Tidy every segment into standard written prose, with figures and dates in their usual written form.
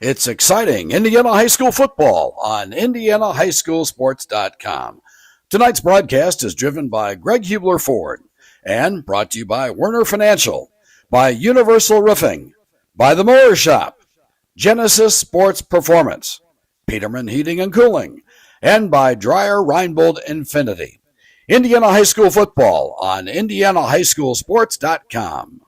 It's exciting Indiana high school football on IndianaHighSchoolSports.com. Tonight's broadcast is driven by Greg Hubler Ford and brought to you by Werner Financial, by Universal Roofing, by The Mower Shop, Genesis Sports Performance, Peterman Heating and Cooling, and by Dreyer Reinbold Infinity. Indiana high school football on IndianaHighSchoolSports.com.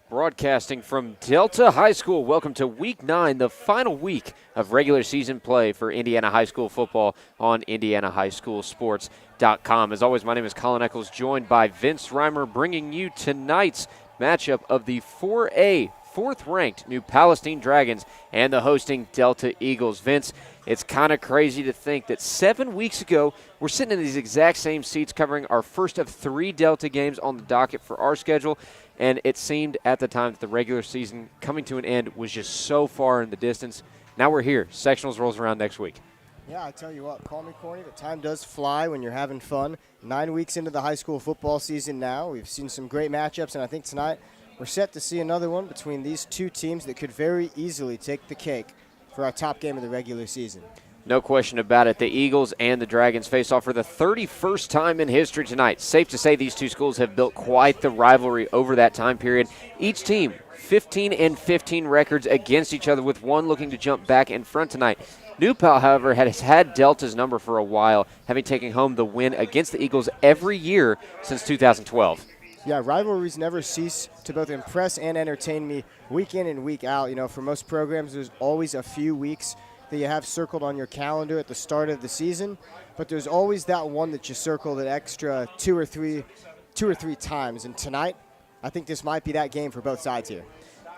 Broadcasting from Delta High School. Welcome to Week 9, the final week of regular season play for Indiana high school football on IndianaHighSchoolSports.com. As always, my name is Colin Eccles, joined by Vince Reimer, bringing you tonight's matchup of the 4A, fourth-ranked New Palestine Dragons and the hosting Delta Eagles. Vince, it's kind of crazy to think that 7 weeks ago, we're sitting in these exact same seats covering our first of 3 Delta games on the docket for our schedule. And it seemed at the time that the regular season coming to an end was just so far in the distance. Now we're here. Sectionals rolls around next week. Yeah, I tell you what, call me corny, but time does fly when you're having fun. 9 weeks into the high school football season now. We've seen some great matchups, and I think tonight we're set to see another one between these two teams that could very easily take the cake for our top game of the regular season. No question about it. The Eagles and the Dragons face off for the 31st time in history tonight. Safe to say these two schools have built quite the rivalry over that time period. Each team 15-15 records against each other, with one looking to jump back in front tonight. New Pal, however, has had Delta's number for a while, having taken home the win against the Eagles every year since 2012. Yeah, rivalries never cease to both impress and entertain me week in and week out. You know, for most programs, there's always a few weeks that you have circled on your calendar at the start of the season, but there's always that one that you circle that extra two or three times. And tonight, I think this might be that game for both sides here.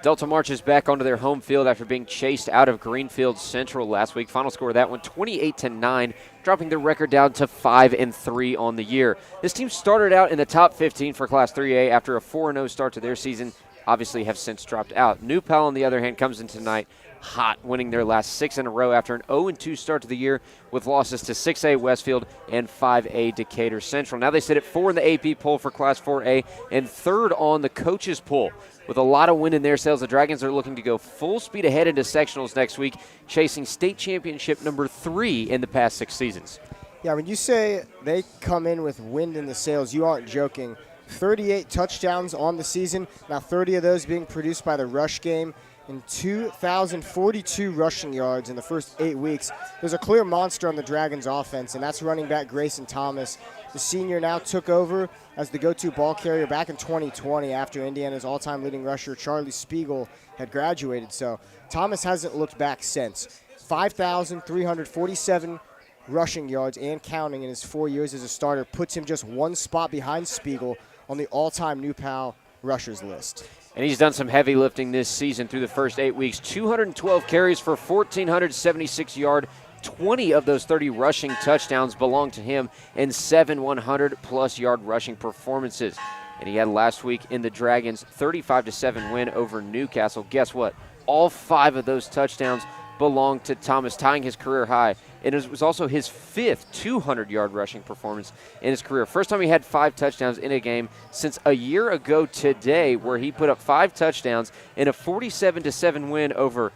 Delta marches back onto their home field after being chased out of Greenfield Central last week. Final score of that one, 28-9, dropping their record down to 5-3 on the year. This team started out in the top 15 for Class 3A after a 4-0 start to their season. Obviously have since dropped out. New Pal, on the other hand, comes in tonight hot, winning their last 6 in a row after an 0-2 start to the year with losses to 6A Westfield and 5A Decatur Central. Now they sit at 4 in the AP poll for Class 4A and 3rd on the coaches poll. With a lot of wind in their sails, the Dragons are looking to go full speed ahead into sectionals next week, chasing state championship number 3 in the past 6 seasons. Yeah, when you say they come in with wind in the sails, you aren't joking. 38 touchdowns on the season, now 30 of those being produced by the rush game, and 2,042 rushing yards in the first 8 weeks. There's a clear monster on the Dragons offense, and that's running back Grayson Thomas. The senior now took over as the go-to ball carrier back in 2020 after Indiana's all-time leading rusher Charlie Spiegel had graduated. So Thomas hasn't looked back since. 5,347 rushing yards and counting in his 4 years as a starter puts him just one spot behind Spiegel on the all-time New Pal rushers list. And he's done some heavy lifting this season through the first 8 weeks. 212 carries for 1,476 yards. 20 of those 30 rushing touchdowns belong to him, and 7 100-plus yard rushing performances. And he had last week in the Dragons' 35-7 win over Newcastle. Guess what? All 5 of those touchdowns belong to Thomas, tying his career high. And it was also his 5th 200-yard rushing performance in his career. First time he had 5 touchdowns in a game since a year ago today, where he put up 5 touchdowns in a 47-7 win over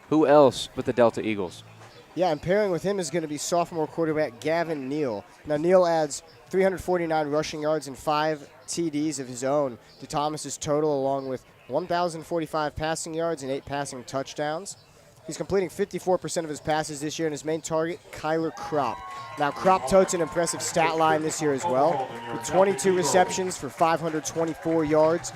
who else but the Delta Eagles. Yeah, and pairing with him is going to be sophomore quarterback Gavin Neal. Now, Neal adds 349 rushing yards and 5 TDs of his own to Thomas's total, along with 1,045 passing yards and 8 passing touchdowns. He's completing 54% of his passes this year, and his main target, Kyler Kropp. Now, Kropp totes an impressive stat line this year as well, with 22 receptions for 524 yards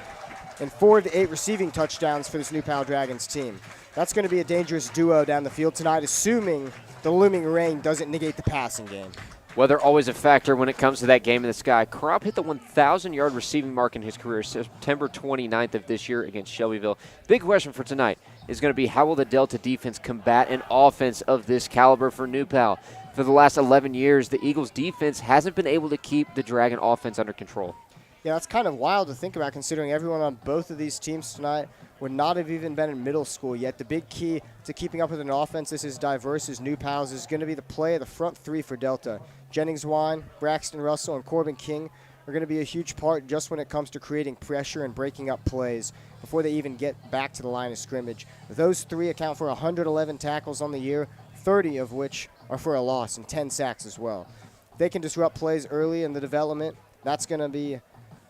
and 4 to 8 receiving touchdowns for this New Pal Dragons team. That's going to be a dangerous duo down the field tonight, assuming the looming rain doesn't negate the passing game. Weather always a factor when it comes to that game in the sky. Kropp hit the 1,000-yard receiving mark in his career September 29th of this year against Shelbyville. Big question for tonight is going to be, how will the Delta defense combat an offense of this caliber for New Pal? For the last 11 years, the Eagles' defense hasn't been able to keep the Dragon offense under control. Yeah, that's kind of wild to think about, considering everyone on both of these teams tonight would not have even been in middle school yet. The big key to keeping up with an offense this is diverse as New Pal's is going to be the play of the front 3 for Delta. Jennings Wine, Braxton Russell, and Corbin King are going to be a huge part just when it comes to creating pressure and breaking up plays before they even get back to the line of scrimmage. Those three account for 111 tackles on the year, 30 of which are for a loss and 10 sacks as well. If they can disrupt plays early in the development, that's going to be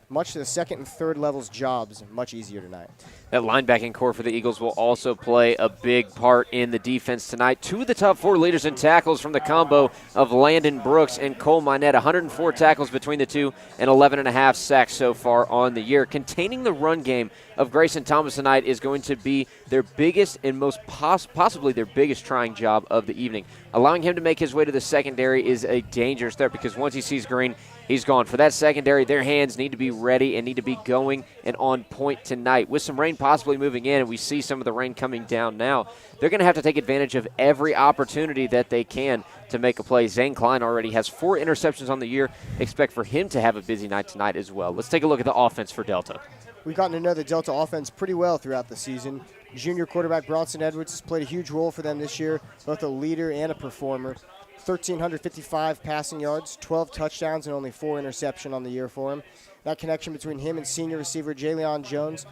much to the second and third levels jobs much easier tonight. That linebacking core for the Eagles will also play a big part in the defense tonight. Two of the top four leaders in tackles from the combo of Landon Brooks and Cole Minette. 104 tackles between the two and 11.5 sacks so far on the year. Containing the run game of Grayson Thomas tonight is going to be their biggest and most possibly their biggest trying job of the evening. Allowing him to make his way to the secondary is a dangerous threat because once he sees green, he's gone. For that secondary, their hands need to be ready and need to be going and on point tonight. With some rain possibly moving in, and we see some of the rain coming down now, they're going to have to take advantage of every opportunity that they can to make a play. Zane Klein already has 4 interceptions on the year. Expect for him to have a busy night tonight as well. Let's take a look at the offense for Delta. We've gotten to know the Delta offense pretty well throughout the season. Junior quarterback Bronson Edwards has played a huge role for them this year, both a leader and a performer. 1,355 passing yards, 12 touchdowns, and only 4 interceptions on the year for him. That connection between him and senior receiver Jalen Jones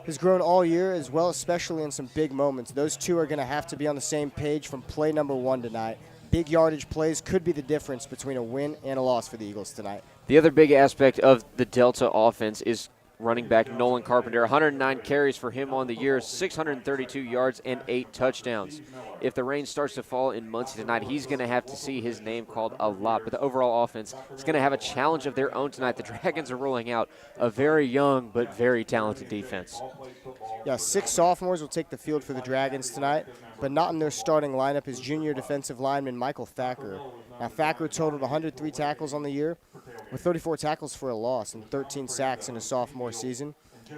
has grown all year as well, especially in some big moments. Those two are going to have to be on the same page from play number 1 tonight. Big yardage plays could be the difference between a win and a loss for the Eagles tonight. The other big aspect of the Delta offense is running back Nolan Carpenter. 109 carries for him on the year, 632 yards and 8 touchdowns. If the rain starts to fall in Muncie tonight, he's going to have to see his name called a lot. But the overall offense is going to have a challenge of their own tonight. The Dragons are rolling out a very young but very talented defense. Yeah, 6 sophomores will take the field for the Dragons tonight, but not in their starting lineup is junior defensive lineman Michael Thacker. Now, Thacker totaled 103 tackles on the year, with 34 tackles for a loss and 13 sacks in his sophomore season.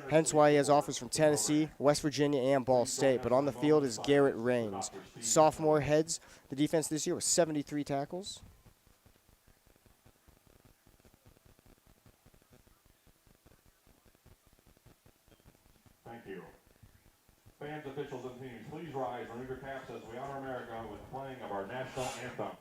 Hence why he has offers from Tennessee, West Virginia, and Ball State. But on the field is Garrett Rains. Sophomore heads the defense this year with 73 tackles. Thank you. Fans, officials, and teams, please rise and remove your caps as we honor America with the playing of our national anthem.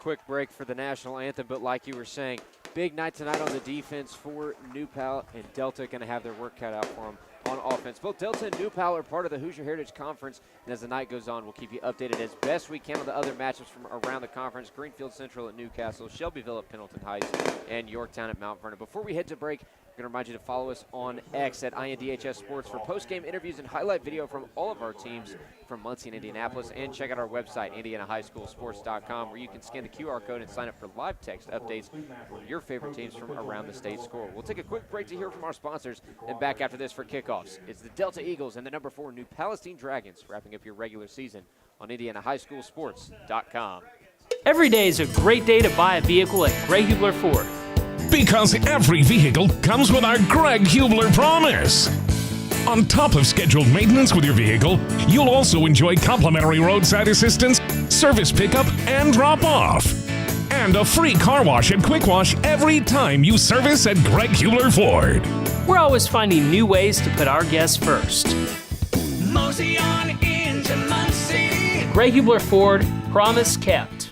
Quick break for the national anthem, but like you were saying, big night tonight on the defense for New Pal, and Delta going to have their work cut out for them on offense. Both Delta and New Pal are part of the Hoosier Heritage Conference, and as the night goes on, we'll keep you updated as best we can on the other matchups from around the conference. Greenfield Central at Newcastle, Shelbyville at Pendleton Heights, and Yorktown at Mount Vernon. Before we head to break, I'm going to remind you to follow us on X at INDHS Sports for post-game interviews and highlight video from all of our teams from Muncie and Indianapolis. And check out our website, IndianaHighSchoolSports.com, where you can scan the QR code and sign up for live text updates for your favorite teams from around the state score. We'll take a quick break to hear from our sponsors and back after this for kickoffs. It's the Delta Eagles and the number 4 New Palestine Dragons wrapping up your regular season on IndianaHighSchoolSports.com. Every day is a great day to buy a vehicle at Greg Hubler Ford. Because every vehicle comes with our Greg Hubler promise. On top of scheduled maintenance with your vehicle, you'll also enjoy complimentary roadside assistance, service pickup, and drop-off. And a free car wash and quick wash every time you service at Greg Hubler Ford. We're always finding new ways to put our guests first. Mosey on into Muncie. Greg Hubler Ford, promise kept.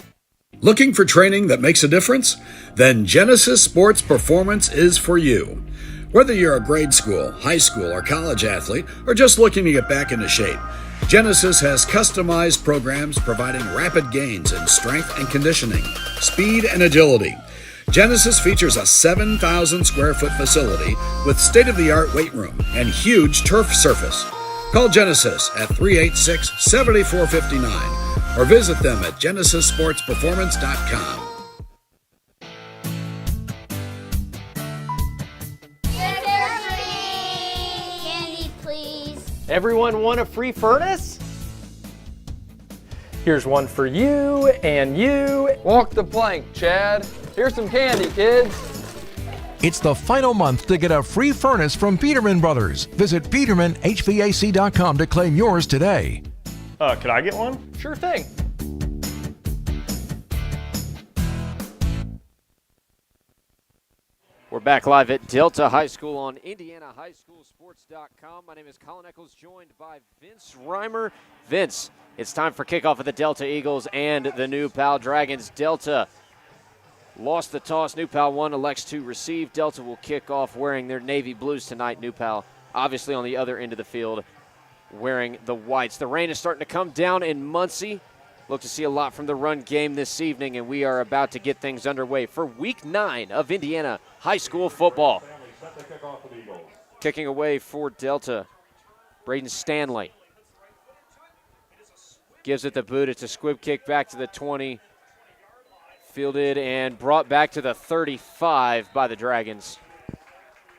Looking for training that makes a difference? Then Genesis Sports Performance is for you. Whether you're a grade school, high school, or college athlete, or just looking to get back into shape, Genesis has customized programs providing rapid gains in strength and conditioning, speed and agility. Genesis features a 7,000 square foot facility with state-of-the-art weight room and huge turf surface. Call Genesis at 386-7459 or visit them at genesissportsperformance.com. Candy, please. Everyone want a free furnace? Here's one for you and you. Walk the plank, Chad. Here's some candy, kids. It's the final month to get a free furnace from Peterman Brothers. Visit PetermanHVAC.com to claim yours today. Could I get one? Sure thing. We're back live at Delta High School on IndianaHighSchoolSports.com. My name is Colin Eccles, joined by Vince Reimer. Vince, it's time for kickoff of the Delta Eagles and the New Pal Dragons. Delta lost the toss. New Pal 1 elects to receive. Delta will kick off wearing their navy blues tonight. New Pal obviously on the other end of the field wearing the whites. The rain is starting to come down in Muncie. Look to see a lot from the run game this evening, and we are about to get things underway for Week 9 of Indiana High School football. Kicking away for Delta, Braden Stanley. Gives it the boot. It's a squib kick back to the 20. Fielded and brought back to the 35 by the Dragons.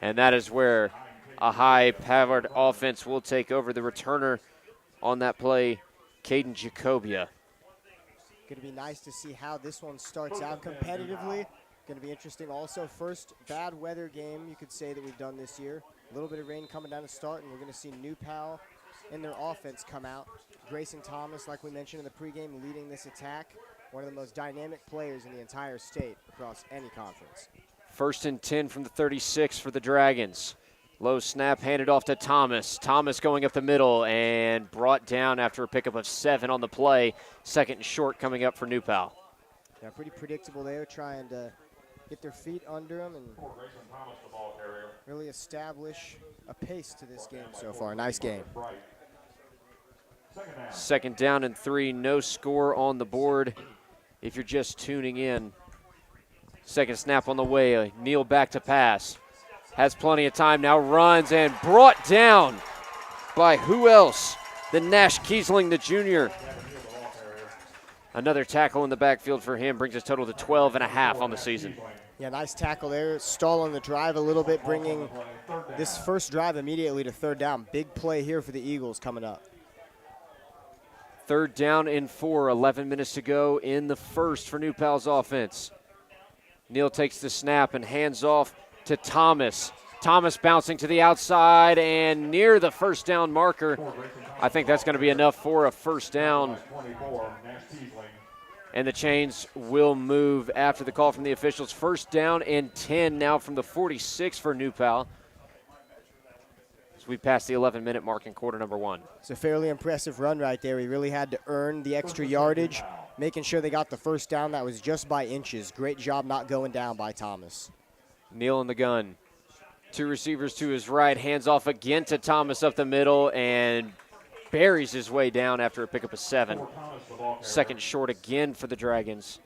And that is where a high-powered offense will take over. The returner on that play, Caden Jacobia. Going to be nice to see how this one starts out competitively. Going to be interesting also. First bad weather game, you could say, that we've done this year. A little bit of rain coming down to start, and we're going to see New Pal in their offense come out. Grayson Thomas, like we mentioned in the pregame, leading this attack. One of the most dynamic players in the entire state across any conference. 1st and 10 from the 36 for the Dragons. Low snap handed off to Thomas. Thomas going up the middle and brought down after a pickup of 7 on the play. 2nd and short coming up for New Pal. Yeah, pretty predictable there, trying to get their feet under them and really establish a pace to this game so far. Nice game. 2nd down and 3, no score on the board. If you're just tuning in, 2nd snap on the way. Neal back to pass. Has plenty of time now, runs and brought down by who else than Nash Kiesling, the junior. Another tackle in the backfield for him brings his total to 12.5 on the season. Yeah, nice tackle there, stalling the drive a little bit, bringing this first drive immediately to 3rd down. Big play here for the Eagles coming up. 3rd down and 4, 11 minutes to go in the first for New Pal's offense. Neal takes the snap and hands off to Thomas. Thomas bouncing to the outside and near the 1st down marker. I think that's going to be enough for a 1st down. And the chains will move after the call from the officials. 1st down and 10 now from the 46 for New Pal. As we pass the 11-minute mark in quarter number 1. It's a fairly impressive run right there. He really had to earn the extra yardage, making sure they got the 1st down. That was just by inches. Great job not going down by Thomas. Neal in the gun. 2 receivers to his right. Hands off again to Thomas up the middle and buries his way down after a pickup of 7. 2nd short again for the Dragons.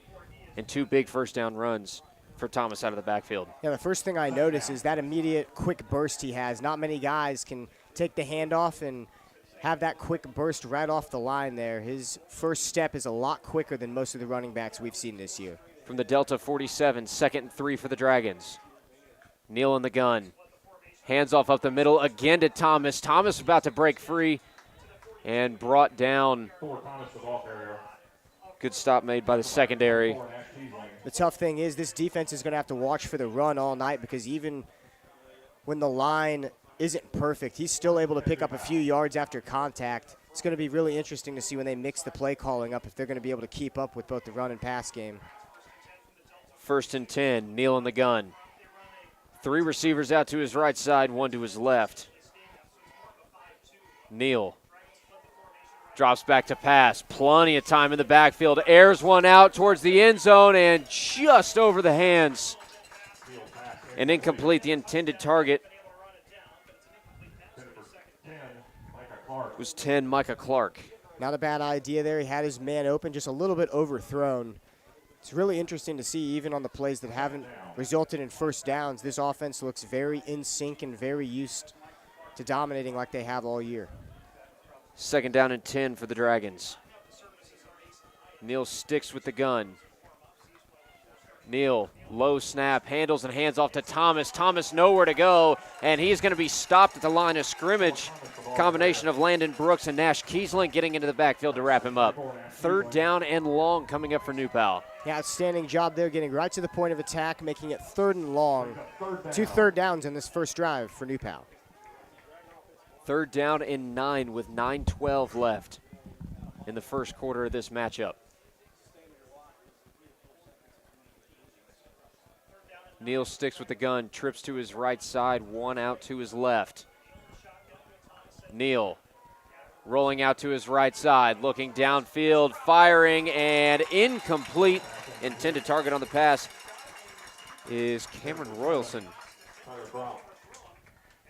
And 2 big 1st down runs for Thomas out of the backfield. Yeah, the first thing I notice is that immediate quick burst he has. Not many guys can take the handoff and have that quick burst right off the line there. His first step is a lot quicker than most of the running backs we've seen this year. From the Delta 47, 2nd and 3 for the Dragons. Neal in the gun. Hands off up the middle again to Thomas. Thomas about to break free and brought down. Good stop made by the secondary. The tough thing is this defense is going to have to watch for the run all night, because even when the line isn't perfect, he's still able to pick up a few yards after contact. It's going to be really interesting to see when they mix the play calling up if they're going to be able to keep up with both the run and pass game. 1st and 10, Neal in the gun. 3 receivers out to his right side, 1 to his left. Neal drops back to pass. Plenty of time in the backfield. Airs one out towards the end zone and just over the hands. And incomplete. The intended target was 10, Micah Clark. Not a bad idea there. He had his man open, just a little bit overthrown. It's really interesting to see, even on the plays that haven't resulted in first downs, this offense looks very in sync and very used to dominating like they have all year. 2nd down and 10 for the Dragons. Neal sticks with the gun. Neal, low snap, handles and hands off to Thomas. Thomas nowhere to go, and he's going to be stopped at the line of scrimmage. Combination of Landon Brooks and Nash Kiesling getting into the backfield to wrap him up. 3rd down and long coming up for New Pal. Yeah, outstanding job there, getting right to the point of attack, making it 3rd and long. 2 third downs in this first drive for New Pal. 3rd down and 9 with 9:12 left in the first quarter of this matchup. Neal sticks with the gun, trips to his right side, 1 out to his left. Neal rolling out to his right side, looking downfield, firing, and incomplete. Intended target on the pass is Cameron Royalson.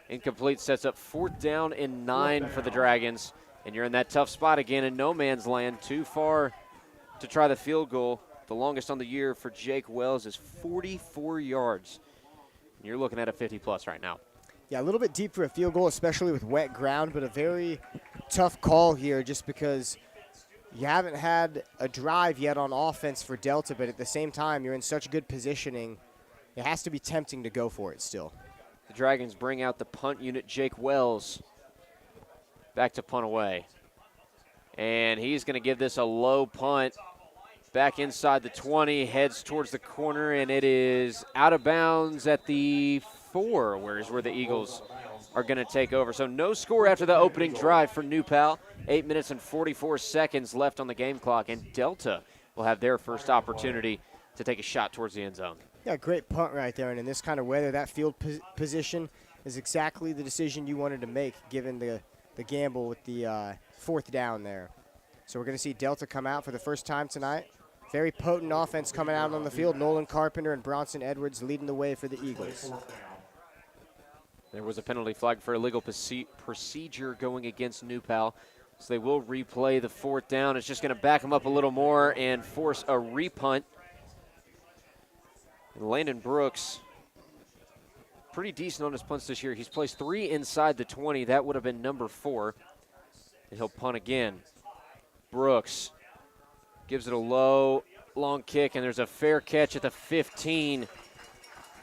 Incomplete, sets up 4th down and 9 for the Dragons. And you're in that tough spot again in no man's land, too far to try the field goal. The longest on the year for Jake Wells is 44 yards. And you're looking at a 50-plus right now. Yeah, a little bit deep for a field goal, especially with wet ground, but a very tough call here just because you haven't had a drive yet on offense for Delta, but at the same time, you're in such good positioning, it has to be tempting to go for it still. The Dragons bring out the punt unit, Jake Wells, back to punt away. And he's going to give this a low punt. Back inside the 20, heads towards the corner, and it is out of bounds at the 4, where the Eagles are going to take over. So no score after the opening drive for New Pal. 8 minutes and 44 seconds left on the game clock, and Delta will have their first opportunity to take a shot towards the end zone. Yeah, great punt right there, and in this kind of weather, that field position is exactly the decision you wanted to make, given the gamble with the 4th down there. So we're going to see Delta come out for the first time tonight. Very potent offense coming out on the field. Nolan Carpenter and Bronson Edwards leading the way for the Eagles. There was a penalty flag for illegal procedure going against New Pal. So they will replay the 4th down. It's just going to back them up a little more and force a repunt. And Landon Brooks, pretty decent on his punts this year. He's placed 3 inside the 20. That would have been number 4. And he'll punt again. Brooks gives it a low, long kick, and there's a fair catch at the 15.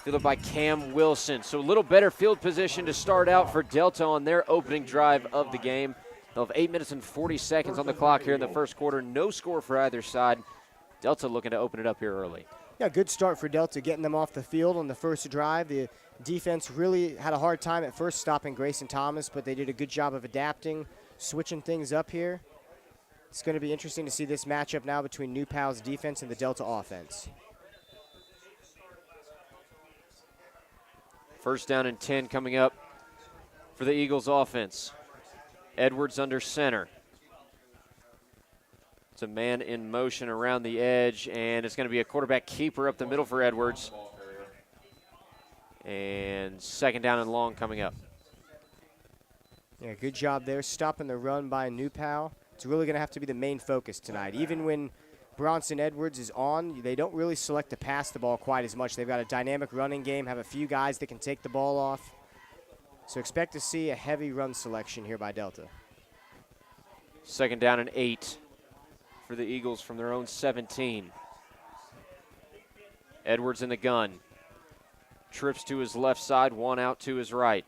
Fielded by Cam Wilson. So a little better field position to start out for Delta on their opening drive of the game. They'll have 8 minutes and 40 seconds on the clock here in the first quarter. No score for either side. Delta looking to open it up here early. Yeah, good start for Delta, getting them off the field on the first drive. The defense really had a hard time at first stopping Grayson Thomas, but they did a good job of adapting, switching things up here. It's going to be interesting to see this matchup now between New Pal's defense and the Delta offense. 1st down and 10 coming up for the Eagles offense. Edwards under center. It's a man in motion around the edge, and it's going to be a quarterback keeper up the middle for Edwards. And 2nd down and long coming up. Yeah, good job there, stopping the run by New Pal. It's really going to have to be the main focus tonight. Even when Bronson Edwards is on, they don't really select to pass the ball quite as much. They've got a dynamic running game, have a few guys that can take the ball off. So expect to see a heavy run selection here by Delta. 2nd down and 8 for the Eagles from their own 17. Edwards in the gun. Trips to his left side, 1 out to his right.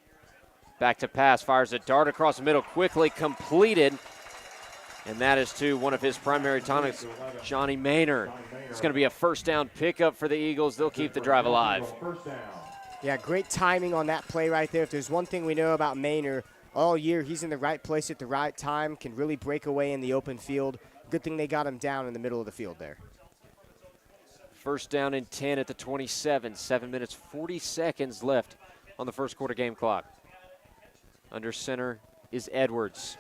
Back to pass, fires a dart across the middle, quickly completed. And that is to one of his primary targets, Johnny Maynard. It's going to be a 1st down pickup for the Eagles. They'll keep the drive alive. Yeah, great timing on that play right there. If there's one thing we know about Maynard, all year he's in the right place at the right time, can really break away in the open field. Good thing they got him down in the middle of the field there. 1st down and 10 at the 27. 7 minutes, 40 seconds left on the first quarter game clock. Under center is Edwards.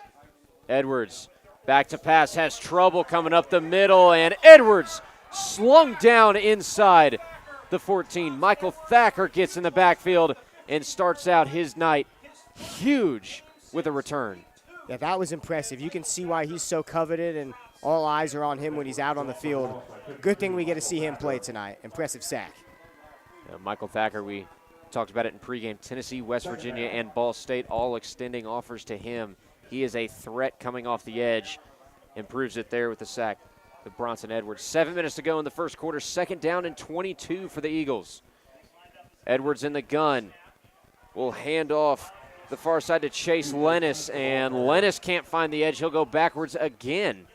Edwards. Back to pass, has trouble coming up the middle, and Edwards slung down inside the 14. Michael Thacker gets in the backfield and starts out his night huge with a return. Yeah, that was impressive. You can see why he's so coveted, and all eyes are on him when he's out on the field. Good thing we get to see him play tonight. Impressive sack. Michael Thacker, we talked about it in pregame. Tennessee, West Virginia, and Ball State all extending offers to him. He is a threat coming off the edge. Improves it there with the sack with Bronson Edwards. 7 minutes to go in the first quarter. 2nd down and 22 for the Eagles. Edwards in the gun. Will hand off the far side to Chase Lennis, and Lennis can't find the edge. He'll go backwards again.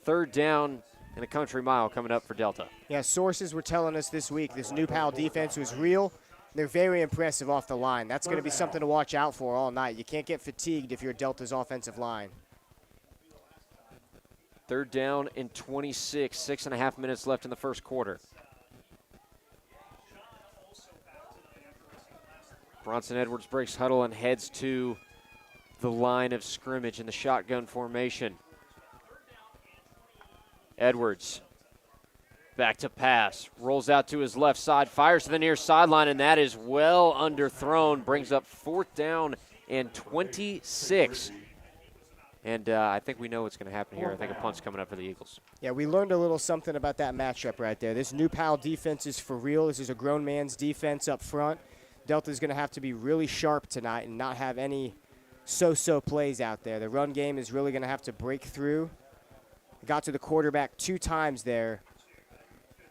3rd down and a country mile coming up for Delta. Yeah, sources were telling us this week this New Pal defense was real. They're very impressive off the line. That's going to be something to watch out for all night. You can't get fatigued if you're Delta's offensive line. 3rd down and 26. 6.5 minutes left in the first quarter. Bronson Edwards breaks huddle and heads to the line of scrimmage in the shotgun formation. Edwards back to pass, rolls out to his left side, fires to the near sideline, and that is well underthrown. Brings up 4th down and 26. And I think we know what's going to happen here. I think a punt's coming up for the Eagles. Yeah, we learned a little something about that matchup right there. This New Pal defense is for real. This is a grown man's defense up front. Delta's going to have to be really sharp tonight and not have any so-so plays out there. The run game is really going to have to break through. Got to the quarterback 2 times there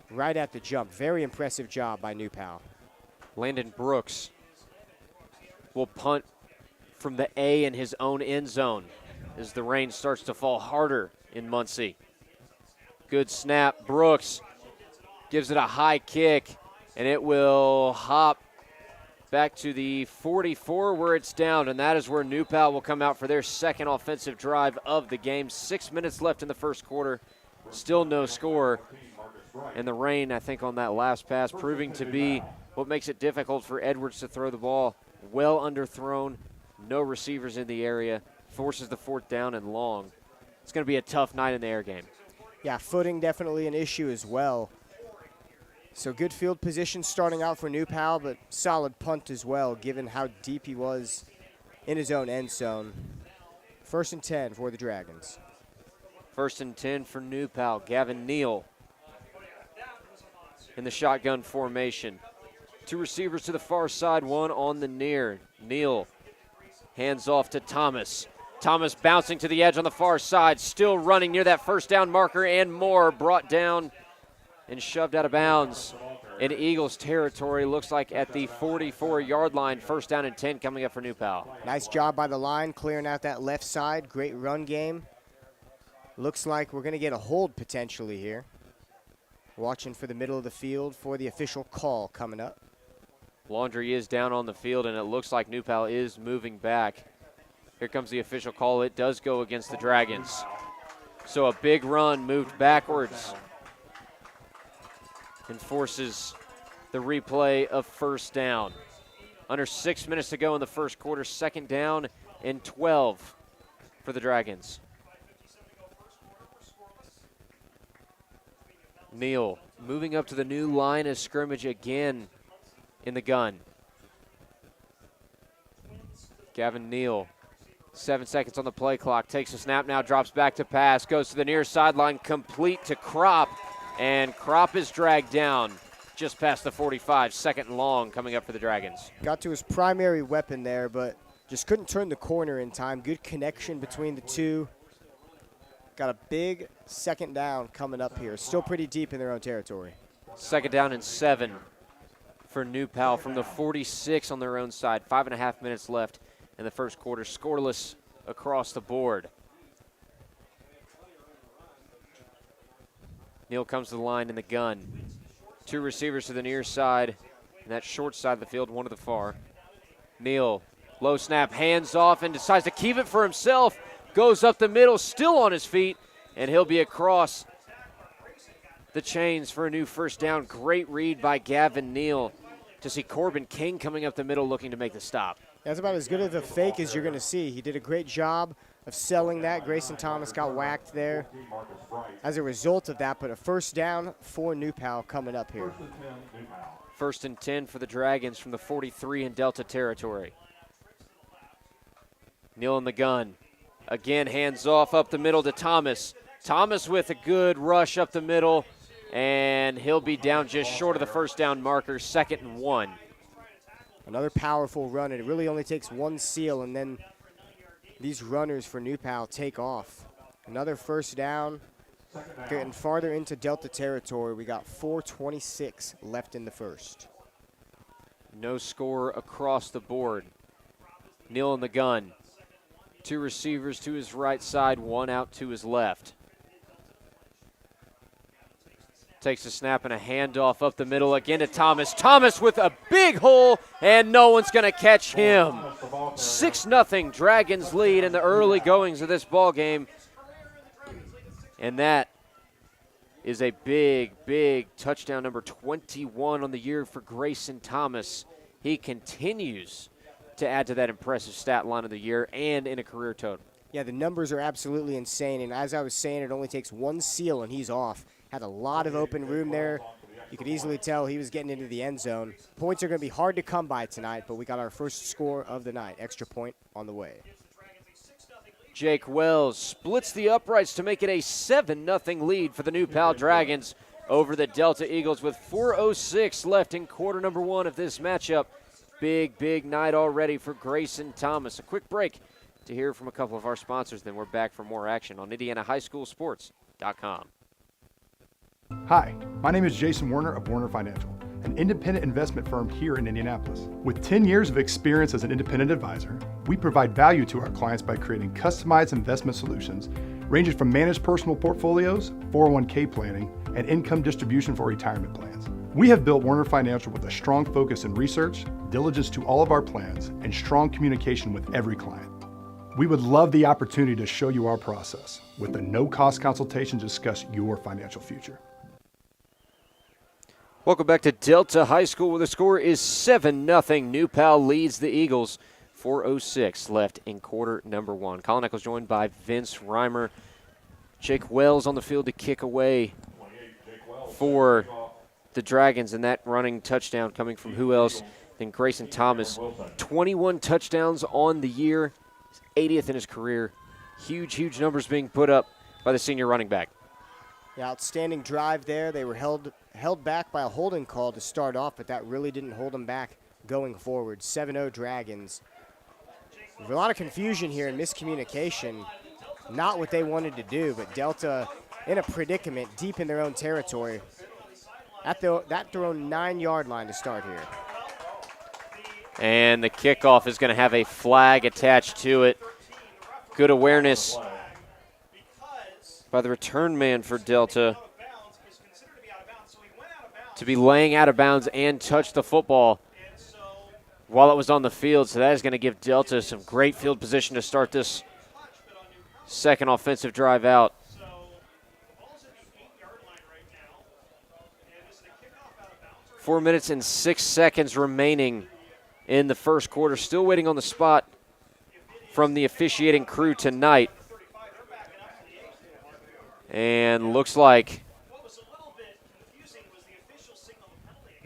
right at the jump. Very impressive job by New Pal. Landon Brooks will punt from the A in his own end zone as the rain starts to fall harder in Muncie. Good snap. Brooks gives it a high kick, and it will hop back to the 44 where it's down, and that is where New Pal will come out for their 2nd offensive drive of the game. 6 minutes left in the first quarter. Still no score. And the rain, I think, on that last pass proving to be what makes it difficult for Edwards to throw the ball. Well underthrown. No receivers in the area. Forces the 4th down and long. It's going to be a tough night in the air game. Yeah, footing definitely an issue as well. So good field position starting out for New Pal, but solid punt as well, given how deep he was in his own end zone. 1st and 10 for the Dragons. 1st and 10 for New Pal. Gavin Neal in the shotgun formation. 2 receivers to the far side, 1 on the near. Neal hands off to Thomas. Thomas bouncing to the edge on the far side, still running near that 1st down marker, and more brought down and shoved out of bounds in Eagles territory. Looks like at the 44-yard line. 1st down and 10 coming up for New Pal. Nice job by the line, clearing out that left side. Great run game. Looks like we're going to get a hold potentially here. Watching for the middle of the field for the official call coming up. Laundry is down on the field, and it looks like New Pal is moving back. Here comes the official call. It does go against the Dragons. So a big run moved backwards and forces the replay of 1st down. Under 6 minutes to go in the first quarter. 2nd down and 12 for the Dragons. Neal moving up to the new line of scrimmage again in the gun. Gavin Neal, 7 seconds on the play clock, takes a snap now, drops back to pass, goes to the near sideline, complete to Kropp, and Kropp is dragged down just past the 45, 2nd and long coming up for the Dragons. Got to his primary weapon there, but just couldn't turn the corner in time. Good connection between the two. Got a big 2nd down coming up here. Still pretty deep in their own territory. 2nd down and 7 for New Pal from the 46 on their own side. 5.5 minutes left in the first quarter. Scoreless across the board. Neal comes to the line in the gun. 2 receivers to the near side, and that short side of the field, 1 to the far. Neal, low snap, hands off, and decides to keep it for himself. Goes up the middle, still on his feet, and he'll be across the chains for a new 1st down. Great read by Gavin Neal to see Corbin King coming up the middle looking to make the stop. That's about as good of a fake as you're going to see. He did a great job of selling that. Grayson Thomas got whacked there as a result of that, but a 1st down for New Pal coming up here. 1st and 10 for the Dragons from the 43 in Delta territory. Neal in the gun. Again, hands off up the middle to Thomas. Thomas with a good rush up the middle, and he'll be down just short of the first down marker, 2nd and 1. Another powerful run, and it really only takes one seal, and then these runners for New Pal take off. Another first down, getting farther into Delta territory. We got 4:26 left in the first. No score across the board. Neal in the gun. 2 receivers to his right side, 1 out to his left. Takes a snap and a handoff up the middle again to Thomas. Thomas with a big hole, and no one's going to catch him. 6-0 Dragons lead in the early goings of this ball game. And that is a big, big touchdown, number 21 on the year for Grayson Thomas. He continues to add to that impressive stat line of the year and in a career total. Yeah, the numbers are absolutely insane, and as I was saying, it only takes one seal and he's off. Had a lot of open room there. You could easily tell he was getting into the end zone. Points are going to be hard to come by tonight, but we got our first score of the night. Extra point on the way. Jake Wells splits the uprights to make it a 7-0 lead for the New Pal Dragons over the Delta Eagles with 4:06 left in quarter number 1 of this matchup. Big, big night already for Grayson Thomas. A quick break to hear from a couple of our sponsors, then we're back for more action on IndianaHighSchoolSports.com. Hi, my name is Jason Werner of Werner Financial, an independent investment firm here in Indianapolis. With 10 years of experience as an independent advisor, we provide value to our clients by creating customized investment solutions ranging from managed personal portfolios, 401k planning, and income distribution for retirement plans. We have built Werner Financial with a strong focus in research, diligence to all of our plans, and strong communication with every client. We would love the opportunity to show you our process with a no-cost consultation to discuss your financial future. Welcome back to Delta High School, where the score is 7-0. New Pal leads the Eagles. 4:06 left in quarter number 1. Colin Eccles joined by Vince Reimer. Jake Wells on the field to kick away for the Dragons, and that running touchdown coming from who else than Grayson Thomas. 21 touchdowns on the year, 80th in his career. Huge, huge numbers being put up by the senior running back. The outstanding drive there. They were held back by a holding call to start off, but that really didn't hold them back going forward. 7-0 Dragons. There's a lot of confusion here and miscommunication. Not what they wanted to do, but Delta in a predicament deep in their own territory. At their own 9-yard line to start here. And the kickoff is going to have a flag attached to it. Good awareness by the return man for Delta to be laying out of bounds and touch the football while it was on the field. So that is going to give Delta some great field position to start this second offensive drive out. Four minutes and 6 seconds remaining in the first quarter. Still waiting on the spot from the officiating crew tonight. And looks like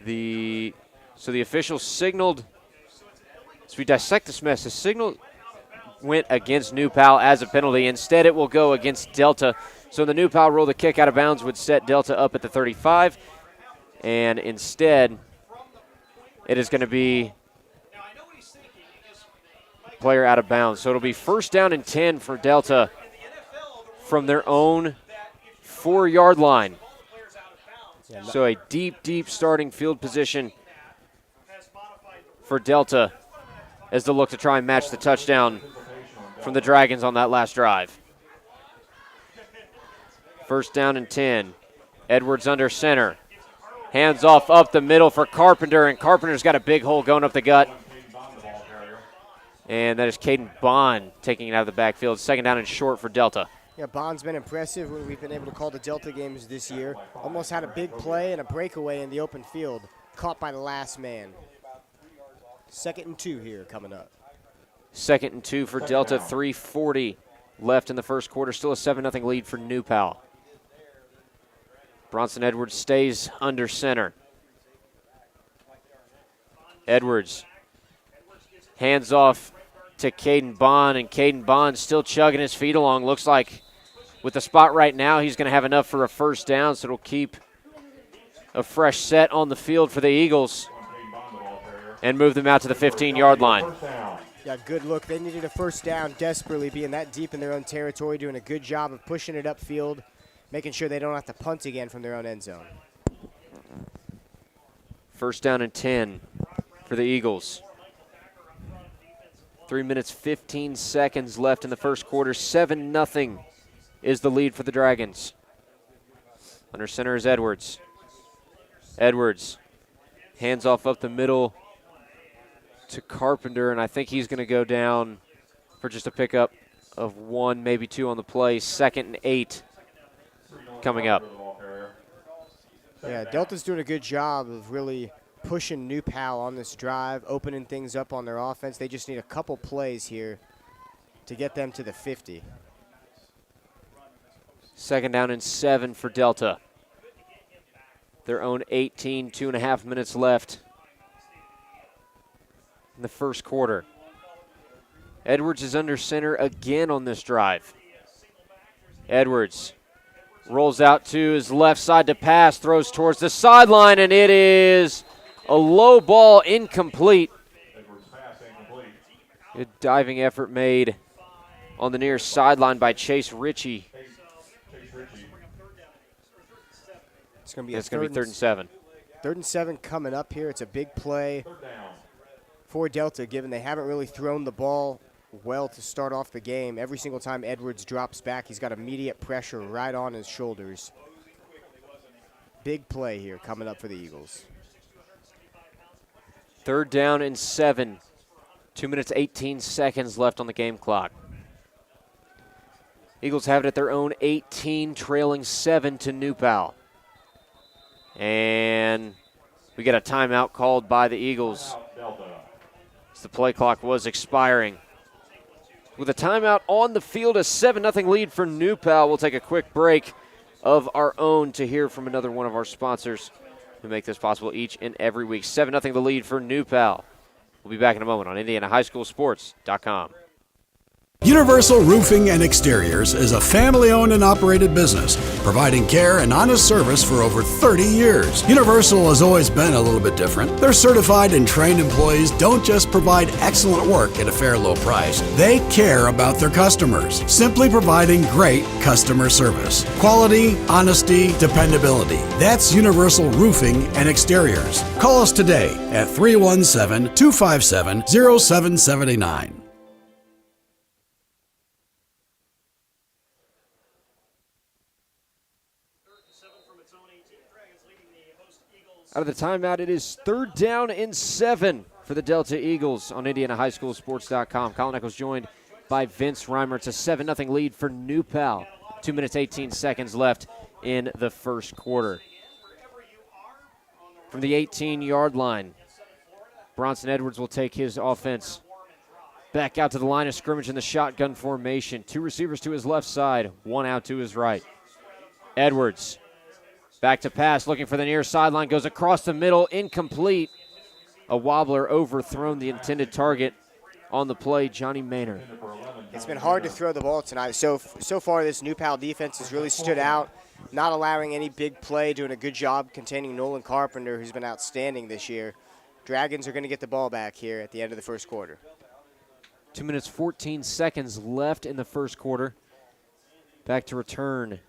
the official signaled, as we dissect this mess, the signal went against New Pal as a penalty. Instead, it will go against Delta. So the New Pal rule, the kick out of bounds would set Delta up at the 35. And instead, it is going to be player out of bounds. So it'll be first down and 10 for Delta from their own 4-yard line. So a deep, deep starting field position for Delta as they look to try and match the touchdown from the Dragons on that last drive. First down and 10. Edwards under center. Hands off up the middle for Carpenter, and Carpenter's got a big hole going up the gut. And that is Caden Bond taking it out of the backfield. Second down and short for Delta. Yeah, Bond's been impressive when we've been able to call the Delta games this year. Almost had a big play and a breakaway in the open field, caught by the last man. 2nd and 2 here coming up. 2nd and 2 for Delta, 3:40 left in the first quarter. Still a 7-0 lead for New Pal. Bronson Edwards stays under center. Edwards hands off to Caden Bond, and Caden Bond still chugging his feet along. Looks like with the spot right now, he's going to have enough for a first down, so it'll keep a fresh set on the field for the Eagles and move them out to the 15-yard line. Yeah, good look. They needed a first down desperately, being that deep in their own territory, doing a good job of pushing it upfield, making sure they don't have to punt again from their own end zone. First down and 10 for the Eagles. 3 minutes, 15 seconds left in the first quarter. 7-0 is the lead for the Dragons. Under center is Edwards. Edwards hands off up the middle to Carpenter, and I think he's going to go down for just a pickup of 1, maybe 2 on the play. 2nd and 8 coming up. Yeah, Delta's doing a good job of really pushing New Pal on this drive, opening things up on their offense. They just need a couple plays here to get them to the 50. 2nd down and 7 for Delta. Their own 18, 2.5 minutes left in the first quarter. Edwards is under center again on this drive. Edwards rolls out to his left side to pass, throws towards the sideline, and it is a low ball, incomplete. Good diving effort made on the near sideline by Chase Ritchie. It's going to be third and 7. 3rd and 7 coming up here. It's a big play for Delta, given they haven't really thrown the ball well to start off the game. Every single time Edwards drops back, he's got immediate pressure right on his shoulders. Big play here coming up for the Eagles. 3rd down and 7. 2 minutes, 18 seconds left on the game clock. Eagles have it at their own 18, trailing 7 to New Pal. And we get a timeout called by the Eagles as the play clock was expiring. With a timeout on the field, a 7-0 lead for New Pal. We'll take a quick break of our own to hear from another one of our sponsors who make this possible each and every week. 7-0 the lead for New Pal. We'll be back in a moment on IndianaHighSchoolSports.com. Universal Roofing and Exteriors is a family-owned and operated business, providing care and honest service for over 30 years. Universal has always been a little bit different. Their certified and trained employees don't just provide excellent work at a fair low price. They care about their customers, simply providing great customer service. Quality, honesty, dependability. That's Universal Roofing and Exteriors. Call us today at 317-257-0779. Out of the timeout, it is 3rd down and 7 for the Delta Eagles on IndianaHighSchoolSports.com. Colin Eccles joined by Vince Reimer. It's a 7-0 lead for New Pal. 2 minutes, 18 seconds left in the first quarter. From the 18-yard line, Bronson Edwards will take his offense back out to the line of scrimmage in the shotgun formation. 2 receivers to his left side, 1 out to his right. Edwards back to pass, looking for the near sideline, goes across the middle, incomplete. A wobbler overthrown the intended target on the play, Johnny Maynard. It's been hard to throw the ball tonight. So far, this New Pal defense has really stood out, not allowing any big play, doing a good job containing Nolan Carpenter, who's been outstanding this year. Dragons are going to get the ball back here at the end of the first quarter. 2 minutes, 14 seconds left in the first quarter. Back to return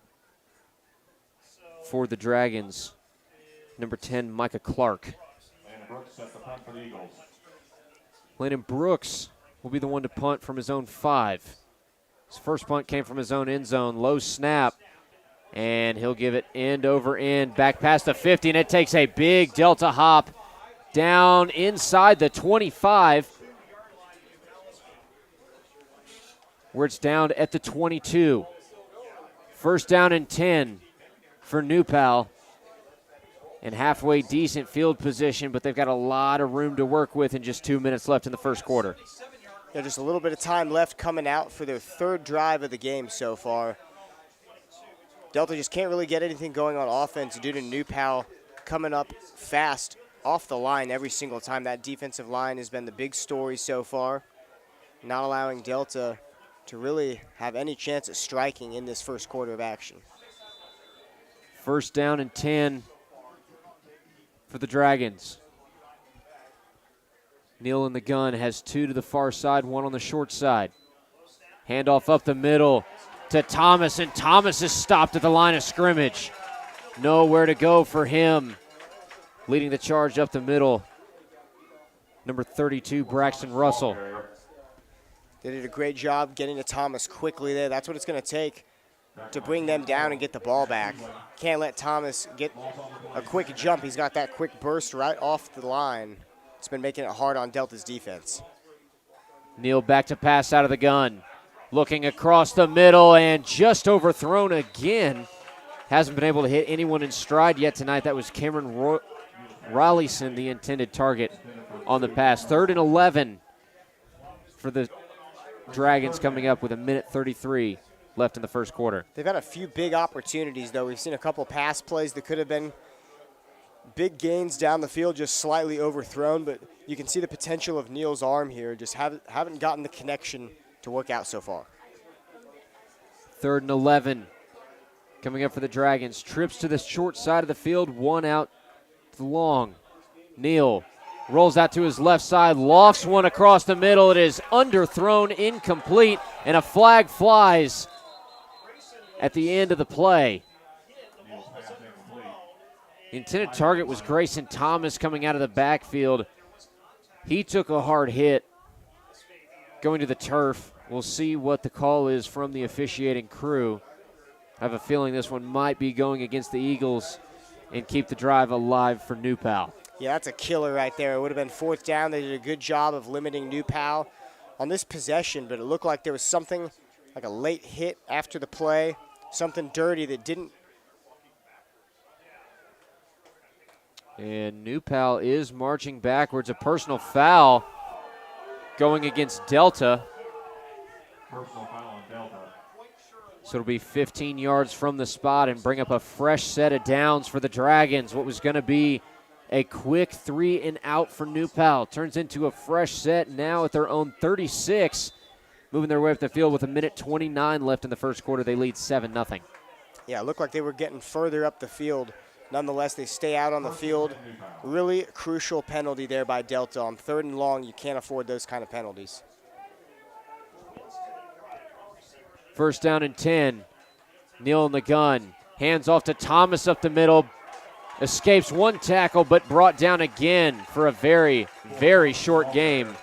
for the Dragons, number 10, Micah Clark. Landon Brooks will be the one to punt from his own 5. His first punt came from his own end zone, low snap, and he'll give it end over end, back past the 50, and it takes a big Delta hop down inside the 25, where it's down at the 22. First down and 10 for New Pal, and halfway decent field position, but they've got a lot of room to work with in just 2 minutes left in the first quarter. Yeah, just a little bit of time left coming out for their 3rd drive of the game so far. Delta just can't really get anything going on offense due to New Pal coming up fast off the line every single time. That defensive line has been the big story so far. not allowing Delta to really have any chance at striking in this first quarter of action. First down and 10 for the Dragons. Neal in the gun has 2 to the far side, 1 on the short side. Handoff up the middle to Thomas, and Thomas is stopped at the line of scrimmage. Nowhere to go for him. Leading the charge up the middle, number 32, Braxton Russell. They did a great job getting to Thomas quickly there. That's what it's going to take to bring them down and get the ball back. Can't let Thomas get a quick jump. He's got that quick burst right off the line. It's been making it hard on Delta's defense. Neal back to pass out of the gun. Looking across the middle and just overthrown again. Hasn't been able to hit anyone in stride yet tonight. That was Cameron Rollyson, the intended target on the pass. 3rd and 11 for the Dragons, coming up with 1:33 left in the first quarter. They've had a few big opportunities, though. We've seen a couple pass plays that could have been big gains down the field, just slightly overthrown, but you can see the potential of Neal's arm here. Just haven't gotten the connection to work out so far. 3rd and 11 coming up for the Dragons. Trips to the short side of the field, 1 out long. Neal rolls out to his left side, lofts one across the middle. It is underthrown, incomplete, and a flag flies at the end of the play. The intended target was Grayson Thomas coming out of the backfield. He took a hard hit going to the turf. We'll see what the call is from the officiating crew. I have a feeling this one might be going against the Eagles and keep the drive alive for New Pal. Yeah, that's a killer right there. It would have been 4th down. They did a good job of limiting New Pal on this possession, but it looked like there was something like a late hit after the play, something dirty that didn't. And New Pal is marching backwards. A personal foul going against Delta. Personal foul on Delta. So it'll be 15 yards from the spot and bring up a fresh set of downs for the Dragons. What was going to be a quick 3 and out for New Pal turns into a fresh set now at their own 36. Moving their way up the field with 1:29 left in the first quarter. They lead 7-0. Yeah, it looked like they were getting further up the field. Nonetheless, they stay out on the field. Really crucial penalty there by Delta. On 3rd and long, you can't afford those kind of penalties. First down and 10. Neal in the gun. Hands off to Thomas up the middle. Escapes one tackle, but brought down again for a very, very short game.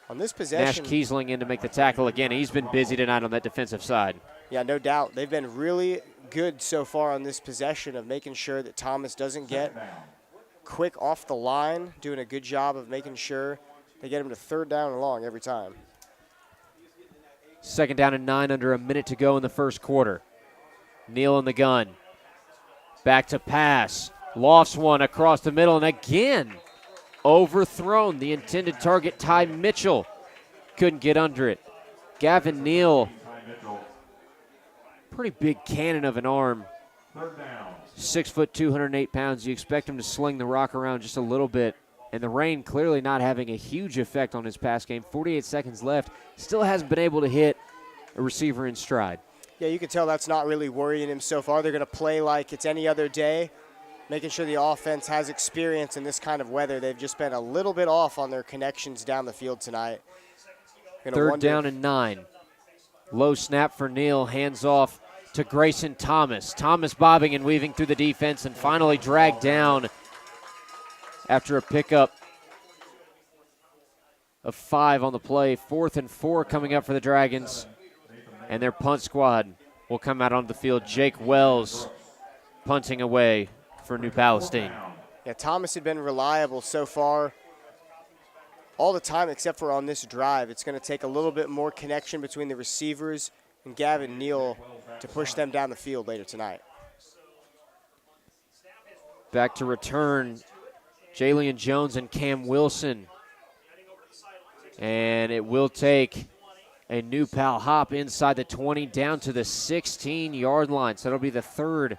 On this possession, Nash Kiesling in to make the tackle again. He's been busy tonight on that defensive side. Yeah, no doubt. They've been really good so far on this possession of making sure that Thomas doesn't get quick off the line, doing a good job of making sure they get him to 3rd down and long every time. 2nd down and 9, under a minute to go in the first quarter. Neal in the gun. Back to pass. Lofts one across the middle, and again overthrown. The intended target, Ty Mitchell, couldn't get under it. Gavin Neal, pretty big cannon of an arm. 3rd down. 6 foot, 208 pounds. You expect him to sling the rock around just a little bit. And the rain clearly not having a huge effect on his pass game. 48 seconds left. Still hasn't been able to hit a receiver in stride. Yeah, you can tell that's not really worrying him so far. They're going to play like it's any other day, making sure the offense has experience in this kind of weather. They've just been a little bit off on their connections down the field tonight. 3rd down and 9. Low snap for Neal. Hands off to Grayson Thomas. Thomas bobbing and weaving through the defense and finally dragged down after a pickup of 5 on the play. 4th and 4 coming up for the Dragons. And their punt squad will come out onto the field. Jake Wells punting away for New Palestine. Yeah, Thomas had been reliable so far all the time except for on this drive. It's going to take a little bit more connection between the receivers and Gavin Neal to push them down the field later tonight. Back to return, Jalen Jones and Cam Wilson. And it will take a New Pal hop inside the 20 down to the 16-yard line. So that'll be the 3rd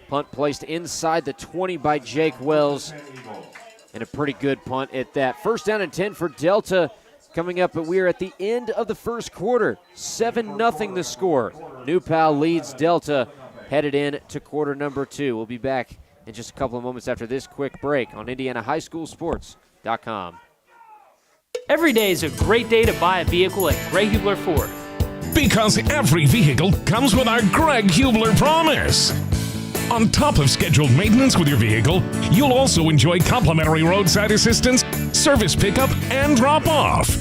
punt placed inside the 20 by Jake Wells. And a pretty good punt at that. 1st down and 10 for Delta. coming up, but we are at the end of the first quarter. 7-0 the score. New Pal leads Delta, headed in to quarter number 2. We'll be back in just a couple of moments after this quick break on IndianaHighSchoolSports.com. Every day is a great day to buy a vehicle at Greg Hubler Ford. Because every vehicle comes with our Greg Hubler promise. On top of scheduled maintenance with your vehicle, you'll also enjoy complimentary roadside assistance, service pickup, and drop-off.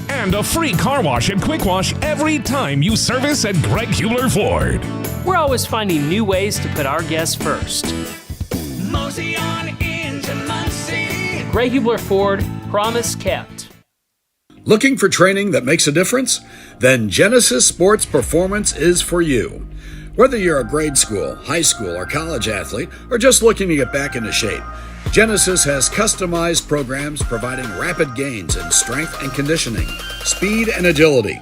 And a free car wash and quick wash every time you service at Greg Hubler Ford. We're always finding new ways to put our guests first. Mosey on into Muncie. Greg Hubler Ford, promise kept. Looking for training that makes a difference? Then Genesis Sports Performance is for you. Whether you're a grade school, high school, or college athlete, or just looking to get back into shape, Genesis has customized programs providing rapid gains in strength and conditioning, speed and agility.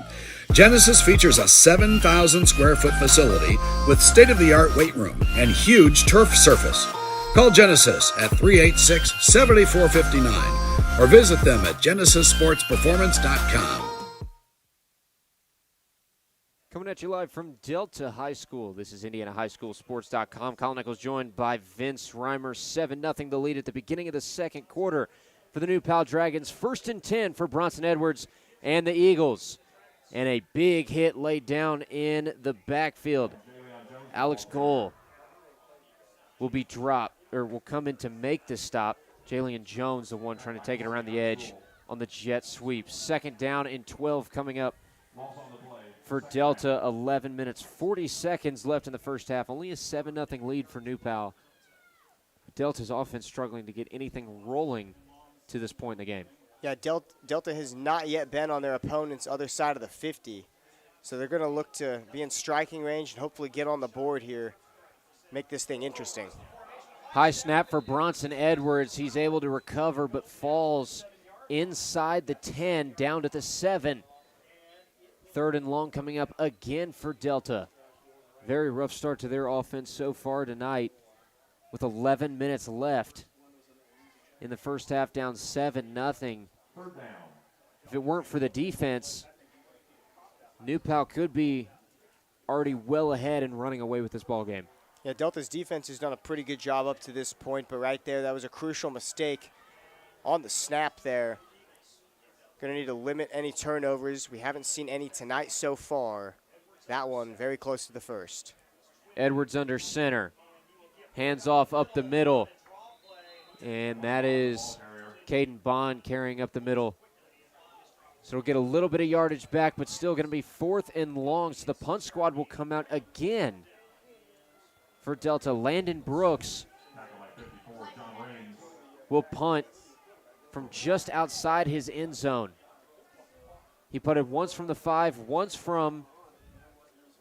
Genesis features a 7,000 square foot facility with state-of-the-art weight room and huge turf surface. Call Genesis at 386-7459 or visit them at genesissportsperformance.com. Coming at you live from Delta High School. This is IndianaHighSchoolSports.com. Colin Nichols joined by Vince Reimer. 7-0 the lead at the beginning of the second quarter for the New Pal Dragons. 1st and 10 for Bronson Edwards and the Eagles. And a big hit laid down in the backfield. Alex Goal will be dropped, or will come in to make this stop. Jalen Jones, the one trying to take it around the edge on the jet sweep. 2nd down and 12 coming up for Delta. 11 minutes, 40 seconds left in the first half. Only a 7-0 lead for New Pal. Delta's offense struggling to get anything rolling to this point in the game. Yeah, Delta has not yet been on their opponent's other side of the 50. So they're going to look to be in striking range and hopefully get on the board here, make this thing interesting. High snap for Bronson Edwards. He's able to recover but falls inside the 10, down to the 7. 3rd and long coming up again for Delta. Very rough start to their offense so far tonight with 11 minutes left in the first half, down 7-0. If it weren't for the defense, New Pal could be already well ahead and running away with this ball game. Yeah, Delta's defense has done a pretty good job up to this point, but right there, that was a crucial mistake on the snap there. Going to need to limit any turnovers. We haven't seen any tonight so far. That one very close to the first. Edwards under center. Hands off up the middle. And that is Caden Bond carrying up the middle. So it'll get a little bit of yardage back, but still going to be 4th and long. So the punt squad will come out again for Delta. Landon Brooks will punt from just outside his end zone. He punted once from the 5, once from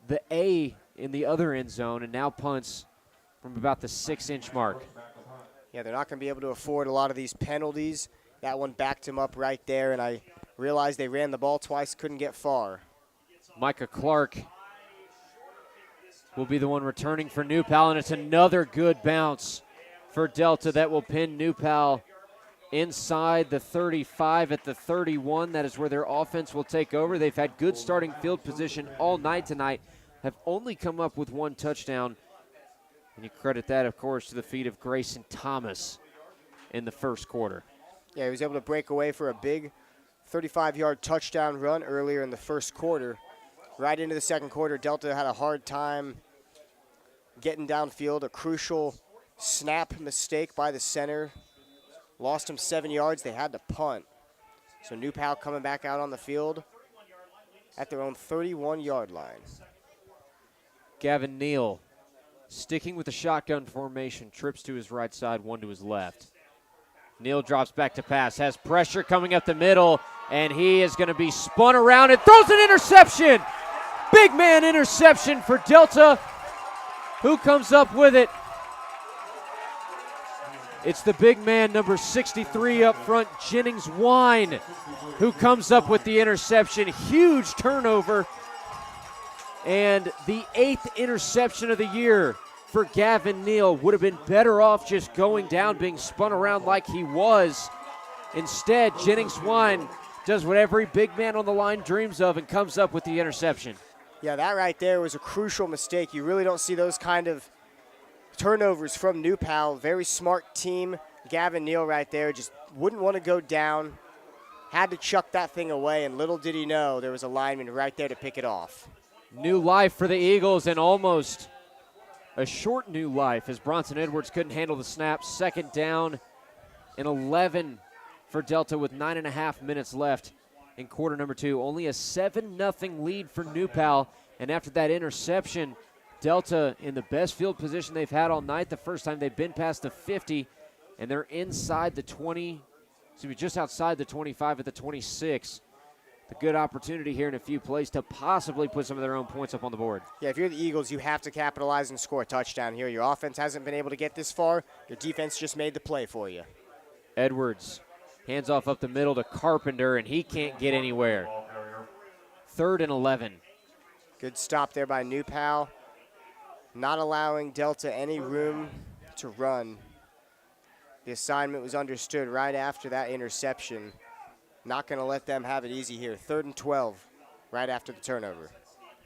the A in the other end zone, and now punts from about the 6-inch mark. Yeah, they're not going to be able to afford a lot of these penalties. That one backed him up right there, and I realized they ran the ball twice, couldn't get far. Micah Clark will be the one returning for New Pal, and it's another good bounce for Delta that will pin New Pal inside the 35 at the 31. That is where their offense will take over. They've had good starting field position all night tonight, have only come up with 1 touchdown. And you credit that, of course, to the feet of Grayson Thomas in the first quarter. Yeah, he was able to break away for a big 35-yard touchdown run earlier in the first quarter. Right into the second quarter, Delta had a hard time getting downfield. A crucial snap mistake by the center. Lost him 7 yards. They had to punt. So New Pal coming back out on the field at their own 31-yard line. Gavin Neal, sticking with the shotgun formation, trips to his right side, 1 to his left. Neal drops back to pass, has pressure coming up the middle, and he is going to be spun around and throws an interception. Big man interception for Delta. Who comes up with it? It's the big man, number 63 up front, Jennings Wine, who comes up with the interception. Huge turnover. And the 8th interception of the year for Gavin Neal. Would have been better off just going down, being spun around like he was. Instead, Jennings Wine does what every big man on the line dreams of and comes up with the interception. Yeah, that right there was a crucial mistake. You really don't see those kind of turnovers from New Pal. Very smart team. Gavin Neal right there just wouldn't want to go down. Had to chuck that thing away, and little did he know there was a lineman right there to pick it off. New life for the Eagles, and almost a short new life as Bronson Edwards couldn't handle the snap. Second down and 11 for Delta with 9.5 minutes left in quarter number 2. Only a 7-0 lead for New Pal, and after that interception, Delta in the best field position they've had all night. The first time they've been past the 50, and they're inside the 20, just outside the 25 at the 26. A good opportunity here in a few plays to possibly put some of their own points up on the board. Yeah, if you're the Eagles, you have to capitalize and score a touchdown here. Your offense hasn't been able to get this far. Your defense just made the play for you. Edwards hands off up the middle to Carpenter, and he can't get anywhere. 3rd and 11. Good stop there by New Pal. Not allowing Delta any room to run. The assignment was understood right after that interception. Not going to let them have it easy here. 3rd and 12 right after the turnover.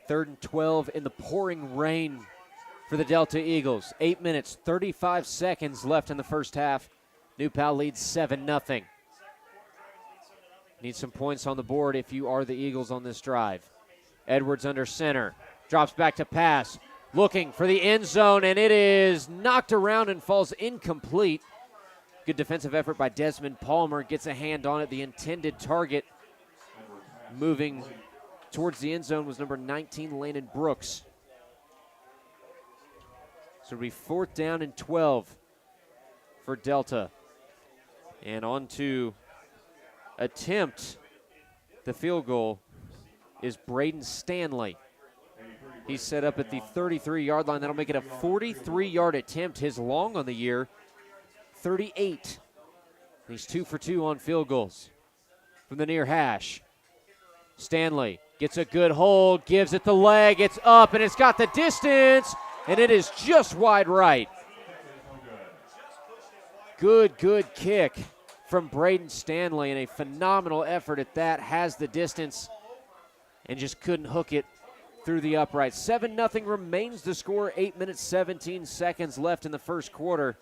3rd and 12 in the pouring rain for the Delta Eagles. 8 minutes, 35 seconds left in the first half. New Pal leads 7-0. Need some points on the board if you are the Eagles on this drive. Edwards under center. Drops back to pass. Looking for the end zone, and it is knocked around and falls incomplete. Good defensive effort by Desmond Palmer. Gets a hand on it. The intended target moving towards the end zone was number 19, Landon Brooks. So it'll be 4th down and 12 for Delta. And on to attempt the field goal is Braden Stanley. He's set up at the 33-yard line. That'll make it a 43-yard attempt, his long on the year. 38. He's 2 for 2 on field goals from the near hash. Stanley gets a good hold, gives it the leg, it's up, and it's got the distance, and it is just wide right. Good kick from Braden Stanley, and a phenomenal effort at that. Has the distance and just couldn't hook it through the upright. 7-0 remains the score. 8 minutes, 17 seconds left in the first quarter.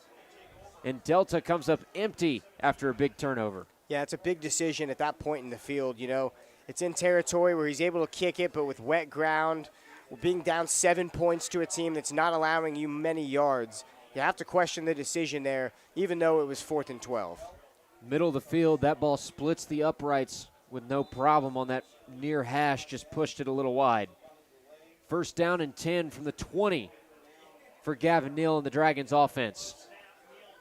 And Delta comes up empty after a big turnover. Yeah, it's a big decision at that point in the field. You know, it's in territory where he's able to kick it, but with wet ground, being down 7 points to a team that's not allowing you many yards, you have to question the decision there, even though it was 4th and 12. Middle of the field, that ball splits the uprights with no problem on that near hash, just pushed it a little wide. 1st down and 10 from the 20 for Gavin Neal and the Dragons offense.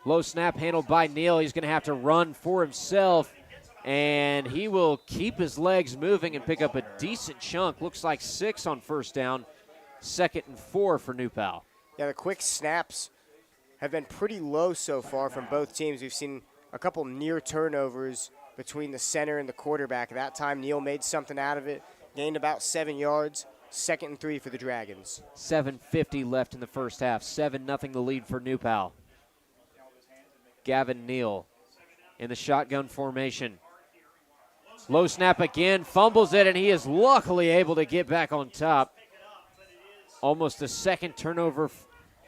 Low snap handled by Neal. He's going to have to run for himself, and he will keep his legs moving and pick up a decent chunk. Looks like 6 on 1st down, 2nd and 4 for New Pal. Yeah, the quick snaps have been pretty low so far from both teams. We've seen a couple near turnovers between the center and the quarterback. That time, Neal made something out of it, gained about 7 yards. 2nd and 3 for the Dragons. 7:50 left in the first half. 7-0 the lead for New Pal. Gavin Neal in the shotgun formation. Low snap again, fumbles it, and he is luckily able to get back on top. Almost a second turnover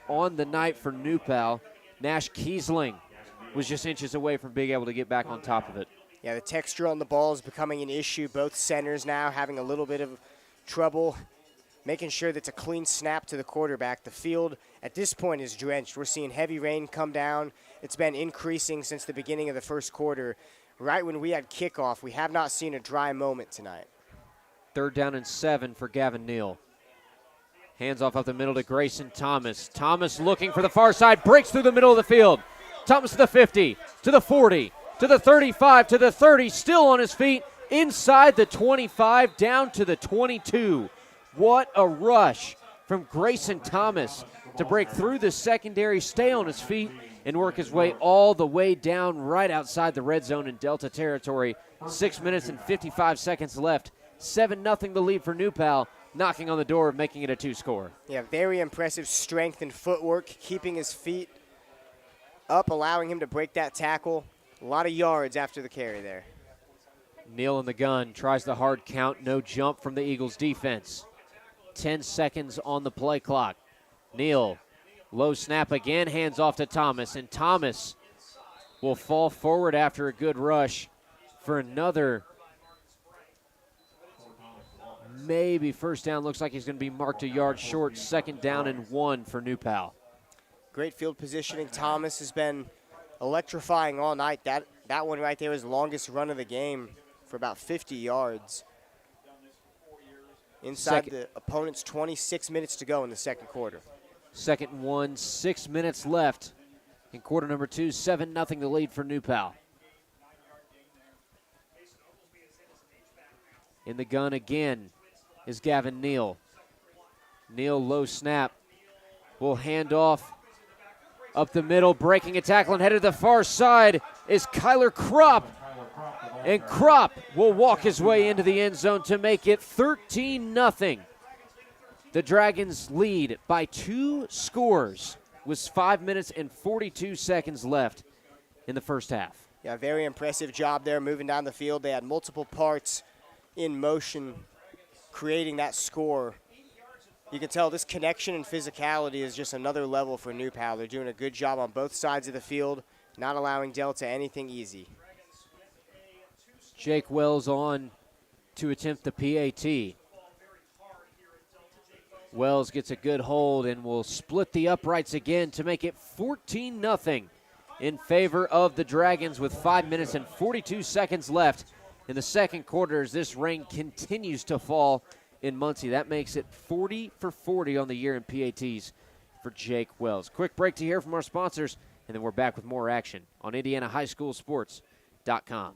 on the night for New Pal. Nash Kiesling was just inches away from being able to get back on top of it. Yeah, the texture on the ball is becoming an issue. Both centers now having a little bit of trouble making sure that's a clean snap to the quarterback. The field at this point is drenched. We're seeing heavy rain come down. It's been increasing since the beginning of the first quarter. Right when we had kickoff, we have not seen a dry moment tonight. 3rd down and 7 for Gavin Neal. Hands off up the middle to Grayson Thomas. Thomas looking for the far side, breaks through the middle of the field. Thomas to the 50, to the 40, to the 35, to the 30, still on his feet, inside the 25, down to the 22. What a rush from Grayson Thomas to break through the secondary, stay on his feet, and work his way all the way down right outside the red zone in Delta territory. 6 minutes and 55 seconds left. 7-0 the lead for New Pal, knocking on the door, making it a 2-score. Yeah, very impressive strength and footwork, keeping his feet up, allowing him to break that tackle. A lot of yards after the carry there. Neal in the gun, tries the hard count, no jump from the Eagles defense. 10 seconds on the play clock. Neal, low snap again, hands off to Thomas, and Thomas will fall forward after a good rush for another maybe first down. Looks like he's going to be marked a yard short. 2nd down and 1 for New Pal. Great field positioning. Thomas has been electrifying all night. That one right there was the longest run of the game for about 50 yards. Inside the opponent's 26 minutes to go in the second quarter. 2nd and 1, 6 minutes left in quarter number 2. 7-0 the lead for New Pal. In the gun again is Gavin Neal. Neal, low snap, will hand off up the middle, breaking a tackle, and headed to the far side is Kyler Kropp. And Kropp will walk his way into the end zone to make it 13-0. The Dragons lead by 2 scores with 5 minutes and 42 seconds left in the first half. Yeah, very impressive job there moving down the field. They had multiple parts in motion creating that score. You can tell this connection and physicality is just another level for New Pal. They're doing a good job on both sides of the field, not allowing Delta anything easy. Jake Wells on to attempt the PAT. Wells gets a good hold and will split the uprights again to make it 14-0 in favor of the Dragons with 5 minutes and 42 seconds left in the second quarter as this rain continues to fall in Muncie. That makes it 40 for 40 on the year in PATs for Jake Wells. Quick break to hear from our sponsors, and then we're back with more action on IndianaHighSchoolSports.com.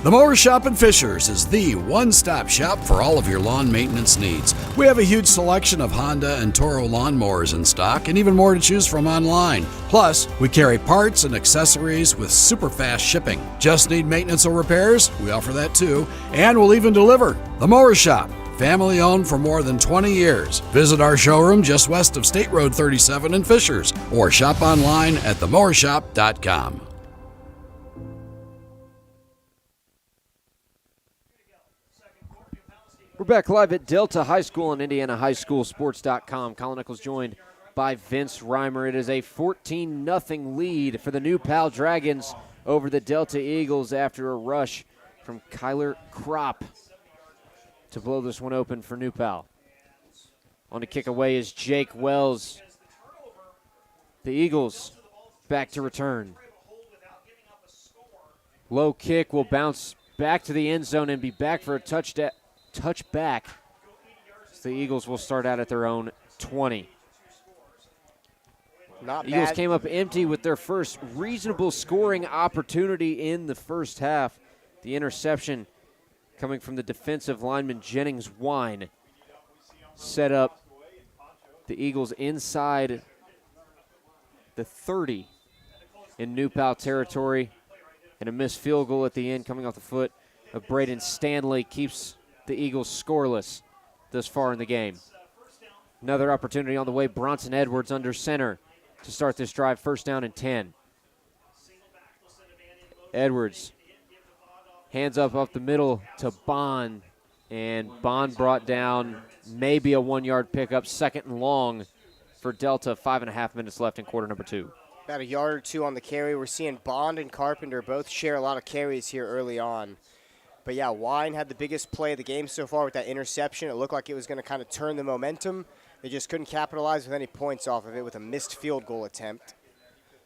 The Mower Shop in Fishers is the one-stop shop for all of your lawn maintenance needs. We have a huge selection of Honda and Toro lawnmowers in stock and even more to choose from online. Plus, we carry parts and accessories with super fast shipping. Just need maintenance or repairs? We offer that too, and we'll even deliver. The Mower Shop, family owned for more than 20 years. Visit our showroom just west of State Road 37 in Fishers or shop online at themowershop.com. We're back live at Delta High School on IndianaHighSchoolSports.com. Colin Nichols joined by Vince Reimer. It is a 14-0 lead for the New Pal Dragons over the Delta Eagles after a rush from Kyler Kropp to blow this one open for New Pal. On to kick away is Jake Wells. The Eagles back to return. Low kick will bounce back to the end zone and be back for a touchback. So the Eagles will start out at their own 20. Not Eagles bad. came up empty with their first reasonable scoring opportunity in the first half. The interception coming from the defensive lineman Jennings Wine set up the Eagles inside the 30 in New Pal territory, and a missed field goal at the end coming off the foot of Braden Stanley keeps the Eagles scoreless thus far in the game. Another opportunity on the way. Bronson Edwards under center to start this drive. 1st down and 10. Edwards hands up the middle to Bond, and Bond brought down maybe a 1-yard pickup. 2nd and long for Delta. 5.5 minutes left in quarter number 2. About a yard or two on the carry. We're seeing Bond and Carpenter both share a lot of carries here early on. But, yeah, Wine had the biggest play of the game so far with that interception. It looked like it was going to kind of turn the momentum. They just couldn't capitalize with any points off of it with a missed field goal attempt.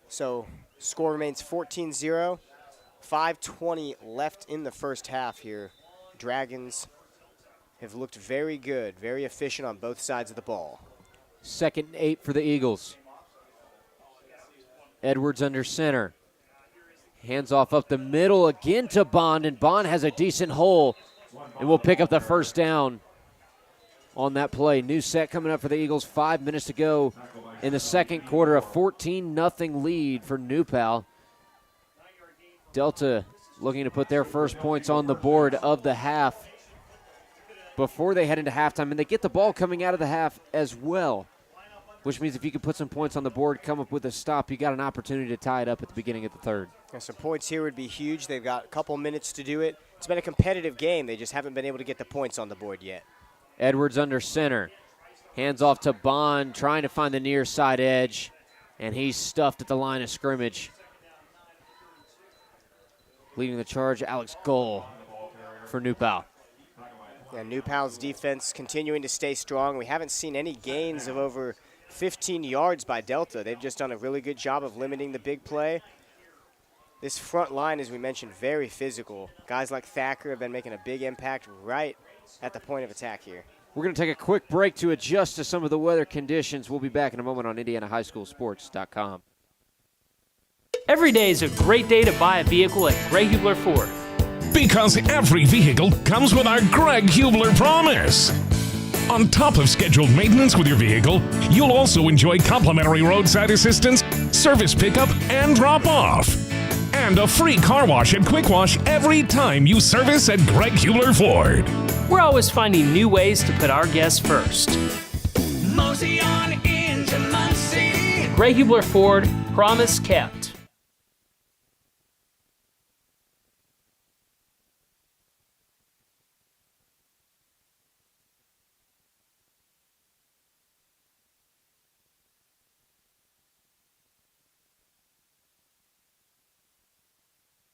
So, score remains 14-0. 5:20 left in the first half here. Dragons have looked very good, very efficient on both sides of the ball. 2nd and 8 for the Eagles. Edwards under center. Hands off up the middle again to Bond, and Bond has a decent hole and will pick up the 1st down on that play. New set coming up for the Eagles. 5 minutes to go in the second quarter. A 14-0 lead for New Pal. Delta looking to put their first points on the board of the half before they head into halftime, and they get the ball coming out of the half as well. which means if you can put some points on the board, come up with a stop, you got an opportunity to tie it up at the beginning of the third. And some points here would be huge. They've got a couple minutes to do it. It's been a competitive game. They just haven't been able to get the points on the board yet. Edwards under center. Hands off to Bond, trying to find the near side edge, and he's stuffed at the line of scrimmage. Leading the charge, Alex Goal for New Pal. Yeah, New Pal's defense continuing to stay strong. We haven't seen any gains of over 15 yards by Delta. They've just done a really good job of limiting the big play. This front line, as we mentioned, very physical. Guys like Thacker have been making a big impact right at the point of attack here. We're going to take a quick break to adjust to some of the weather conditions. We'll be back in a moment on IndianaHighSchoolSports.com. Every day is a great day to buy a vehicle at Greg Hubler Ford. Because every vehicle comes with our Greg Hubler promise. On top of scheduled maintenance with your vehicle, you'll also enjoy complimentary roadside assistance, service pickup, and drop-off. And a free car wash and quick wash every time you service at Greg Hubler Ford. We're always finding new ways to put our guests first. Mosey on into Muncie. Greg Hubler Ford, promise kept.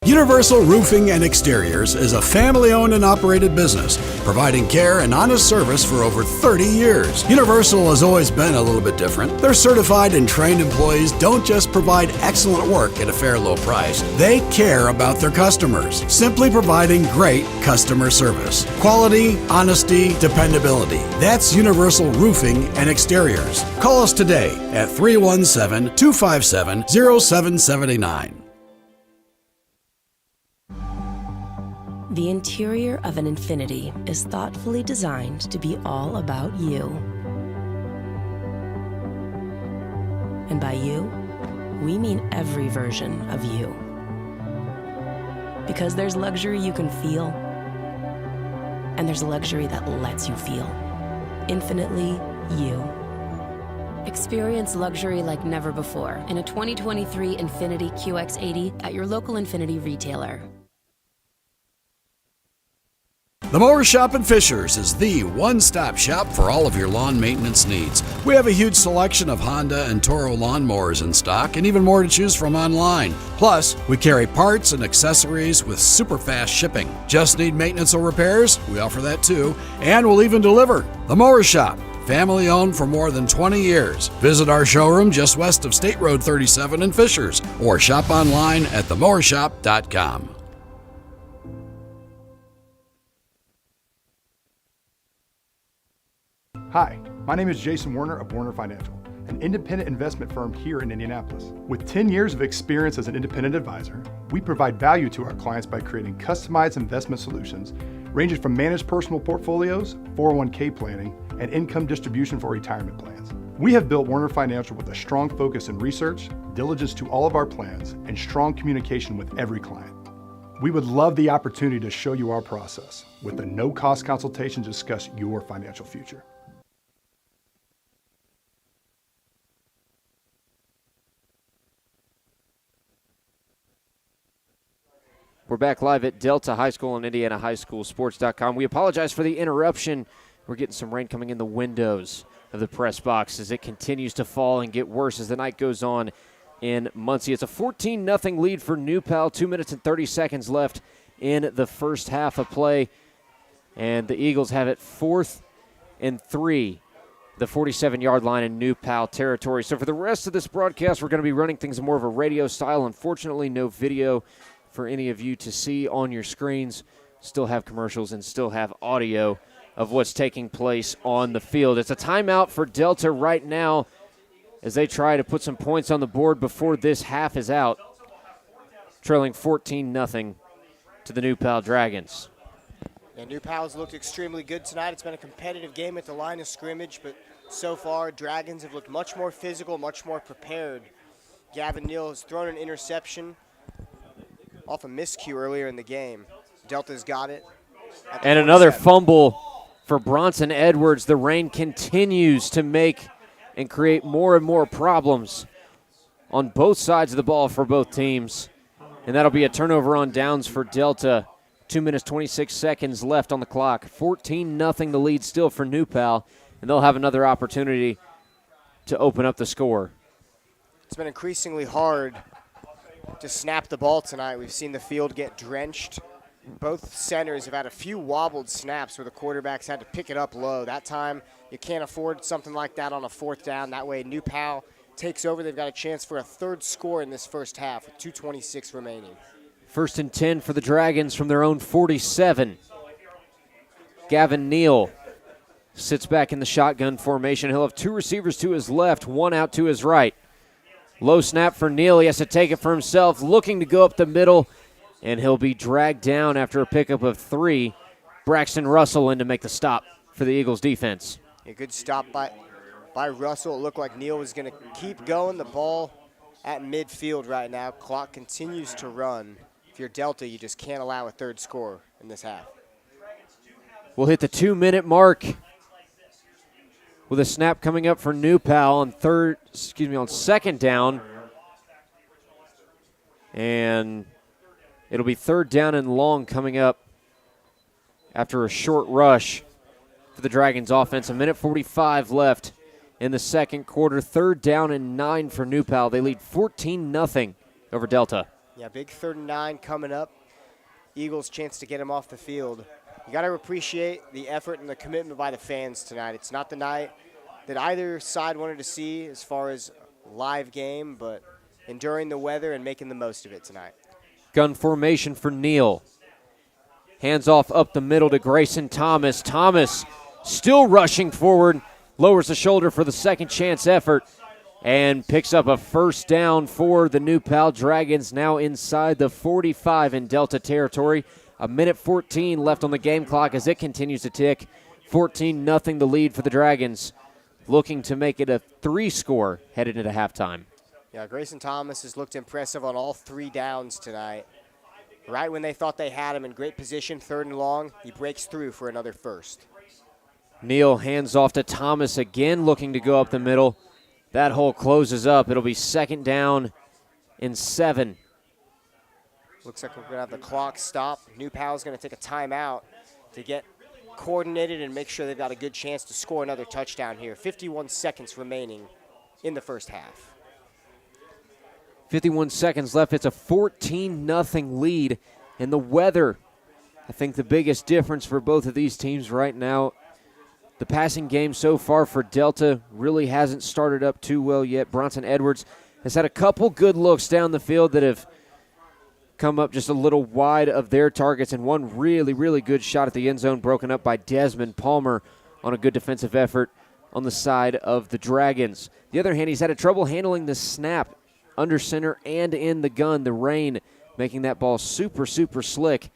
Universal Roofing and Exteriors is a family-owned and operated business, providing care and honest service for over 30 years. Universal has always been a little bit different. Their certified and trained employees don't just provide excellent work at a fair low price. They care about their customers, simply providing great customer service. Quality, honesty, dependability. That's Universal Roofing and Exteriors. Call us today at 317-257-0779. The interior of an Infiniti is thoughtfully designed to be all about you. And by you, we mean every version of you. Because there's luxury you can feel, and there's luxury that lets you feel. Infinitely you. Experience luxury like never before in a 2023 Infiniti QX80 at your local Infiniti retailer. The Mower Shop in Fishers is the one-stop shop for all of your lawn maintenance needs. We have a huge selection of Honda and Toro lawnmowers in stock and even more to choose from online. Plus, we carry parts and accessories with super fast shipping. Just need maintenance or repairs? We offer that too, and we'll even deliver. The Mower Shop, family owned for more than 20 years. Visit our showroom just west of State Road 37 in Fishers or shop online at themowershop.com. Hi, my name is Jason Werner of Werner Financial, an independent investment firm here in Indianapolis. With 10 years of experience as an independent advisor, we provide value to our clients by creating customized investment solutions ranging from managed personal portfolios, 401k planning, and income distribution for retirement plans. We have built Werner Financial with a strong focus in research, diligence to all of our plans, and strong communication with every client. We would love the opportunity to show you our process with a no-cost consultation to discuss your financial future. We're back live at Delta High School on IndianaHighSchoolSports.com. We apologize for the interruption. We're getting some rain coming in the windows of the press box as it continues to fall and get worse as the night goes on in Muncie. It's a 14-0 lead for New Pal. 2 minutes and 30 seconds left in the first half of play. And the Eagles have it 4th and 3, the 47-yard line in New Pal territory. So for the rest of this broadcast, we're going to be running things more of a radio style. Unfortunately, no video for any of you to see on your screens. Still have commercials and still have audio of what's taking place on the field. It's a timeout for Delta right now as they try to put some points on the board before this half is out, trailing 14-0 to the New Pal Dragons. And New Pal's looked extremely good tonight. It's been a competitive game at the line of scrimmage, but so far Dragons have looked much more physical, much more prepared. Gavin Neal has thrown an interception off a miscue earlier in the game. Delta's got it. And another fumble for Bronson Edwards. The rain continues to make and create more and more problems on both sides of the ball for both teams. And that'll be a turnover on downs for Delta. 2 minutes, 26 seconds left on the clock. 14-0 the lead still for New Pal, and they'll have another opportunity to open up the score. It's been increasingly hard to snap the ball tonight. We've seen the field get drenched. Both centers have had a few wobbled snaps where the quarterbacks had to pick it up low. That time, you can't afford something like that on a 4th down. That way, New Pal takes over. They've got a chance for a 3rd score in this first half with 2:26 remaining. 1st and 10 for the Dragons from their own 47. Gavin Neal sits back in the shotgun formation. He'll have 2 receivers to his left, 1 out to his right. Low snap for Neal. He has to take it for himself, looking to go up the middle, and he'll be dragged down after a pickup of 3. Braxton Russell in to make the stop for the Eagles defense. A good stop by Russell. It looked like Neal was going to keep going. The ball at midfield right now. Clock continues to run. If you're Delta, you just can't allow a 3rd score in this half. We'll hit the 2-minute mark with a snap coming up for New Pal on 2nd down. And it'll be 3rd down and long coming up after a short rush for the Dragons offense. 1:45 left in the second quarter. 3rd down and 9 for New Pal. They lead 14-0 over Delta. Yeah, big 3rd and 9 coming up. Eagles' chance to get him off the field. You got to appreciate the effort and the commitment by the fans tonight. It's not the night that either side wanted to see as far as live game, but enduring the weather and making the most of it tonight. Gun formation for Neal. Hands off up the middle to Grayson Thomas. Thomas still rushing forward, lowers the shoulder for the second chance effort, and picks up a 1st down for the New Pal Dragons, now inside the 45 in Delta territory. 1:14 left on the game clock as it continues to tick. 14-0 the lead for the Dragons, looking to make it a 3-score headed into halftime. Yeah, Grayson Thomas has looked impressive on all 3 downs tonight. Right when they thought they had him in great position, 3rd and long, he breaks through for another 1st. Neal hands off to Thomas again, looking to go up the middle. That hole closes up. It'll be 2nd down and 7. Looks like we're going to have the clock stop. New Pal's going to take a timeout to get coordinated and make sure they've got a good chance to score another touchdown here. 51 seconds remaining in the first half. 51 seconds left. It's a 14-0 lead. And the weather, I think the biggest difference for both of these teams right now. The passing game so far for Delta really hasn't started up too well yet. Bronson Edwards has had a couple good looks down the field that have come up just a little wide of their targets, and one really, really good shot at the end zone broken up by Desmond Palmer on a good defensive effort on the side of the Dragons. The other hand, he's had trouble handling the snap under center and in the gun. The rain making that ball super, super slick.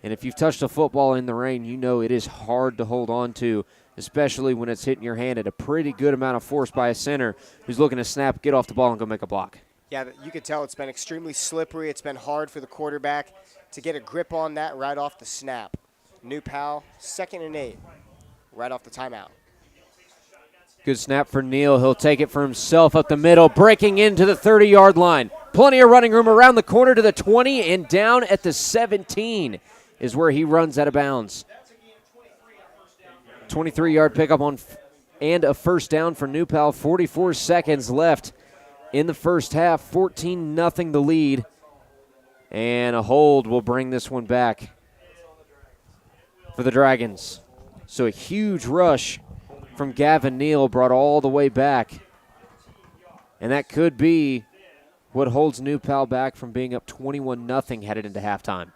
And if you've touched a football in the rain, you know it is hard to hold on to, especially when it's hitting your hand at a pretty good amount of force by a center who's looking to snap, get off the ball, and go make a block. Yeah, you can tell it's been extremely slippery. It's been hard for the quarterback to get a grip on that right off the snap. New Pal, 2nd and 8, right off the timeout. Good snap for Neal. He'll take it for himself up the middle, breaking into the 30-yard line. Plenty of running room around the corner to the 20, and down at the 17 is where he runs out of bounds. 23-yard pickup and a 1st down for New Pal. 44 seconds left in the first half. 14-0 the lead. And a hold will bring this one back for the Dragons. So a huge rush from Gavin Neal brought all the way back. And that could be what holds New Pal back from being up 21-0 headed into halftime.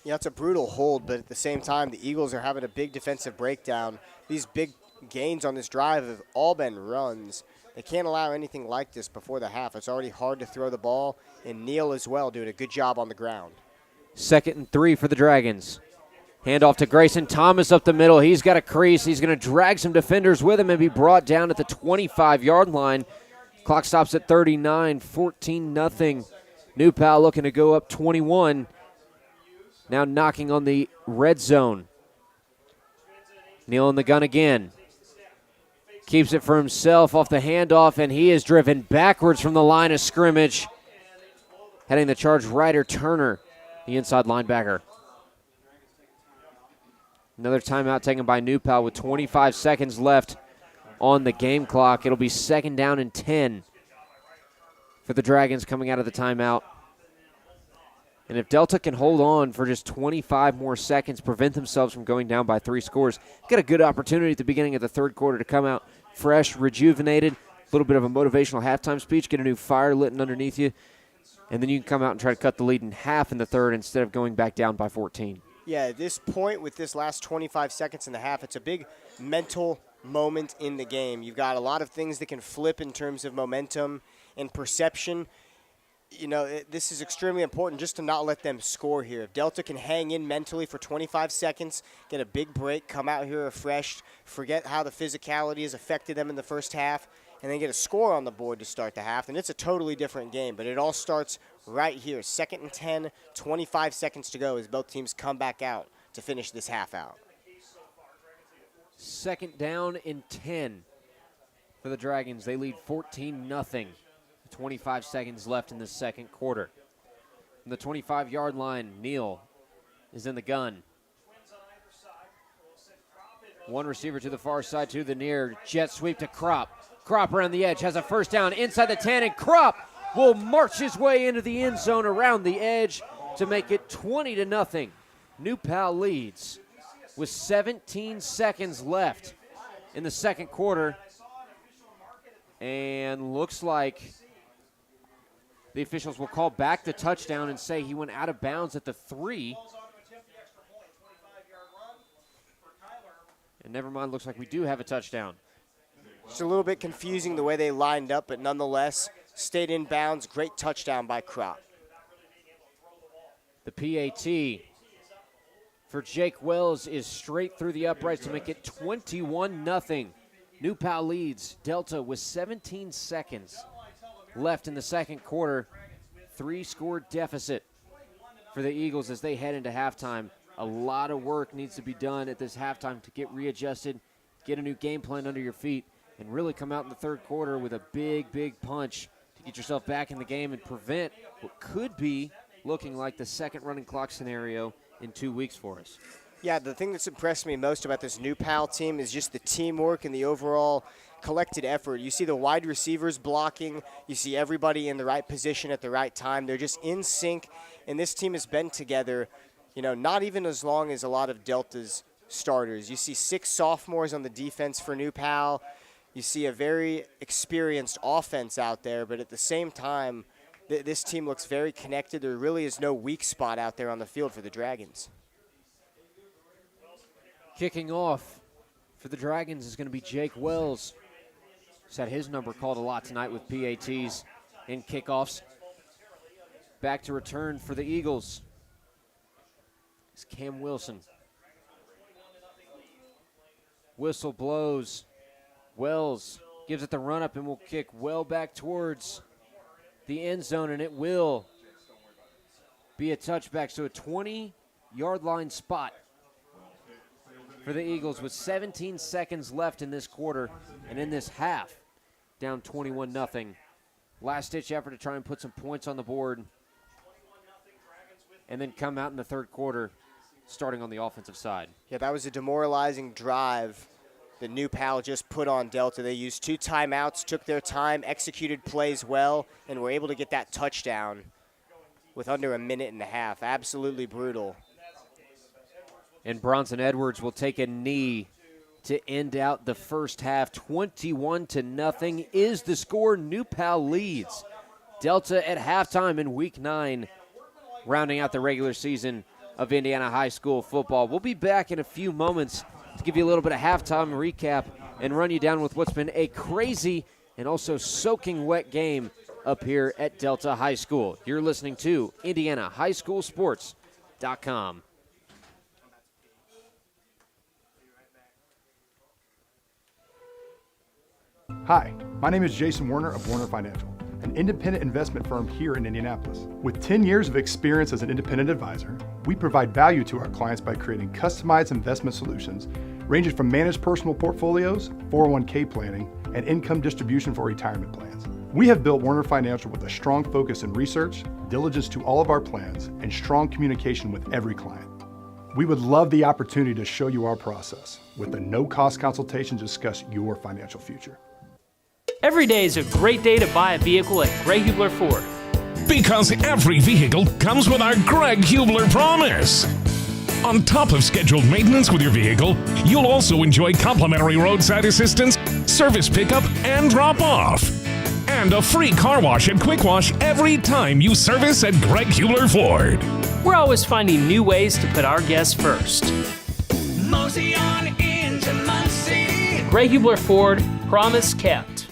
Yeah, it's a brutal hold, but at the same time, the Eagles are having a big defensive breakdown. These big gains on this drive have all been runs. They can't allow anything like this before the half. It's already hard to throw the ball, and Neal as well doing a good job on the ground. 2nd and 3 for the Dragons. Handoff to Grayson Thomas up the middle. He's got a crease. He's going to drag some defenders with him and be brought down at the 25-yard line. Clock stops at 39, 14-0. New Pal looking to go up 21. Now knocking on the red zone. Neal in the gun again. Keeps it for himself off the handoff, and he is driven backwards from the line of scrimmage. Heading the charge, Ryder Turner, the inside linebacker. Another timeout taken by New Pal with 25 seconds left on the game clock. It'll be 2nd down and 10 for the Dragons coming out of the timeout. And if Delta can hold on for just 25 more seconds, prevent themselves from going down by 3 scores, got a good opportunity at the beginning of the third quarter to come out fresh, rejuvenated, a little bit of a motivational halftime speech, get a new fire lit underneath you, and then you can come out and try to cut the lead in half in the third instead of going back down by 14. Yeah, at this point with this last 25 seconds in the half, it's a big mental moment in the game. You've got a lot of things that can flip in terms of momentum and perception. You know, this is extremely important just to not let them score here. If Delta can hang in mentally for 25 seconds, get a big break, come out here refreshed, forget how the physicality has affected them in the first half, and then get a score on the board to start the half, and it's a totally different game. But it all starts right here. 2nd and 10, 25 seconds to go as both teams come back out to finish this half out. 2nd down and 10 for the Dragons. They lead 14-0. 25 seconds left in the second quarter. From the 25-yard line, Neal is in the gun. One receiver to the far side to the near. Jet sweep to Kropp. Kropp around the edge, has a first down inside the 10, and Kropp will march his way into the end zone around the edge to make it 20-0. New Pal leads with 17 seconds left in the second quarter. And looks like the officials will call back the touchdown and say he went out of bounds at the 3. And never mind, looks like we do have a touchdown. It's a little bit confusing the way they lined up, but nonetheless, stayed in bounds. Great touchdown by Kropp. The PAT for Jake Wells is straight through the uprights to make it 21-0. New Pal leads Delta with 17 seconds left in the second quarter. 3-score deficit for the Eagles as they head into halftime. A lot of work needs to be done at this halftime to get readjusted, get a new game plan under your feet, and really come out in the third quarter with a big, big punch to get yourself back in the game and prevent what could be looking like the second running clock scenario in 2 weeks for us. Yeah, the thing that's impressed me most about this New Pal team is just the teamwork and the overall collected effort. You see the wide receivers blocking. You see everybody in the right position at the right time. They're just in sync, and this team has been together, you know, not even as long as a lot of Delta's starters. You see 6 sophomores on the defense for New Pal. You see a very experienced offense out there, but at the same time, this team looks very connected. There really is no weak spot out there on the field for the Dragons. Kicking off for the Dragons is going to be Jake Wells. He's had his number called a lot tonight with PATs and kickoffs. Back to return for the Eagles is Cam Wilson. Whistle blows. Wells gives it the run-up and will kick well back towards the end zone, and it will be a touchback. So a 20-yard line spot for the Eagles with 17 seconds left in this quarter and in this half, down 21-0. Last-ditch effort to try and put some points on the board and then come out in the third quarter starting on the offensive side. Yeah, that was a demoralizing drive that New Pal just put on Delta. They used 2 timeouts, took their time, executed plays well, and were able to get that touchdown with under a minute and a half. Absolutely brutal. And Bronson Edwards will take a knee to end out the first half. 21-0 is the score. New Pal leads Delta at halftime in Week 9, rounding out the regular season of Indiana high school football. We'll be back in a few moments to give you a little bit of halftime recap and run you down with what's been a crazy and also soaking wet game up here at Delta High School. You're listening to IndianaHighSchoolSports.com. Hi, my name is Jason Werner of Werner Financial, an independent investment firm here in Indianapolis. With 10 years of experience as an independent advisor, we provide value to our clients by creating customized investment solutions ranging from managed personal portfolios, 401k planning, and income distribution for retirement plans. We have built Werner Financial with a strong focus in research, diligence to all of our plans, and strong communication with every client. We would love the opportunity to show you our process with a no-cost consultation to discuss your financial future. Every day is a great day to buy a vehicle at Greg Hubler Ford. Because every vehicle comes with our Greg Hubler promise. On top of scheduled maintenance with your vehicle, you'll also enjoy complimentary roadside assistance, service pickup, and drop-off. And a free car wash and quick wash every time you service at Greg Hubler Ford. We're always finding new ways to put our guests first. Mosey on into Muncie. Greg Hubler Ford, promise kept.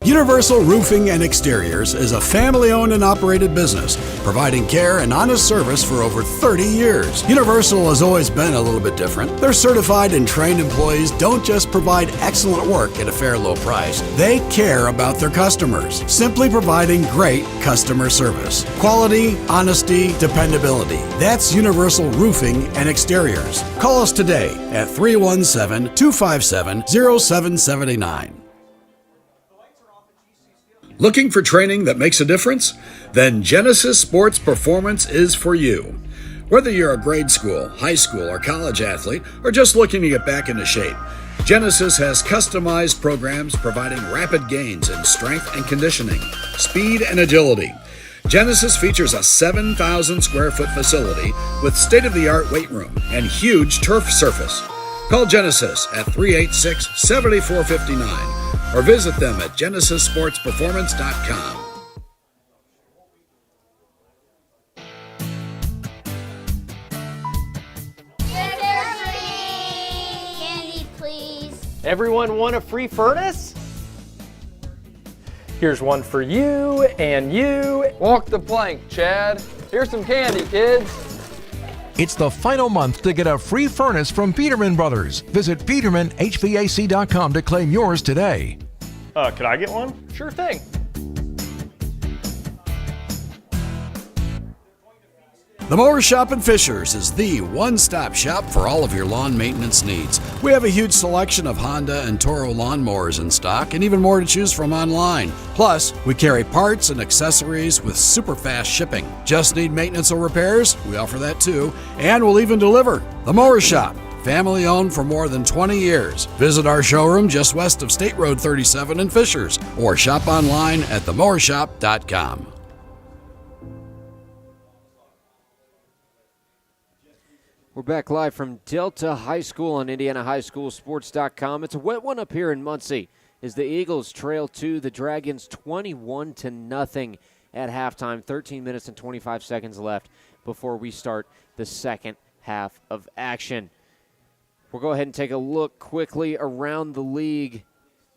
Universal Roofing and Exteriors is a family-owned and operated business, providing care and honest service for over 30 years. Universal has always been a little bit different. Their certified and trained employees don't just provide excellent work at a fair low price. They care about their customers, simply providing great customer service. Quality, honesty, dependability. That's Universal Roofing and Exteriors. Call us today at 317-257-0779. Looking for training that makes a difference? Then Genesis Sports Performance is for you. Whether you're a grade school, high school, or college athlete, or just looking to get back into shape, Genesis has customized programs providing rapid gains in strength and conditioning, speed and agility. Genesis features a 7,000 square foot facility with state-of-the-art weight room and huge turf surface. Call Genesis at 386-7459 or visit them at genesissportsperformance.com. Candy, please. Everyone want a free furnace? Here's one for you and you. Walk the plank, Chad. Here's some candy, kids. It's the final month to get a free furnace from Peterman Brothers. Visit PetermanHVAC.com to claim yours today. Could I get one? Sure thing. The Mower Shop in Fishers is the one-stop shop for all of your lawn maintenance needs. We have a huge selection of Honda and Toro lawnmowers in stock and even more to choose from online. Plus, we carry parts and accessories with super fast shipping. Just need maintenance or repairs? We offer that too. And we'll even deliver. The Mower Shop, family owned for more than 20 years. Visit our showroom just west of State Road 37 in Fishers or shop online at themowershop.com. We're back live from Delta High School on IndianaHighSchoolSports.com. It's a wet one up here in Muncie as the Eagles trail to the Dragons 21-0 at halftime. 13 minutes and 25 seconds left before we start the second half of action. We'll go ahead and take a look quickly around the league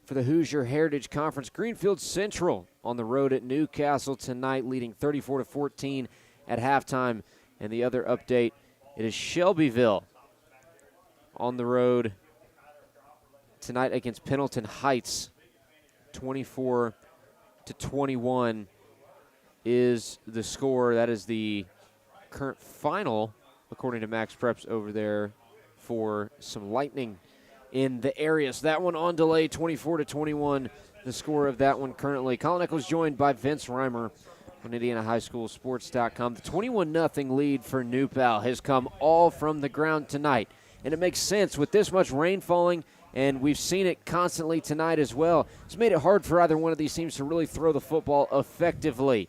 for the Hoosier Heritage Conference. Greenfield Central on the road at Newcastle tonight, leading 34-14 at halftime. And the other update, it is Shelbyville on the road tonight against Pendleton Heights. 24-21 is the score. That is the current final, according to Max Preps over there, for some lightning in the area. So that one on delay, 24-21, the score of that one currently. Colin Eccles joined by Vince Reimer on IndianaHighSchoolSports.com. The 21-0 lead for New Pal has come all from the ground tonight. And it makes sense with this much rain falling, and we've seen it constantly tonight as well. It's made it hard for either one of these teams to really throw the football effectively.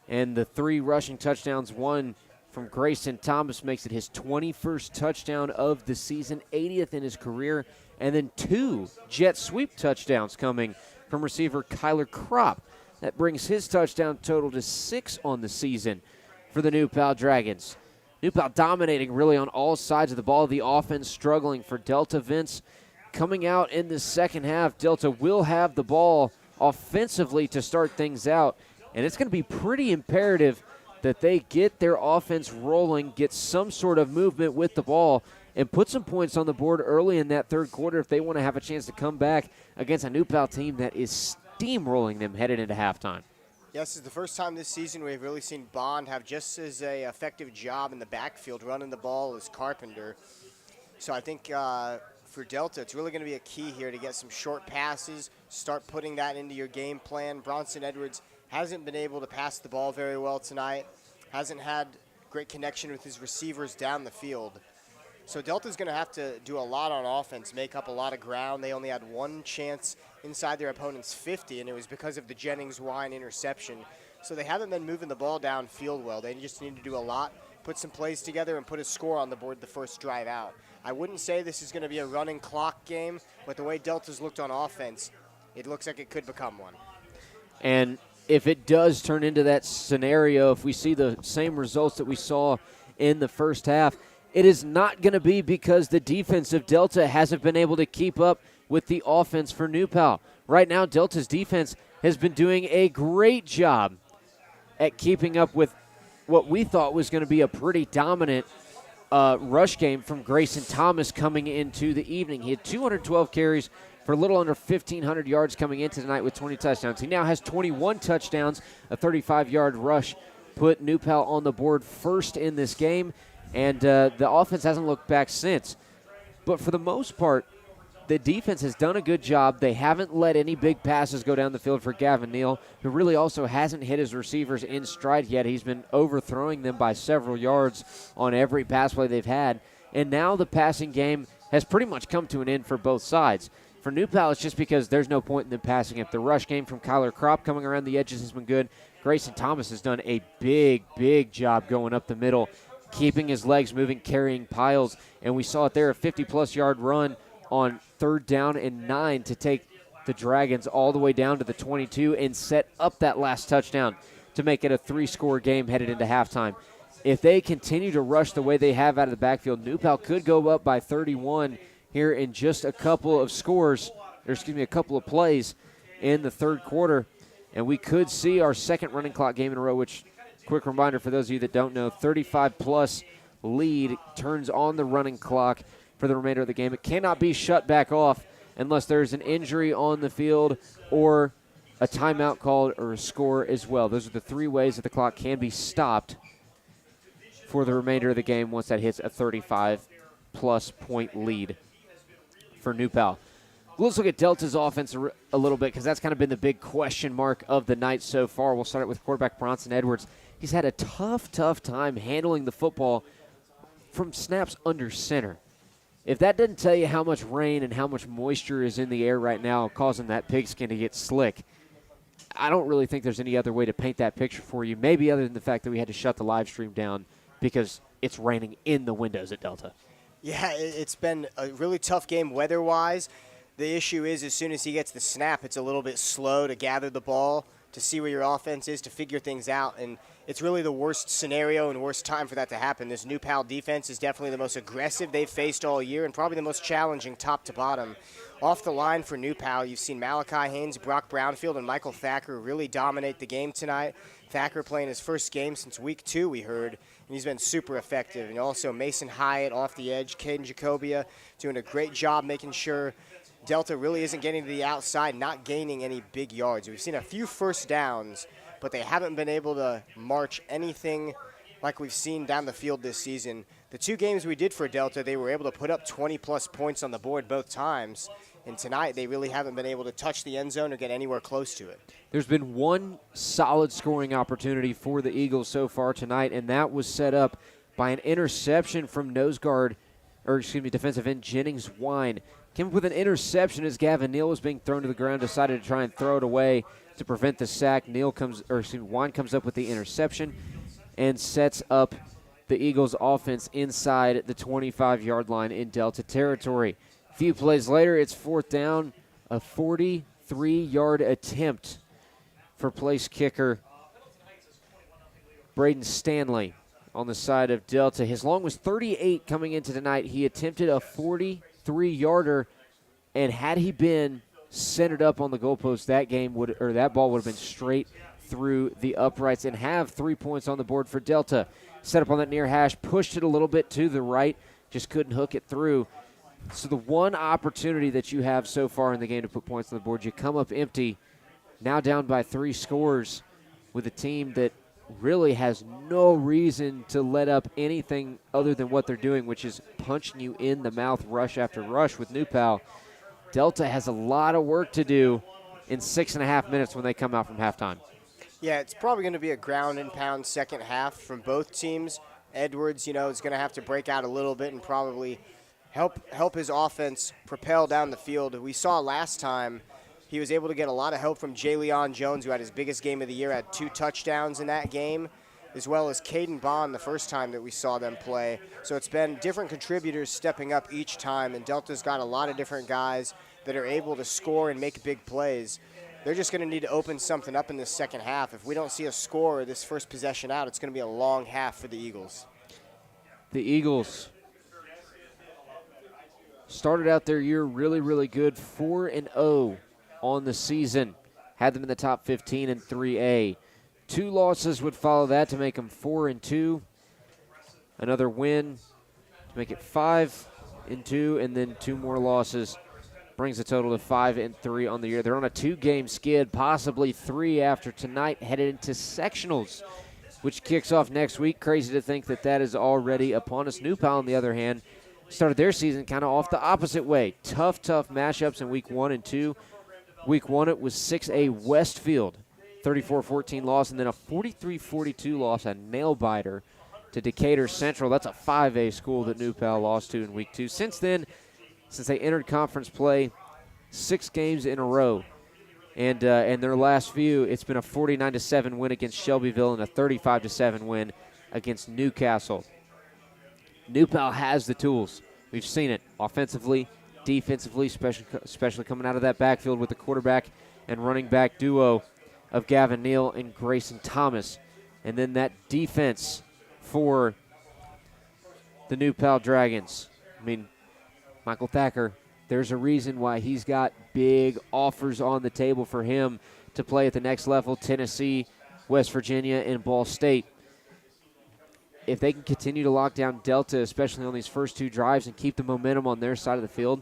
And the 3 rushing touchdowns, one from Grayson Thomas, makes it his 21st touchdown of the season, 80th in his career, and then 2 jet sweep touchdowns coming from receiver Kyler Kropp. That brings his touchdown total to 6 on the season for the New Pal Dragons. New Pal dominating really on all sides of the ball. The offense struggling for Delta. Vince, coming out in the second half, Delta will have the ball offensively to start things out, and it's going to be pretty imperative that they get their offense rolling, get some sort of movement with the ball, and put some points on the board early in that third quarter if they want to have a chance to come back against a New Pal team that is steamrolling them headed into halftime. Yes, it's the first time this season we've really seen Bond have just as a effective job in the backfield running the ball as Carpenter. So I think for Delta, it's really going to be a key here to get some short passes, start putting that into your game plan. Bronson Edwards hasn't been able to pass the ball very well tonight, hasn't had great connection with his receivers down the field. So Delta's going to have to do a lot on offense, make up a lot of ground. They only had one chance inside their opponent's 50, and it was because of the Jennings-Wine interception. So they haven't been moving the ball downfield well. They just need to do a lot, put some plays together, and put a score on the board the first drive out. I wouldn't say this is going to be a running clock game, but the way Delta's looked on offense, it looks like it could become one. And if it does turn into that scenario, if we see the same results that we saw in the first half, it is not going to be because the defense of Delta hasn't been able to keep up with the offense for New Pal. Right now, Delta's defense has been doing a great job at keeping up with what we thought was going to be a pretty dominant rush game from Grayson Thomas coming into the evening. He had 212 carries for a little under 1,500 yards coming into tonight with 20 touchdowns. He now has 21 touchdowns, a 35-yard rush put New Pal on the board first in this game. And the offense hasn't looked back since. But for the most part, the defense has done a good job. They haven't let any big passes go down the field for Gavin Neal, who really also hasn't hit his receivers in stride yet. He's been overthrowing them by several yards on every pass play they've had. And now the passing game has pretty much come to an end for both sides. For New Pal, it's just because there's no point in them passing it. The rush game from Kyler Kropp coming around the edges has been good. Grayson Thomas has done a big job going up the middle, keeping his legs moving, carrying piles. And we saw it there, a 50-plus yard run on 3rd down and 9 to take the Dragons all the way down to the 22 and set up that last touchdown to make it a 3-score game headed into halftime. If they continue to rush the way they have out of the backfield, New Pal could go up by 31 here in just a couple of a couple of plays in the third quarter. And we could see our second running clock game in a row, which, quick reminder for those of you that don't know, 35-plus lead turns on the running clock for the remainder of the game. It cannot be shut back off unless there's an injury on the field or a timeout called or a score as well. Those are the three ways that the clock can be stopped for the remainder of the game once that hits a 35-plus point lead for New Pal. Let's look at Delta's offense a little bit because that's kind of been the big question mark of the night so far. We'll start it with quarterback Bronson Edwards. He's had a tough time handling the football from snaps under center. If that doesn't tell you how much rain and how much moisture is in the air right now causing that pigskin to get slick, I don't really think there's any other way to paint that picture for you, maybe other than the fact that we had to shut the live stream down because it's raining in the windows at Delta. Yeah, it's been a really tough game weather-wise. The issue is as soon as he gets the snap, it's a little bit slow to gather the ball, to see where your offense is, to figure things out. And it's really the worst scenario and worst time for that to happen. This New Pal defense is definitely the most aggressive they've faced all year and probably the most challenging top to bottom. Off the line for New Pal, you've seen Malachi Haynes, Brock Brownfield, and Michael Thacker really dominate the game tonight. Thacker playing his first game since week 2, we heard, and he's been super effective. And also Mason Hyatt off the edge, Caden Jacobia doing a great job making sure Delta really isn't getting to the outside, not gaining any big yards. We've seen a few first downs, but they haven't been able to march anything like we've seen down the field this season. The 2 games we did for Delta, they were able to put up 20-plus points on the board both times. And tonight, they really haven't been able to touch the end zone or get anywhere close to it. There's been one solid scoring opportunity for the Eagles so far tonight, and that was set up by an interception from defensive end Jennings-Wine. Came up with an interception as Gavin Neal was being thrown to the ground, decided to try and throw it away to prevent the sack. Wine comes up with the interception and sets up the Eagles' offense inside the 25-yard line in Delta territory. A few plays later, it's 4th down, a 43-yard attempt for place kicker Braden Stanley on the side of Delta. His long was 38 coming into tonight. He attempted a 43-yarder, and had he been centered up on the goalpost, that ball would have been straight through the uprights and have 3 points on the board for Delta. Set up on that near hash, pushed it a little bit to the right, just couldn't hook it through. So the one opportunity that you have so far in the game to put points on the board, you come up empty, now down by 3 scores with a team that really has no reason to let up anything other than what they're doing, which is punching you in the mouth rush after rush with New Pal. Delta has a lot of work to do in 6.5 minutes when they come out from halftime. Yeah, it's probably going to be a ground and pound second half from both teams. Edwards, is going to have to break out a little bit and probably help his offense propel down the field. We saw last time he was able to get a lot of help from Jayleon Jones, who had his biggest game of the year, had 2 touchdowns in that game, as well as Caden Bond the first time that we saw them play. So it's been different contributors stepping up each time, and Delta's got a lot of different guys that are able to score and make big plays. They're just going to need to open something up in this second half. If we don't see a score this first possession out, it's going to be a long half for the Eagles. The Eagles started out their year really, really good, 4-0 on the season. Had them in the top 15 in 3A. 2 losses would follow that to make them 4-2. Another win to make it 5-2, and then 2 more losses brings the total to 5-3 on the year. They're on a 2-game skid, possibly 3 after tonight, headed into sectionals, which kicks off next week. Crazy to think that is already upon us. New Pal, on the other hand, started their season kind of off the opposite way. Tough matchups in week 1 and 2. Week 1, it was 6A Westfield, 34-14 loss, and then a 43-42 loss, a nail-biter to Decatur Central. That's a 5A school that New Pal lost to in week 2. Since then, since they entered conference play, 6 games in a row. And their last few, it's been a 49-7 win against Shelbyville and a 35-7 win against Newcastle. New Pal has the tools. We've seen it offensively, defensively, especially coming out of that backfield with the quarterback and running back duo of Gavin Neal and Grayson Thomas. And then that defense for the New Pal Dragons. I mean, Michael Thacker, there's a reason why he's got big offers on the table for him to play at the next level, Tennessee, West Virginia, and Ball State. If they can continue to lock down Delta, especially on these first 2 drives, and keep the momentum on their side of the field,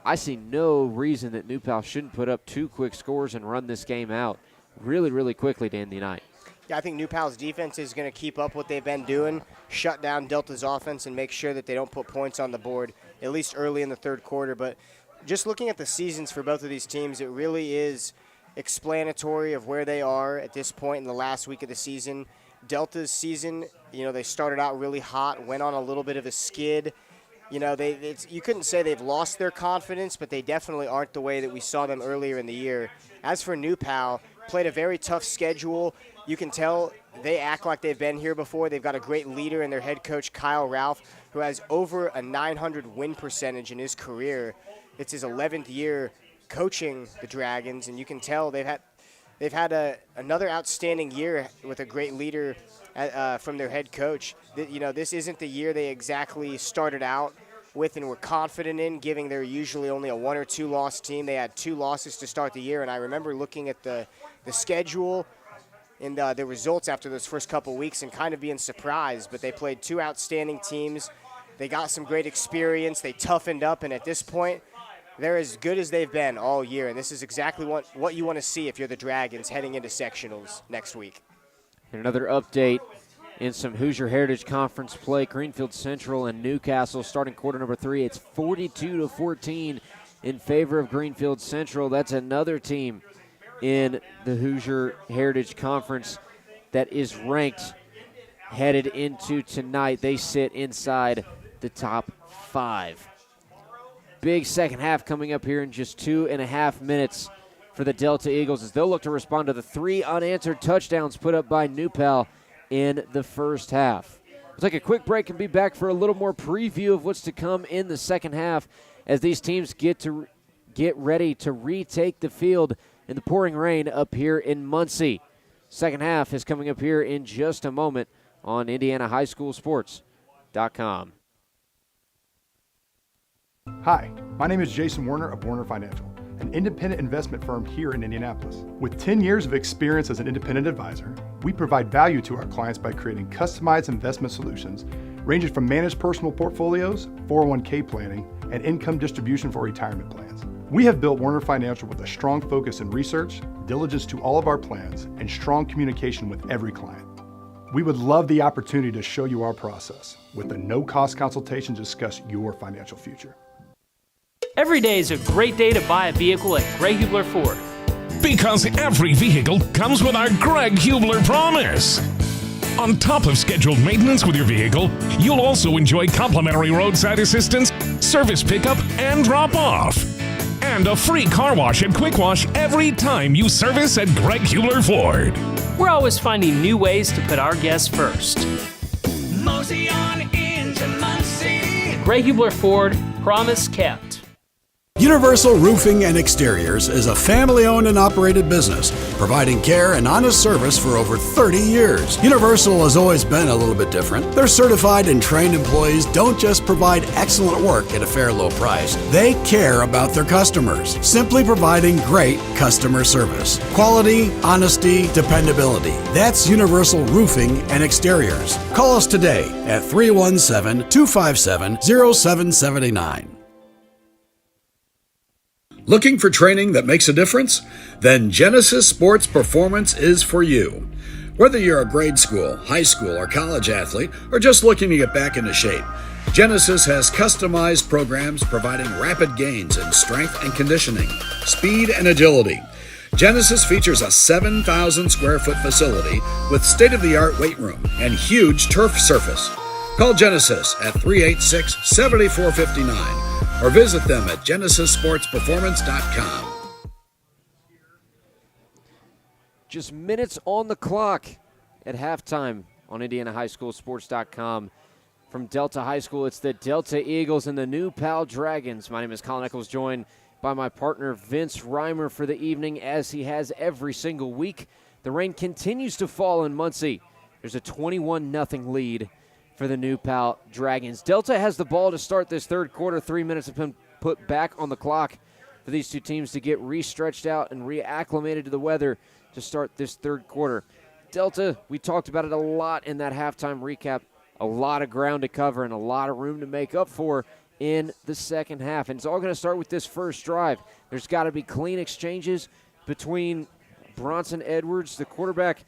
I see no reason that New Pal shouldn't put up 2 quick scores and run this game out really, really quickly to end the night. Yeah, I think New Pal's defense is going to keep up what they've been doing, shut down Delta's offense, and make sure that they don't put points on the board, at least early in the third quarter. But just looking at the seasons for both of these teams, it really is explanatory of where they are at this point in the last week of the season. Delta's season, they started out really hot, went on a little bit of a skid. You couldn't say they've lost their confidence, but they definitely aren't the way that we saw them earlier in the year. As for New Pal, played a very tough schedule. You can tell they act like they've been here before. They've got a great leader in their head coach, Kyle Ralph, who has over a 900 win percentage in his career. It's his 11th year coaching the Dragons, and you can tell they've had another outstanding year with a great leader from their head coach. This isn't the year they exactly started out with and were confident in, giving their usually only a 1 or 2 loss team. They had 2 losses to start the year, and I remember looking at the schedule and the results after those first couple weeks and kind of being surprised. But they played 2 outstanding teams. They got some great experience. They toughened up, and at this point, they're as good as they've been all year, and this is exactly what you want to see if you're the Dragons heading into sectionals next week. And another update in some Hoosier Heritage Conference play. Greenfield Central and Newcastle starting quarter number 3. It's 42-14 in favor of Greenfield Central. That's another team in the Hoosier Heritage Conference that is ranked headed into tonight. They sit inside the top 5. Big second half coming up here in just 2.5 minutes for the Delta Eagles as they'll look to respond to the 3 unanswered touchdowns put up by New Pal in the first half. We'll take a quick break and be back for a little more preview of what's to come in the second half as these teams get ready to retake the field in the pouring rain up here in Muncie. Second half is coming up here in just a moment on IndianaHighSchoolSports.com. Hi, my name is Jason Werner of Werner Financial, an independent investment firm here in Indianapolis. With 10 years of experience as an independent advisor, we provide value to our clients by creating customized investment solutions ranging from managed personal portfolios, 401k planning, and income distribution for retirement plans. We have built Werner Financial with a strong focus in research, diligence to all of our plans, and strong communication with every client. We would love the opportunity to show you our process with a no-cost consultation to discuss your financial future. Every day is a great day to buy a vehicle at Greg Hubler Ford. Because every vehicle comes with our Greg Hubler promise. On top of scheduled maintenance with your vehicle, you'll also enjoy complimentary roadside assistance, service pickup, and drop-off. And a free car wash and quick wash every time you service at Greg Hubler Ford. We're always finding new ways to put our guests first. Mosey on into Muncie. Greg Hubler Ford, promise kept. Universal Roofing and Exteriors is a family-owned and operated business, providing care and honest service for over 30 years. Universal has always been a little bit different. Their certified and trained employees don't just provide excellent work at a fair low price. They care about their customers, simply providing great customer service. Quality, honesty, dependability. That's Universal Roofing and Exteriors. Call us today at 317-257-0779. Looking for training that makes a difference? Then Genesis Sports Performance is for you. Whether you're a grade school, high school, or college athlete, or just looking to get back into shape, Genesis has customized programs providing rapid gains in strength and conditioning, speed and agility. Genesis features a 7,000 square foot facility with state-of-the-art weight room and huge turf surface. Call Genesis at 386-7459 or visit them at genesissportsperformance.com. Just minutes on the clock at halftime on IndianaHighSchoolSports.com. From Delta High School, it's the Delta Eagles and the New Pal Dragons. My name is Colin Eccles, joined by my partner Vince Reimer for the evening, as he has every single week. The rain continues to fall in Muncie. There's a 21-0 lead for the New Pal Dragons. Delta has the ball to start this third quarter. 3 minutes have been put back on the clock for these two teams to get re-stretched out and reacclimated to the weather to start this third quarter. Delta, we talked about it a lot in that halftime recap, a lot of ground to cover and a lot of room to make up for in the second half. And it's all going to start with this first drive. There's got to be clean exchanges between Bronson Edwards, the quarterback,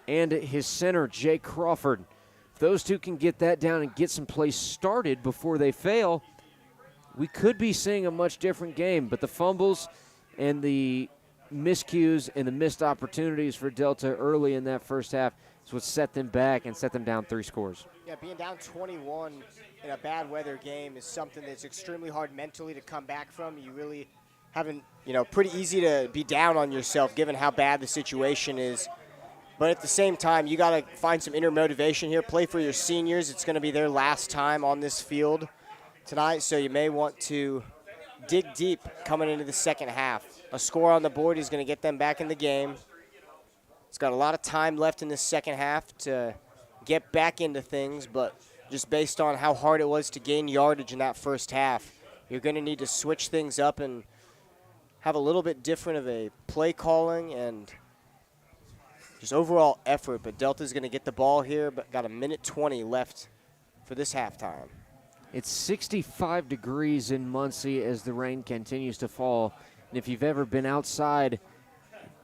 and his center, Jay Crawford. If those two can get that down and get some plays started before they fail, we could be seeing a much different game. But the fumbles and the miscues and the missed opportunities for Delta early in that first half is what set them back and set them down 3 scores. Yeah, being down 21 in a bad weather game is something that's extremely hard mentally to come back from. You really haven't, pretty easy to be down on yourself given how bad the situation is. But at the same time, you got to find some inner motivation here. Play for your seniors. It's going to be their last time on this field tonight, so you may want to dig deep coming into the second half. A score on the board is going to get them back in the game. It's got a lot of time left in this second half to get back into things, but just based on how hard it was to gain yardage in that first half, you're going to need to switch things up and have a little bit different of a play calling and just overall effort. But Delta's going to get the ball here, but got a minute 20 left for this halftime. It's 65 degrees in Muncie as the rain continues to fall. And if you've ever been outside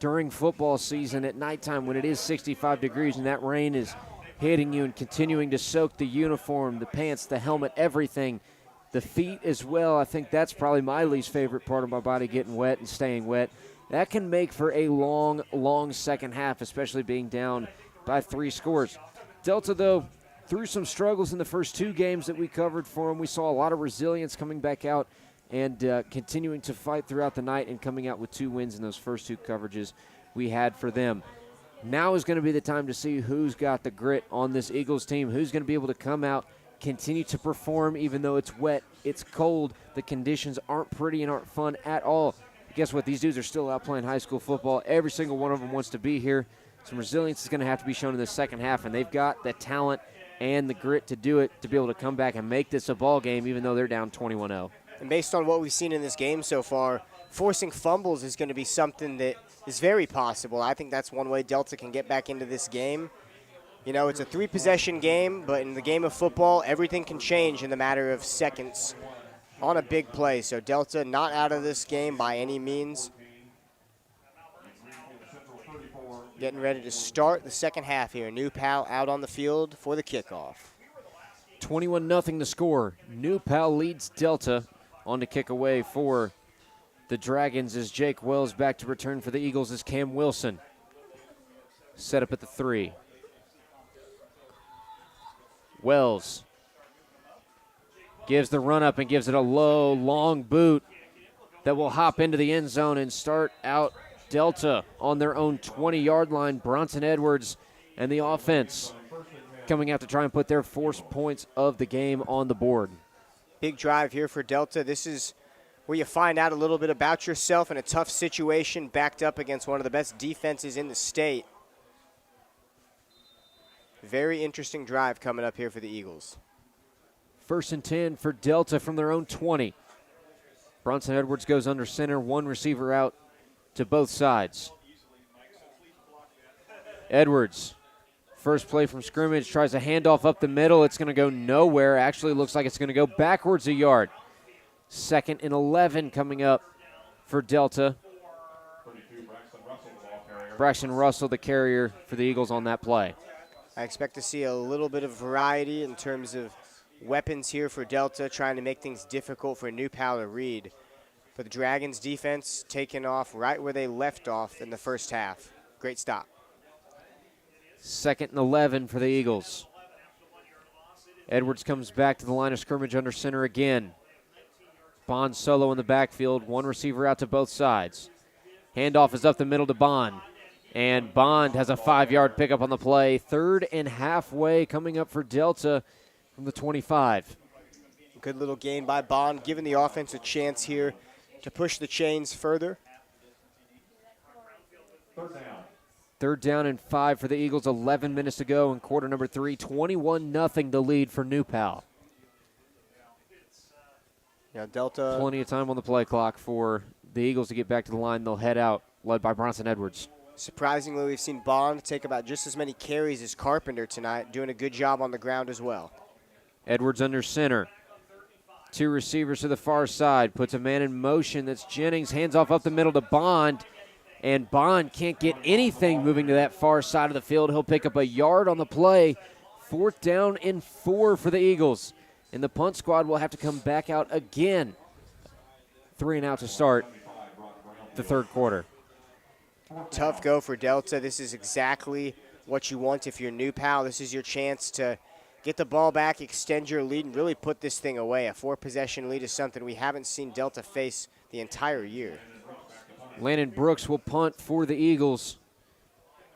during football season at nighttime when it is 65 degrees and that rain is hitting you and continuing to soak the uniform, the pants, the helmet, everything, the feet as well, I think that's probably my least favorite part of my body, getting wet and staying wet. That can make for a long, long second half, especially being down by 3 scores. Delta, though, through some struggles in the first 2 games that we covered for them, we saw a lot of resilience coming back out and continuing to fight throughout the night and coming out with 2 wins in those first 2 coverages we had for them. Now is going to be the time to see who's got the grit on this Eagles team, who's going to be able to come out, continue to perform even though it's wet, it's cold, the conditions aren't pretty and aren't fun at all. But guess what? These dudes are still out playing high school football. Every single one of them wants to be here. Some resilience is going to have to be shown in the second half, and they've got the talent and the grit to do it, to be able to come back and make this a ball game even though they're down 21-0. And based on what we've seen in this game so far, forcing fumbles is going to be something that is very possible. I think that's one way Delta can get back into this game. It's a 3-possession game, but in the game of football, everything can change in the matter of seconds on a big play. So Delta not out of this game by any means. Getting ready to start the second half here. New Pal out on the field for the kickoff. 21-0 the score. New Pal leads Delta. On to kick away for the Dragons is Jake Wells. Back to return for the Eagles is Cam Wilson. Set up at the 3. Wells gives the run up and gives it a low, long boot that will hop into the end zone and start out Delta on their own 20-yard line. Bronson Edwards and the offense coming out to try and put their 4 points of the game on the board. Big drive here for Delta. This is where you find out a little bit about yourself in a tough situation, backed up against one of the best defenses in the state. Very interesting drive coming up here for the Eagles. 1st and 10 for Delta from their own 20. Bronson Edwards goes under center, 1 receiver out to both sides. Edwards, first play from scrimmage, tries a handoff up the middle. It's going to go nowhere. Actually looks like it's going to go backwards a yard. 2nd and 11 coming up for Delta. Braxton Russell, the carrier for the Eagles on that play. I expect to see a little bit of variety in terms of weapons here for Delta, trying to make things difficult for New Pal to read. But the Dragons defense taking off right where they left off in the first half. Great stop. 2nd and 11 for the Eagles. Edwards comes back to the line of scrimmage under center again. Bond solo in the backfield, 1 receiver out to both sides. Handoff is up the middle to Bond. And Bond has a 5-yard pickup on the play. 3rd and halfway coming up for Delta from the 25. Good little gain by Bond, giving the offense a chance here to push the chains further. 3rd down and 5 for the Eagles. 11 minutes to go in quarter number 3. 21-0 the lead for New Pal. Now Delta. Plenty of time on the play clock for the Eagles to get back to the line. They'll head out, led by Bronson Edwards. Surprisingly, we've seen Bond take about just as many carries as Carpenter tonight, doing a good job on the ground as well. Edwards under center. 2 receivers to the far side. Puts a man in motion. That's Jennings. Hands off up the middle to Bond. And Bond can't get anything moving to that far side of the field. He'll pick up a yard on the play. 4th down and 4 for the Eagles. And the punt squad will have to come back out again. 3 and out to start the 3rd quarter. Tough go for Delta. This is exactly what you want if you're New Pal. This is your chance to get the ball back, extend your lead, and really put this thing away. A 4-possession lead is something we haven't seen Delta face the entire year. Landon Brooks will punt for the Eagles.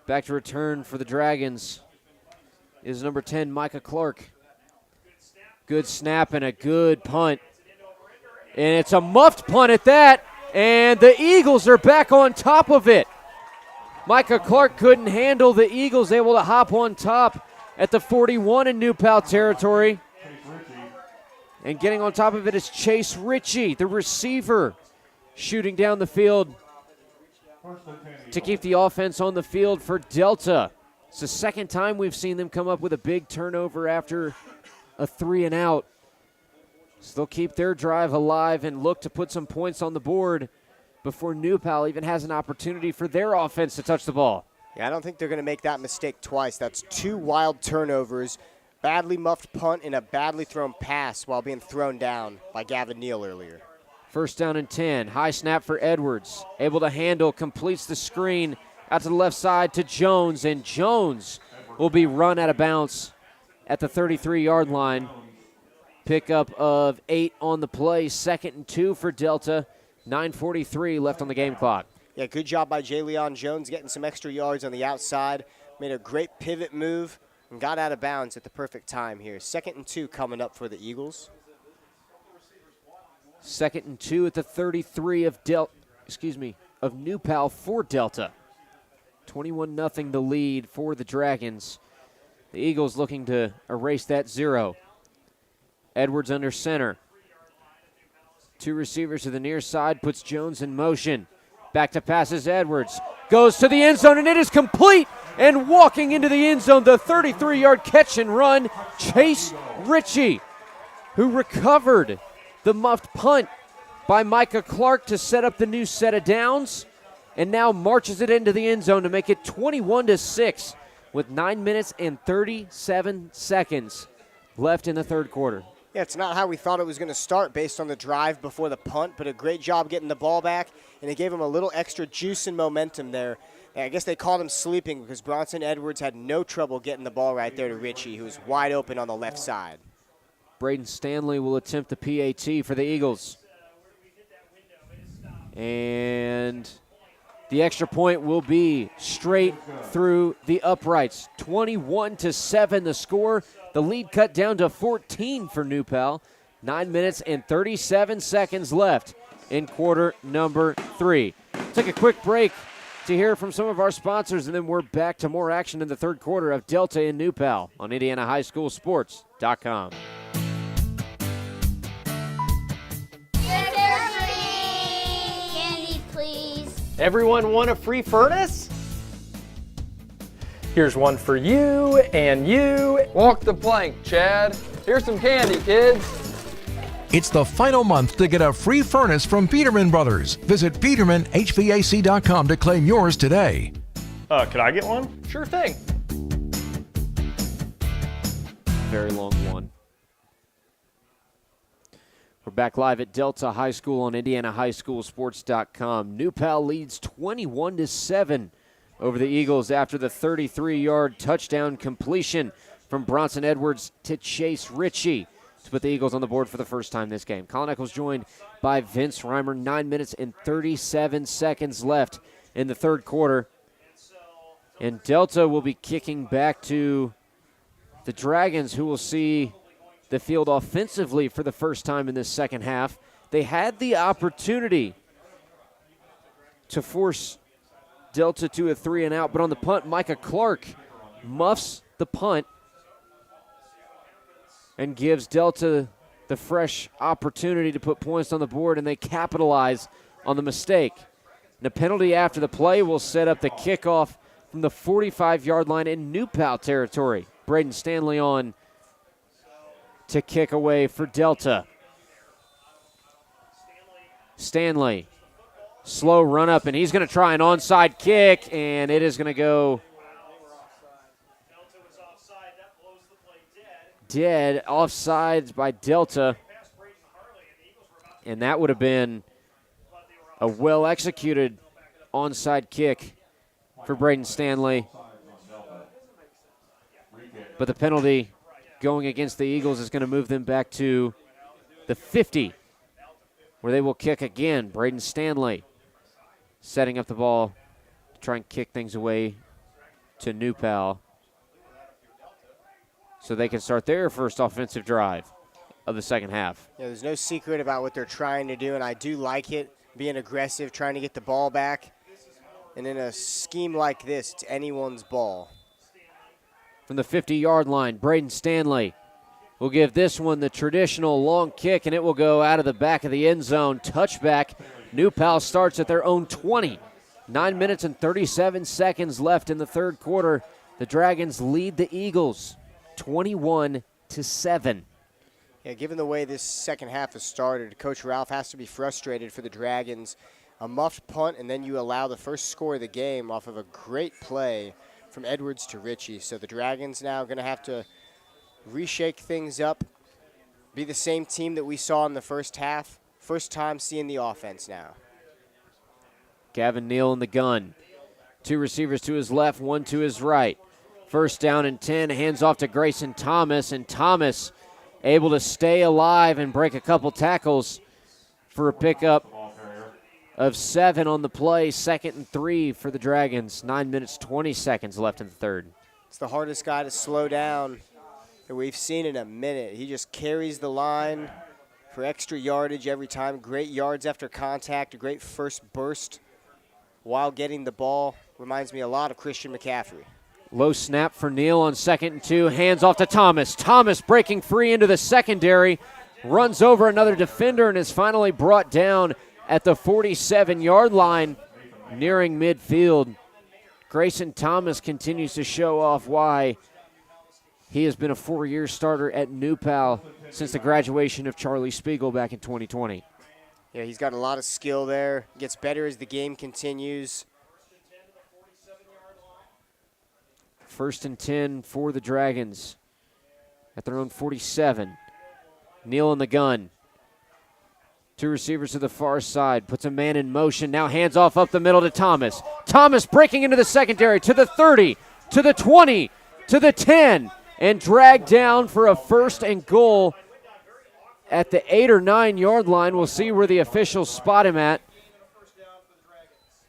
Back to return for the Dragons is number 10, Micah Clark. Good snap and a good punt. And it's a muffed punt at that, and the Eagles are back on top of it. Micah Clark couldn't handle the Eagles, able to hop on top at the 41 in New Pal territory. And getting on top of it is Chase Ritchie, the receiver, shooting down the field to keep the offense on the field for Delta. It's the 2nd time we've seen them come up with a big turnover after a 3 and out. So they'll keep their drive alive and look to put some points on the board before New Pal even has an opportunity for their offense to touch the ball. Yeah, I don't think they're going to make that mistake twice. That's 2 wild turnovers, badly muffed punt, and a badly thrown pass while being thrown down by Gavin Neal earlier. 1st down and 10. High snap for Edwards. Able to handle, completes the screen out to the left side to Jones, and Jones will be run out of bounds at the 33-yard line. Pickup of 8 on the play. 2nd and 2 for Delta. 9:43 left on the game clock. Yeah, good job by J. Leon Jones getting some extra yards on the outside. Made a great pivot move and got out of bounds at the perfect time here. 2nd and 2 coming up for the Eagles. 2nd and 2 at the 33 of New Pal for Delta. 21-0 the lead for the Dragons. The Eagles looking to erase that 0. Edwards under center. 2 receivers to the near side, puts Jones in motion. Back to passes Edwards. Goes to the end zone, and it is complete. And walking into the end zone, the 33-yard catch and run, Chase Ritchie, who recovered the muffed punt by Micah Clark to set up the new set of downs. and now marches it into the end zone to make it 21-6 with 9 minutes and 37 seconds left in the third quarter. Yeah, it's not how we thought it was going to start based on the drive before the punt, but a great job getting the ball back, and it gave him a little extra juice and momentum there. I guess they called him sleeping because Bronson Edwards had no trouble getting the ball right there to Richie, who was wide open on the left side. Braden Stanley will attempt the PAT for the Eagles. And the extra point will be straight through the uprights. 21-7 the score. The lead cut down to 14 for New Pal. 9 minutes and 37 seconds left in quarter number 3. Take a quick break to hear from some of our sponsors, and then we're back to more action in the third quarter of Delta and New Pal on IndianaHighSchoolSports.com. Candy, please. Everyone want a free furnace? Here's one for you and you. Walk the plank, Chad. Here's some candy, kids. It's the final month to get a free furnace from Peterman Brothers. Visit PetermanHVAC.com to claim yours today. Could I get one? Sure thing. Very long one. We're back live at Delta High School on IndianaHighSchoolSports.com. New Pal leads 21-7 over the Eagles after the 33-yard touchdown completion from Bronson Edwards to Chase Ritchie to put the Eagles on the board for the first time this game. Colin Eccles joined by Vince Reimer. 9 minutes and 37 seconds left in the third quarter. And Delta will be kicking back to the Dragons, who will see the field offensively for the first time in this second half. They had the opportunity to force Delta to a 3-and-out, but on the punt, Micah Clark muffs the punt and gives Delta the fresh opportunity to put points on the board, and they capitalize on the mistake. And a penalty after the play will set up the kickoff from the 45-yard line in New Pal territory. Braden Stanley on to kick away for Delta. Stanley, slow run up, and he's going to try an onside kick, and it is going to go dead. Offsides by Delta, and that would have been a well-executed onside kick for Braden Stanley. But the penalty going against the Eagles is going to move them back to the 50, where they will kick again. Braden Stanley setting up the ball to try and kick things away to New Pal so they can start their first offensive drive of the second half. Yeah, there's no secret about what they're trying to do, and I do like it, being aggressive, trying to get the ball back. And in a scheme like this, it's anyone's ball. From the 50-yard line, Braden Stanley will give this one the traditional long kick, and it will go out of the back of the end zone. Touchback. New Pal starts at their own 20. 9 minutes and 37 seconds left in the third quarter. The Dragons lead the Eagles 21-7. Yeah, given the way this second half has started, Coach Ralph has to be frustrated for the Dragons. A muffed punt, and then you allow the first score of the game off of a great play from Edwards to Ritchie. So the Dragons now going to have to reshake things up, be the same team that we saw in the first half. First time seeing the offense now. Gavin Neal in the gun. Two receivers to his left, one to his right. First down and 10, hands off to Grayson Thomas, and Thomas able to stay alive and break a couple tackles for a pickup of 7 on the play. 2nd and 3 for the Dragons. 9 minutes, 20 seconds left in the third. It's the hardest guy to slow down that we've seen in a minute. He just carries the line for extra yardage every time. Great yards after contact, a great first burst while getting the ball. Reminds me a lot of Christian McCaffrey. Low snap for Neal on 2nd and 2. Hands off to Thomas. Thomas breaking free into the secondary. Runs over another defender and is finally brought down at the 47-yard line, nearing midfield. Grayson Thomas continues to show off why he has been a 4-year starter at New Pal since the graduation of Charlie Spiegel back in 2020. Yeah, he's got a lot of skill there. Gets better as the game continues. 1st and 10 for the Dragons at their own 47. Neal in the gun. 2 receivers to the far side. Puts a man in motion. Now hands off up the middle to Thomas. Thomas breaking into the secondary to the 30, to the 20, to the 10, and dragged down for a 1st and goal at the 8 or 9 yard line. We'll see where the officials spot him at.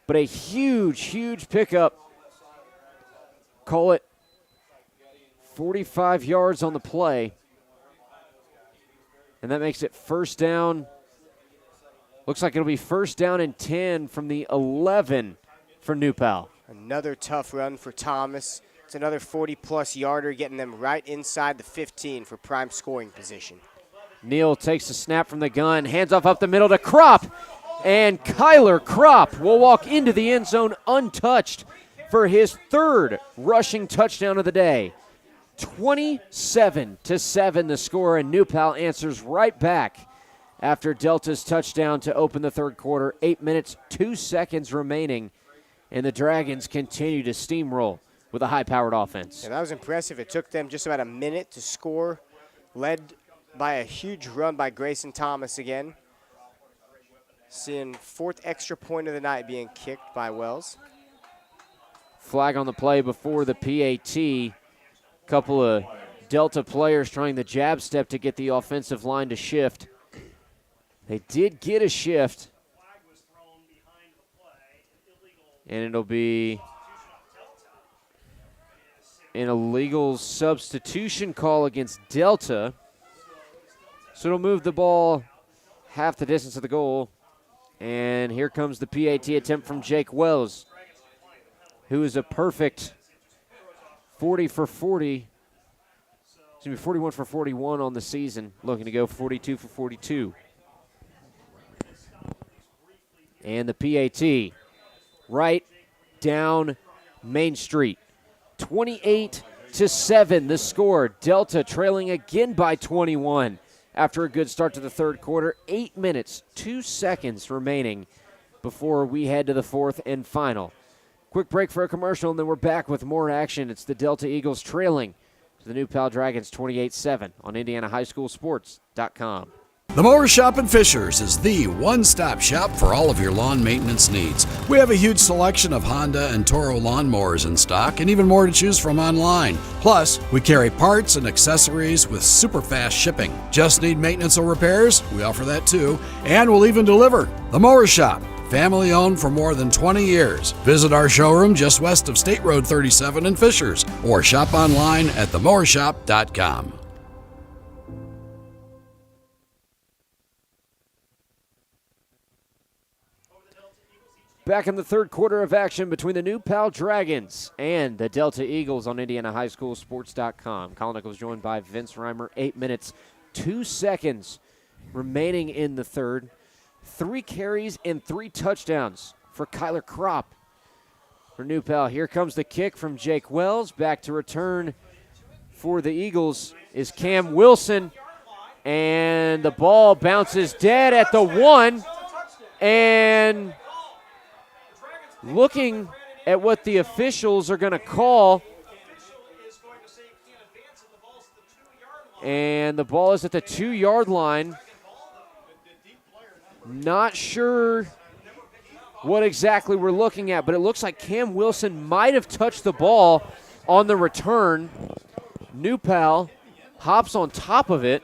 But a huge, huge pickup. Call it 45 yards on the play. And that makes it 1st down. Looks like it'll be 1st down and 10 from the 11 for New Pal. Another tough run for Thomas. It's another 40-plus yarder, getting them right inside the 15 for prime scoring position. Neal takes the snap from the gun, hands off up the middle to Kropp. And Kyler Kropp will walk into the end zone untouched for his 3rd rushing touchdown of the day. 27-7 the score, and New Pal answers right back after Delta's touchdown to open the 3rd quarter. 8 minutes, 2 seconds remaining, and the Dragons continue to steamroll with a high-powered offense. And that was impressive. It took them just about a minute to score, led by a huge run by Grayson Thomas again. Seeing 4th extra point of the night being kicked by Wells. Flag on the play before the PAT. Couple of Delta players trying the jab step to get the offensive line to shift. They did get a shift. And it'll be an illegal substitution call against Delta. So it'll move the ball half the distance of the goal. And here comes the PAT attempt from Jake Wells, who is a perfect 40 for 40. Excuse me, 41 for 41 on the season, looking to go 42 for 42. And the PAT right down Main Street. 28-7 the score. Delta trailing again by 21 after a good start to the 3rd quarter. 8 minutes, 2 seconds remaining before we head to the 4th and final. Quick break for a commercial, and then we're back with more action. It's the Delta Eagles trailing to the New Pal Dragons 28-7 on IndianaHighSchoolSports.com. The Mower Shop in Fishers is the one-stop shop for all of your lawn maintenance needs. We have a huge selection of Honda and Toro lawnmowers in stock and even more to choose from online. Plus, we carry parts and accessories with super fast shipping. Just need maintenance or repairs? We offer that too. And we'll even deliver. The Mower Shop, family owned for more than 20 years. Visit our showroom just west of State Road 37 in Fishers or shop online at themowershop.com. Back in the 3rd quarter of action between the New Pal Dragons and the Delta Eagles on IndianaHighSchoolSports.com. Colin Nichols joined by Vince Reimer. 8 minutes, 2 seconds remaining in the 3rd. 3 carries and 3 touchdowns for Kyler Kropp for New Pal. Here comes the kick from Jake Wells. Back to return for the Eagles is Cam Wilson. And the ball bounces dead at the 1. And looking at what the officials are going to call. And the ball is at the 2-yard line. Not sure what exactly we're looking at, but it looks like Cam Wilson might have touched the ball on the return. New Pal hops on top of it.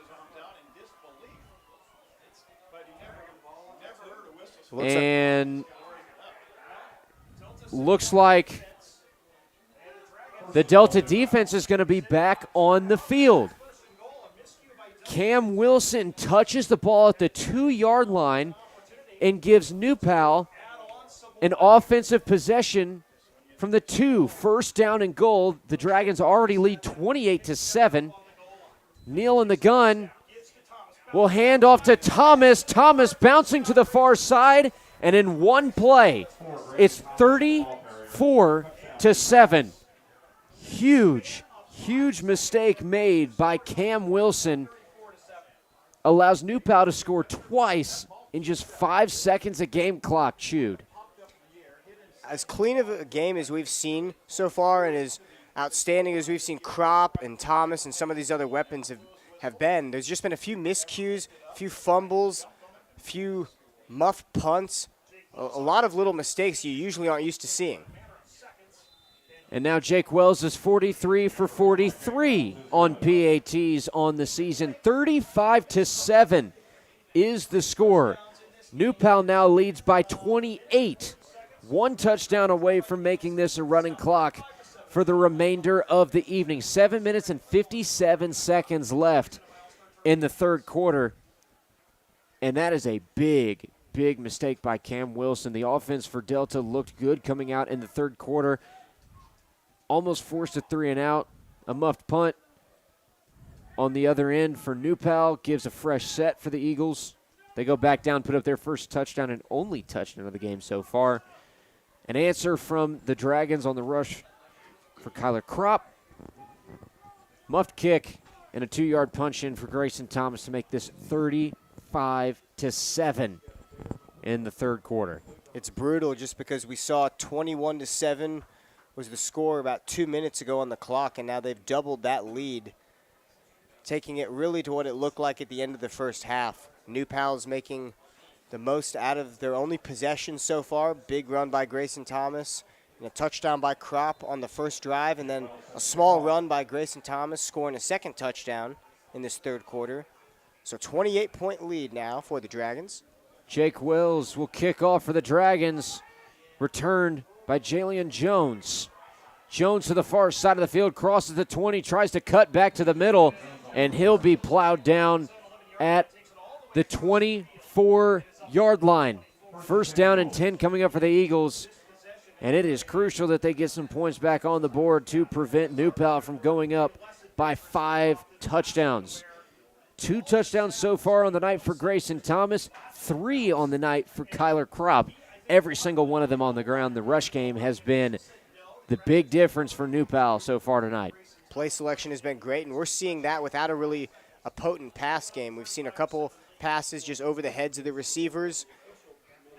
And looks like the Delta defense is going to be back on the field. Cam Wilson touches the ball at the 2-yard line and gives New Pal an offensive possession from the 2. 1st down and goal. The Dragons already lead 28-7. Neal in the gun will hand off to Thomas. Thomas bouncing to the far side. And in one play, it's 34-7. Huge, huge mistake made by Cam Wilson. Allows New Pal to score twice in just 5 seconds, a game clock chewed. As clean of a game as we've seen so far and as outstanding as we've seen Crop and Thomas and some of these other weapons have been, there's just been a few miscues, a few fumbles, a few muff punts, a lot of little mistakes you usually aren't used to seeing. And now Jake Wells is 43 for 43 on PATs on the season. 35-7 is the score. New Pal now leads by 28. 1 touchdown away from making this a running clock for the remainder of the evening. 7 minutes and 57 seconds left in the third quarter. And that is a big, big mistake by Cam Wilson. The offense for Delta looked good coming out in the third quarter. Almost forced a 3-and-out. A muffed punt on the other end for New Pal gives a fresh set for the Eagles. They go back down, put up their first touchdown and only touchdown of the game so far. An answer from the Dragons on the rush for Kyler Crop. Muffed kick and a 2-yard punch in for Grayson Thomas to make this 35-7 in the third quarter. It's brutal just because we saw 21-7 was the score about 2 minutes ago on the clock, and now they've doubled that lead, taking it really to what it looked like at the end of the first half. New Pal's making the most out of their only possession so far. Big run by Grayson Thomas and a touchdown by Crop on the first drive, and then a small run by Grayson Thomas scoring a second touchdown in this third quarter. So 28-point lead now for the Dragons. Jake Wells will kick off for the Dragons, returned by Jalen Jones. Jones to the far side of the field, crosses the 20, tries to cut back to the middle, and he'll be plowed down at the 24-yard line. First down and 10 coming up for the Eagles, and it is crucial that they get some points back on the board to prevent New Pal from going up by 5 touchdowns. 2 touchdowns so far on the night for Grayson Thomas, 3 on the night for Kyler Crop. Every single one of them on the ground. The rush game has been the big difference for New Pal so far tonight. Play selection has been great, and we're seeing that without a potent pass game. We've seen a couple passes just over the heads of the receivers,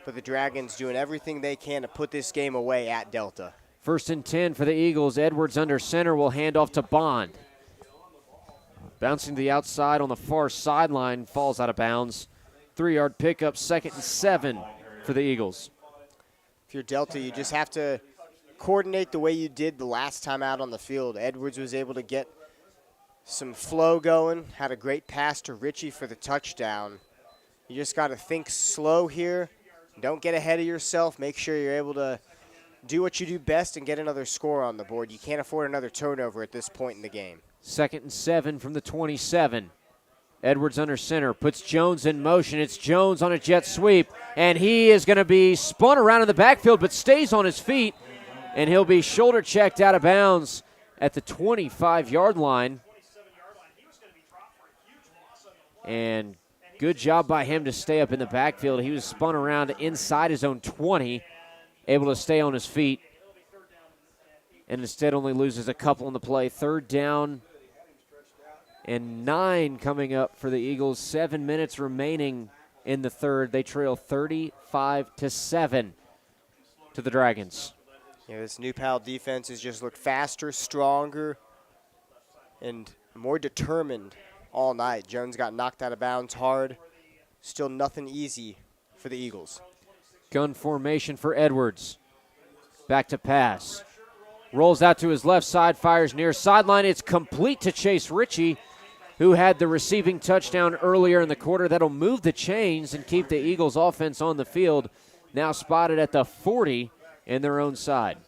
but the Dragons doing everything they can to put this game away at Delta. First and 10 for the Eagles. Edwards under center will hand off to Bond. Bouncing to the outside on the far sideline, falls out of bounds. 3-yard pickup, 2nd and 7 for the Eagles. If you're Delta, you just have to coordinate the way you did the last time out on the field. Edwards was able to get some flow going, had a great pass to Richie for the touchdown. You just got to think slow here. Don't get ahead of yourself. Make sure you're able to do what you do best and get another score on the board. You can't afford another turnover at this point in the game. 2nd and 7 from the 27. Edwards under center, puts Jones in motion. It's Jones on a jet sweep, and he is going to be spun around in the backfield but stays on his feet, and he'll be shoulder checked out of bounds at the 25-yard line. And good job by him to stay up in the backfield. He was spun around inside his own 20, able to stay on his feet, and instead only loses a couple on the play. 3rd down and 9 coming up for the Eagles. 7 minutes remaining in the third. They trail 35-7 to the Dragons. Yeah, this New Pal defense has just looked faster, stronger, and more determined all night. Jones got knocked out of bounds hard. Still nothing easy for the Eagles. Gun formation for Edwards. Back to pass. Rolls out to his left side, fires near sideline. It's complete to Chase Ritchie, who had the receiving touchdown earlier in the quarter. That'll move the chains and keep the Eagles offense on the field. Now spotted at the 40 in their own side.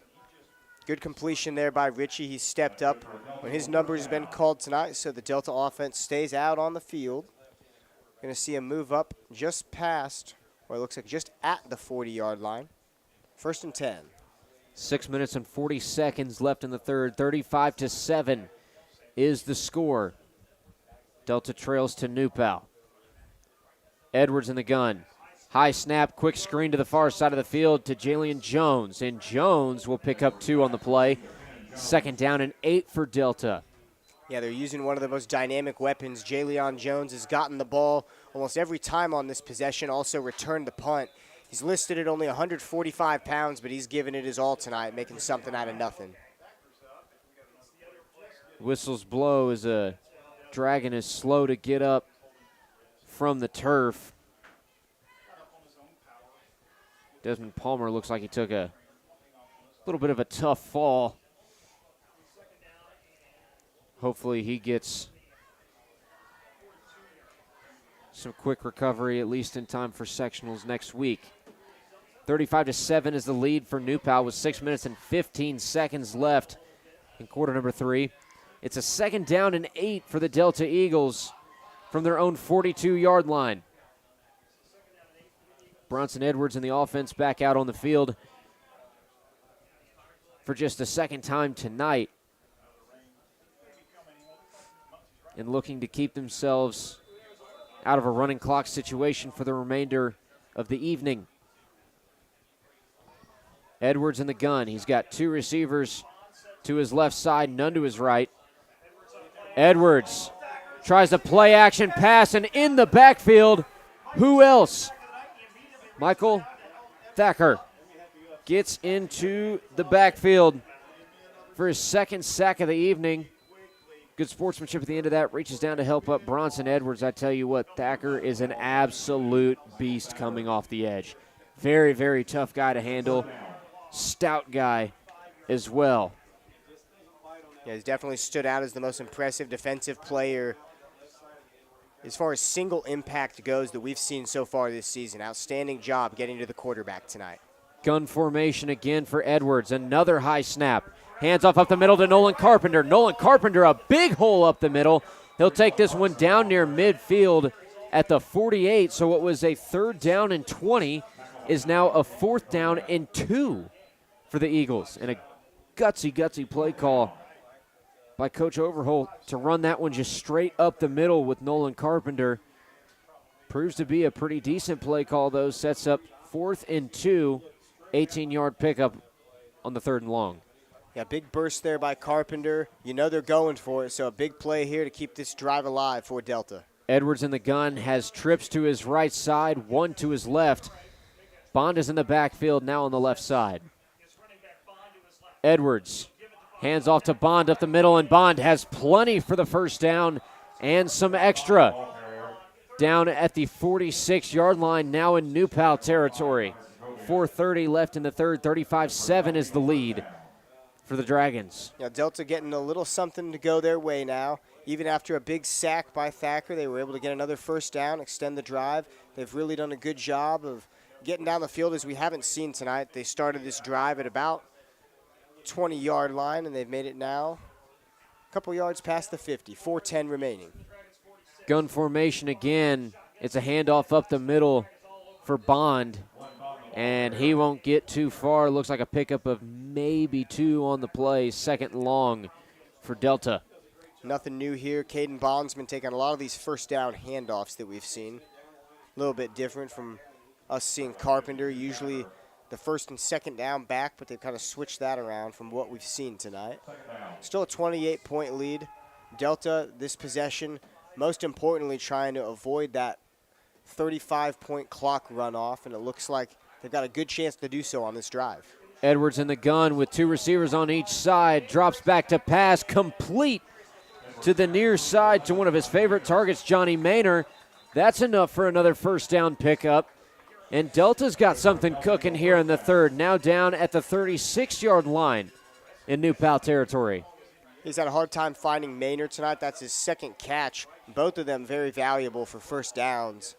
Good completion there by Ritchie. He stepped up when his number has been called tonight, so the Delta offense stays out on the field. Going to see him move up just past, or it looks like just at the 40-yard line. 1st and 10. 6 minutes and 40 seconds left in the third. 35-7 is the score. Delta trails to New Pal. Edwards in the gun. High snap, quick screen to the far side of the field to Jalen Jones. And Jones will pick up 2 on the play. 2nd down and 8 for Delta. Yeah, they're using one of the most dynamic weapons. Jaleon Jones has gotten the ball almost every time on this possession, also returned the punt. He's listed at only 145 pounds, but he's given it his all tonight, making something out of nothing. Whistles blow as a Dragon is slow to get up from the turf. Desmond Palmer looks like he took a little bit of a tough fall. Hopefully he gets some quick recovery, at least in time for sectionals next week. 35-7 is the lead for New Pal with 6 minutes and 15 seconds left in quarter number 3. It's a 2nd down and 8 for the Delta Eagles from their own 42-yard line. Bronson Edwards and the offense back out on the field for just the 2nd time tonight, and looking to keep themselves out of a running clock situation for the remainder of the evening. Edwards in the gun. He's got 2 receivers to his left side, none to his right. Edwards tries to play action pass, and in the backfield, who else? Michael Thacker gets into the backfield for his 2nd sack of the evening. Good sportsmanship at the end of that. Reaches down to help up Bronson Edwards. I tell you what, Thacker is an absolute beast coming off the edge. Very, very tough guy to handle. Stout guy as well. Yeah, he's definitely stood out as the most impressive defensive player as far as single impact goes that we've seen so far this season. Outstanding job getting to the quarterback tonight. Gun formation again for Edwards. Another high snap. Hands off up the middle to Nolan Carpenter. Nolan Carpenter, a big hole up the middle. He'll take this one down near midfield at the 48. So what was a 3rd down and 20 is now a 4th down and 2 for the Eagles. And a gutsy play call by Coach Overholt to run that one just straight up the middle with Nolan Carpenter. Proves to be a pretty decent play call, though. Sets up 4th and 2, 18-yard pickup on the 3rd and long. Yeah, big burst there by Carpenter. You know they're going for it, so a big play here to keep this drive alive for Delta. Edwards in the gun has trips to his right side, 1 to his left. Bond is in the backfield now on the left side. Edwards hands off to Bond up the middle, and Bond has plenty for the 1st down and some extra. Down at the 46-yard line, now in New Pal territory. 4:30 left in the 3rd. 35-7 is the lead for the Dragons. Yeah, Delta getting a little something to go their way now. Even after a big sack by Thacker, they were able to get another 1st down, extend the drive. They've really done a good job of getting down the field as we haven't seen tonight. They started this drive at about 20-yard line, and they've made it now a couple yards past the 50. 4:10 remaining. Gun formation again. It's a handoff up the middle for Bond, and he won't get too far. Looks like a pickup of maybe 2 on the play. 2nd and long for Delta. Nothing new here. Caden Bond's been taking a lot of these 1st down handoffs that we've seen. A little bit different from us seeing Carpenter. Usually the 1st and 2nd down back, but they've kind of switched that around from what we've seen tonight. Still a 28-point lead. Delta, this possession, most importantly, trying to avoid that 35-point clock runoff, and it looks like they've got a good chance to do so on this drive. Edwards in the gun with 2 receivers on each side. Drops back to pass, complete to the near side to one of his favorite targets, Johnny Maynor. That's enough for another 1st down pickup. And Delta's got something cooking here in the 3rd. Now down at the 36-yard line in New Pal territory. He's had a hard time finding Maynor tonight. That's his 2nd catch. Both of them very valuable for 1st downs.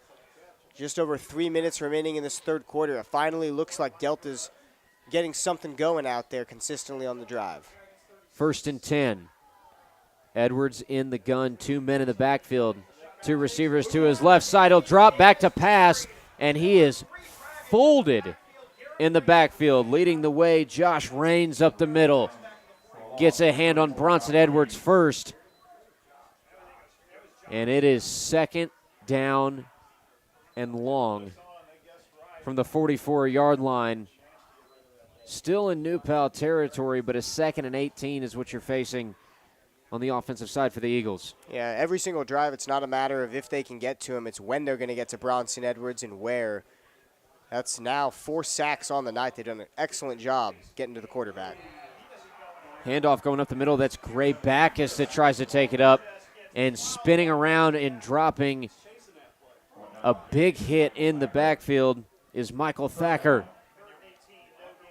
Just over 3 minutes remaining in this 3rd quarter. It finally looks like Delta's getting something going out there consistently on the drive. 1st and 10. Edwards in the gun, 2 men in the backfield. 2 receivers to his left side. He'll drop back to pass, and he is folded in the backfield. Leading the way, Josh Raines up the middle. Gets a hand on Bronson Edwards first. And it is 2nd down and long from the 44-yard line. Still in New Pal territory, but a 2nd and 18 is what you're facing on the offensive side for the Eagles. Yeah, every single drive, it's not a matter of if they can get to him. It's when they're going to get to Bronson Edwards and where. That's now 4 sacks on the night. They've done an excellent job getting to the quarterback. Handoff going up the middle. That's Gray Backus that tries to take it up and spinning around and dropping a big hit in the backfield is Michael Thacker.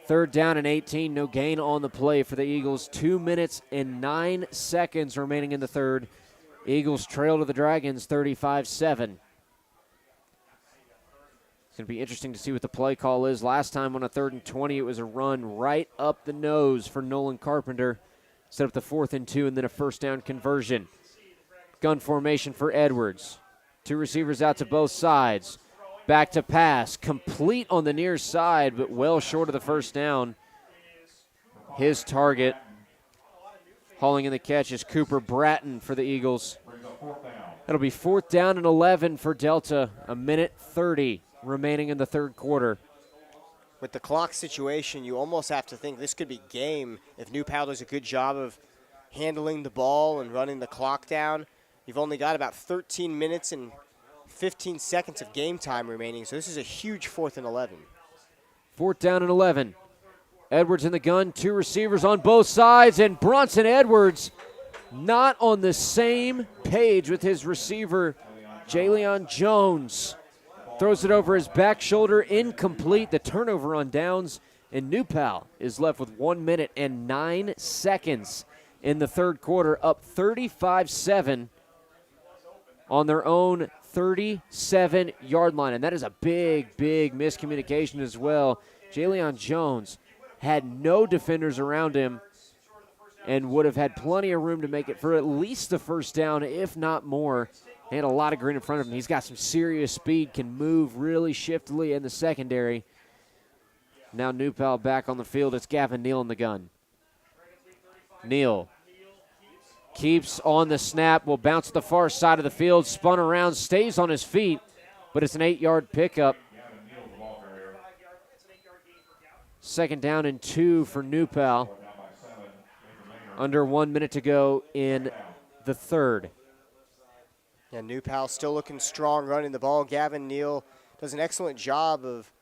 3rd down and 18. No gain on the play for the Eagles. 2 minutes and 9 seconds remaining in the third. Eagles trail to the Dragons 35-7. It's going to be interesting to see what the play call is. Last time on a 3rd and 20, it was a run right up the nose for Nolan Carpenter. Set up the 4th and 2 and then a first down conversion. Gun formation for Edwards. 2 receivers out to both sides. Back to pass. Complete on the near side, but well short of the first down. His target, hauling in the catch, is Cooper Bratton for the Eagles. That'll be 4th down and 11 for Delta. 1:30 remaining in the third quarter. With the clock situation, you almost have to think this could be game if New Pal does a good job of handling the ball and running the clock down. You've only got about 13 minutes and 15 seconds of game time remaining, so this is a huge 4th and 11. 4th down and 11. Edwards in the gun, 2 receivers on both sides, and Bronson Edwards not on the same page with his receiver, Jalen Jones. Throws it over his back shoulder, incomplete. The turnover on downs, and New Pal is left with 1 minute and 9 seconds in the third quarter, up 35-7 on their own 37-yard line. And that is a big, big miscommunication as well. Jalen Jones had no defenders around him and would have had plenty of room to make it for at least the first down, if not more. He had a lot of green in front of him. He's got some serious speed, can move really shiftily in the secondary. Now New Pal back on the field. It's Gavin Neal in the gun. Neal keeps on the snap, will bounce to the far side of the field, spun around, stays on his feet, but it's an 8-yard pickup. 2nd down and 2 for New Pal. Under 1 minute to go in the third. Yeah, New Pal still looking strong running the ball. Gavin Neal does an excellent job of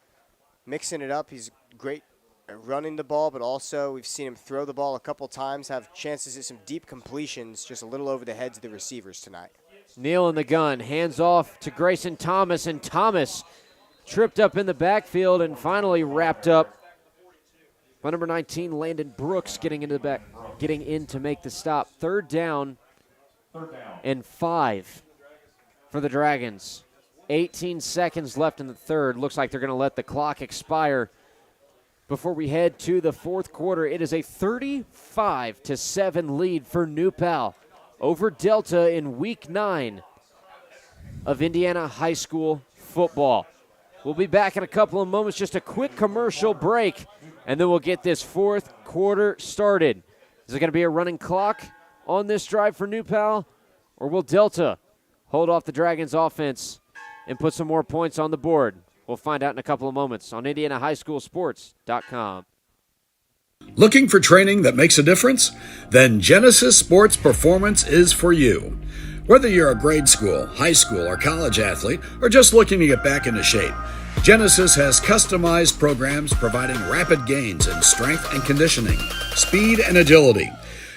mixing it up. He's great at running the ball, but also we've seen him throw the ball a couple times, have chances at some deep completions just a little over the heads of the receivers tonight. Neal in the gun, hands off to Grayson Thomas, and Thomas tripped up in the backfield and finally wrapped up by number 19, Landon Brooks, getting in to make the stop. 3rd down and 5 for the Dragons. 18 seconds left in the third. Looks like they're going to let the clock expire before we head to the fourth quarter. It is a 35-7 lead for New Pal over Delta in Week 9 of Indiana high school football. We'll be back in a couple of moments, just a quick commercial break, and then we'll get this fourth quarter started. Is it going to be a running clock on this drive for New Pal, or will Delta hold off the Dragons' offense and put some more points on the board? We'll find out in a couple of moments on IndianaHighSchoolSports.com. Looking for training that makes a difference? Then Genesis Sports Performance is for you. Whether you're a grade school, high school, or college athlete, or just looking to get back into shape, Genesis has customized programs providing rapid gains in strength and conditioning, speed and agility.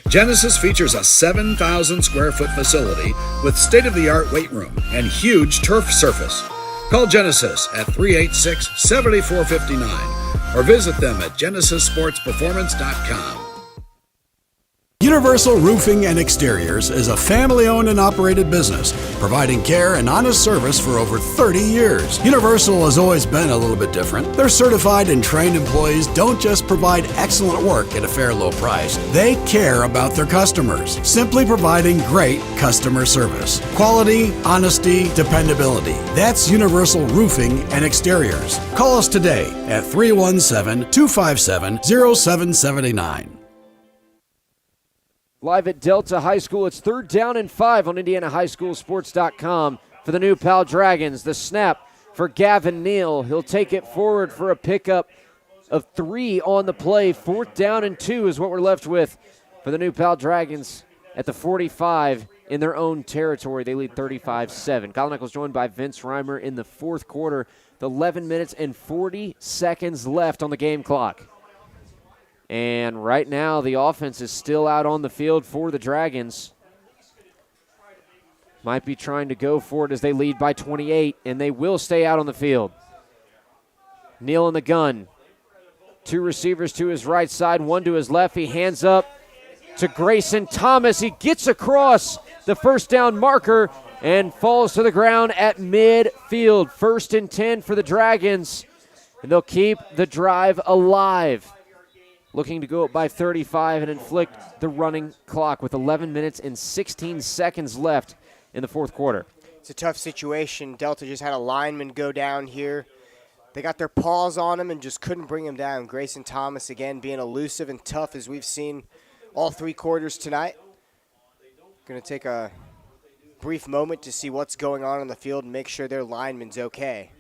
Genesis features a 7,000 square foot facility with state-of-the-art weight room and huge turf surface. Call Genesis at 386-7459 or visit them at GenesisSportsPerformance.com. Universal Roofing and Exteriors is a family-owned and operated business, providing care and honest service for over 30 years. Universal has always been a little bit different. Their certified and trained employees don't just provide excellent work at a fair low price. They care about their customers, simply providing great customer service. Quality, honesty, dependability. That's Universal Roofing and Exteriors. Call us today at 317-257-0779. Live at Delta High School, it's 3rd down and 5 on IndianaHighSchoolSports.com for the New Pal Dragons. The snap for Gavin Neal. He'll take it forward for a pickup of 3 on the play. 4th down and 2 is what we're left with for the New Pal Dragons at the 45 in their own territory. They lead 35-7. Colin Eccles joined by Vince Reimer in the fourth quarter. 11 minutes and 40 seconds left on the game clock. And right now the offense is still out on the field for the Dragons. Might be trying to go for it as they lead by 28, and they will stay out on the field. Neal in the gun. 2 receivers to his right side, 1 to his left. He hands up to Grayson Thomas. He gets across the first down marker and falls to the ground at midfield. 1st and 10 for the Dragons, and they'll keep the drive alive. Looking to go up by 35 and inflict the running clock with 11 minutes and 16 seconds left in the fourth quarter. It's a tough situation. Delta just had a lineman go down here. They got their paws on him and just couldn't bring him down. Grayson Thomas, again, being elusive and tough as we've seen all 3 quarters tonight. Going to take a brief moment to see what's going on the field and make sure their lineman's okay.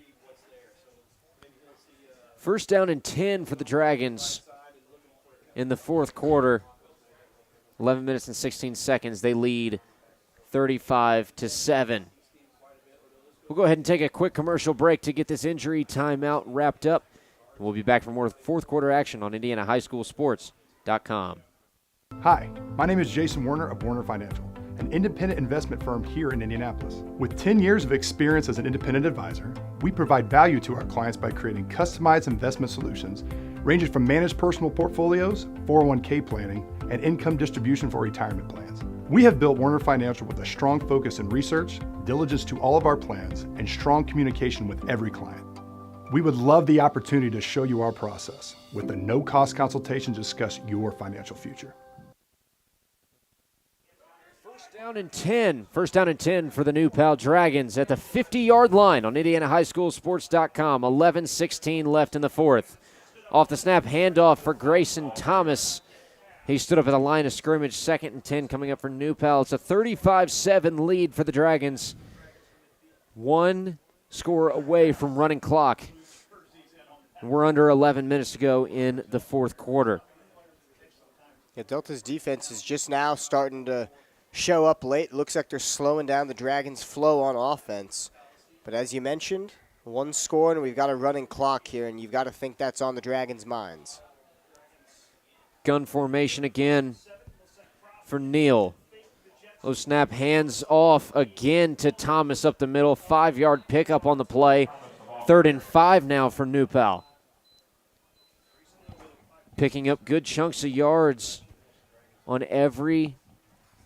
1st down and 10 for the Dragons in the fourth quarter. 11 minutes and 16 seconds. They lead 35-7. We'll go ahead and take a quick commercial break to get this injury timeout wrapped up. We'll be back for more fourth quarter action on IndianaHighSchoolSports.com. Hi, my name is Jason Werner of Werner Financial, an independent investment firm here in Indianapolis. With 10 years of experience as an independent advisor, we provide value to our clients by creating customized investment solutions ranging from managed personal portfolios, 401k planning, and income distribution for retirement plans. We have built Werner Financial with a strong focus in research, diligence to all of our plans, and strong communication with every client. We would love the opportunity to show you our process with a no-cost consultation to discuss your financial future. 1st down and 10. 1st down and 10 for the New Pal Dragons at the 50-yard line on IndianaHighSchoolSports.com. 11:16 left in the fourth. Off the snap, handoff for Grayson Thomas. He stood up at the line of scrimmage. 2nd and 10 coming up for New Pal. It's a 35-7 lead for the Dragons. 1 score away from running clock. We're under 11 minutes to go in the fourth quarter. Yeah, Delta's defense is just now starting to show up late. Looks like they're slowing down the Dragons' flow on offense. But as you mentioned, 1 score, and we've got a running clock here, and you've got to think that's on the Dragons' minds. Gun formation again for Neal. Low snap, hands off again to Thomas up the middle. 5-yard pickup on the play. 3rd and 5 now for New Pal. Picking up good chunks of yards on every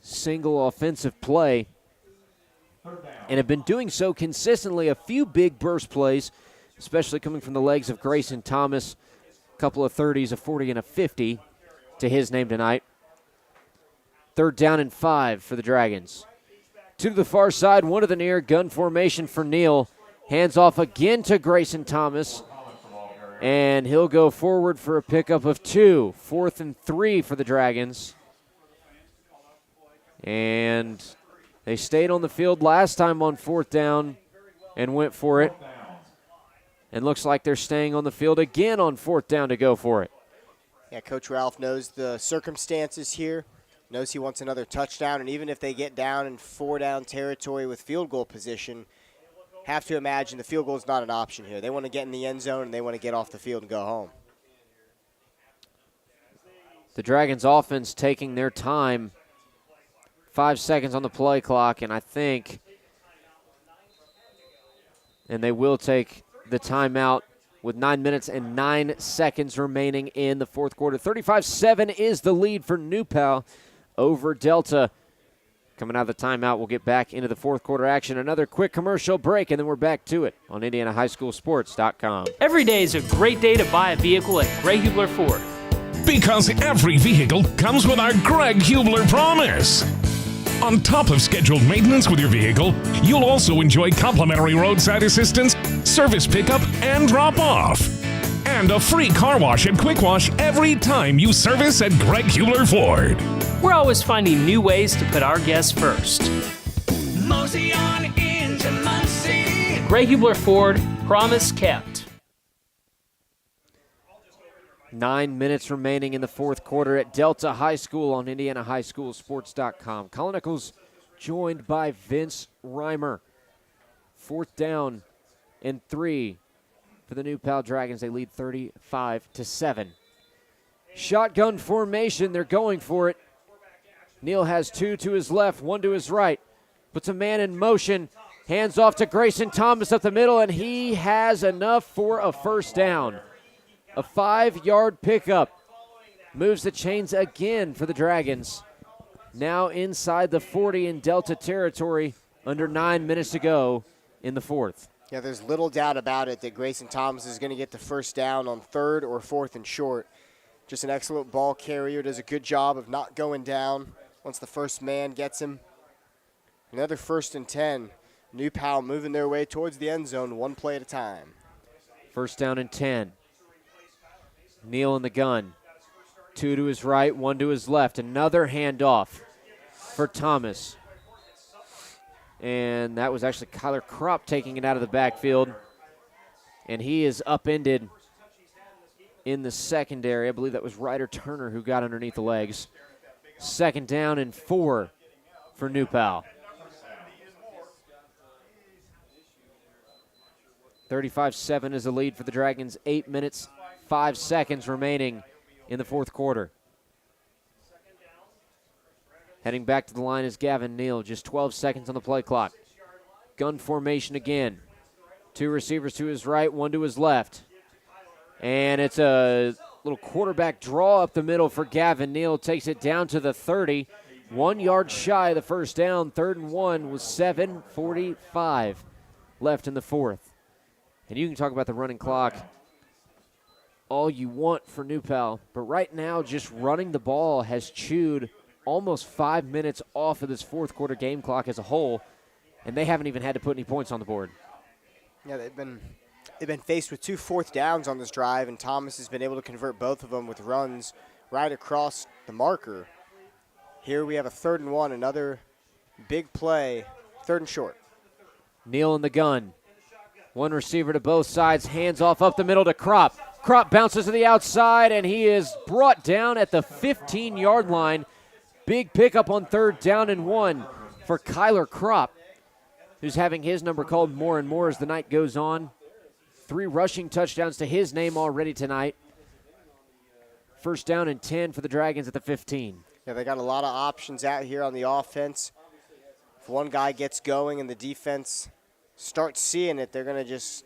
single offensive play, and have been doing so consistently. A few big burst plays, especially coming from the legs of Grayson Thomas. A couple of 30s, a 40 and a 50 to his name tonight. 3rd down and 5 for the Dragons. 2 to the far side, 1 to the near. Gun formation for Neal. Hands off again to Grayson Thomas. And he'll go forward for a pickup of 2. 4th and 3 for the Dragons. And they stayed on the field last time on 4th down and went for it. And looks like they're staying on the field again on 4th down to go for it. Yeah, Coach Ralph knows the circumstances here, knows he wants another touchdown, and even if they get down in 4-down territory with field goal position, have to imagine the field goal is not an option here. They want to get in the end zone, and they want to get off the field and go home. The Dragons offense taking their time. 5 seconds on the play clock, and they will take the timeout with 9 minutes and 9 seconds remaining in the fourth quarter. 35-7 is the lead for New Pal over Delta. Coming out of the timeout, we'll get back into the fourth quarter action. Another quick commercial break, and then we're back to it on IndianaHighSchoolSports.com. Every day is a great day to buy a vehicle at Greg Hubler Ford. Because every vehicle comes with our Greg Hubler promise. On top of scheduled maintenance with your vehicle, you'll also enjoy complimentary roadside assistance, service pickup, and drop-off. And a free car wash and quick wash every time you service at Greg Hubler Ford. We're always finding new ways to put our guests first. Mosey on into Muncie. Greg Hubler Ford, promise kept. 9 minutes remaining in the fourth quarter at Delta High School on IndianaHighSchoolSports.com. Colin Nichols joined by Vince Reimer. Fourth down and 3 for the New Pal Dragons. They lead 35-7. Shotgun formation. They're going for it. Neal has 2 to his left, 1 to his right. Puts a man in motion. Hands off to Grayson Thomas up the middle, and he has enough for a first down. A 5-yard pickup. Moves the chains again for the Dragons. Now inside the 40 in Delta territory. Under 9 minutes to go in the fourth. Yeah, there's little doubt about it that Grayson Thomas is going to get the first down on 3rd or 4th and short. Just an excellent ball carrier. Does a good job of not going down once the first man gets him. Another 1st and 10. New Pal moving their way towards the end zone, 1 play at a time. First down and 10. Neal in the gun. 2 to his right, 1 to his left. Another handoff for Thomas. And that was actually Kyler Kropp taking it out of the backfield. And he is upended in the secondary. I believe that was Ryder Turner who got underneath the legs. Second down and 4 for New Pal. 35-7 is the lead for the Dragons. 8 minutes, 5 seconds remaining in the fourth quarter. Heading back to the line is Gavin Neal. Just 12 seconds on the play clock. Gun formation again. 2 receivers to his right, 1 to his left. And it's a little quarterback draw up the middle for Gavin Neal. Takes it down to the 30. 1 yard shy of the first down. 3rd and 1 with 7:45 left in the fourth. And you can talk about the running clock all you want for New Pal, but right now just running the ball has chewed almost 5 minutes off of this fourth quarter game clock as a whole, and they haven't even had to put any points on the board. Yeah, they've been faced with 2 4th downs on this drive, and Thomas has been able to convert both of them with runs right across the marker. Here we have a 3rd and 1, another big play, 3rd and short. Neal in the gun. 1 receiver to both sides, hands off up the middle to Kropp. Kropp bounces to the outside, and he is brought down at the 15-yard line. Big pickup on 3rd down and 1 for Kyler Kropp, who's having his number called more and more as the night goes on. 3 rushing touchdowns to his name already tonight. First down and 10 for the Dragons at the 15. Yeah, they got a lot of options out here on the offense. If one guy gets going and the defense starts seeing it, they're going to just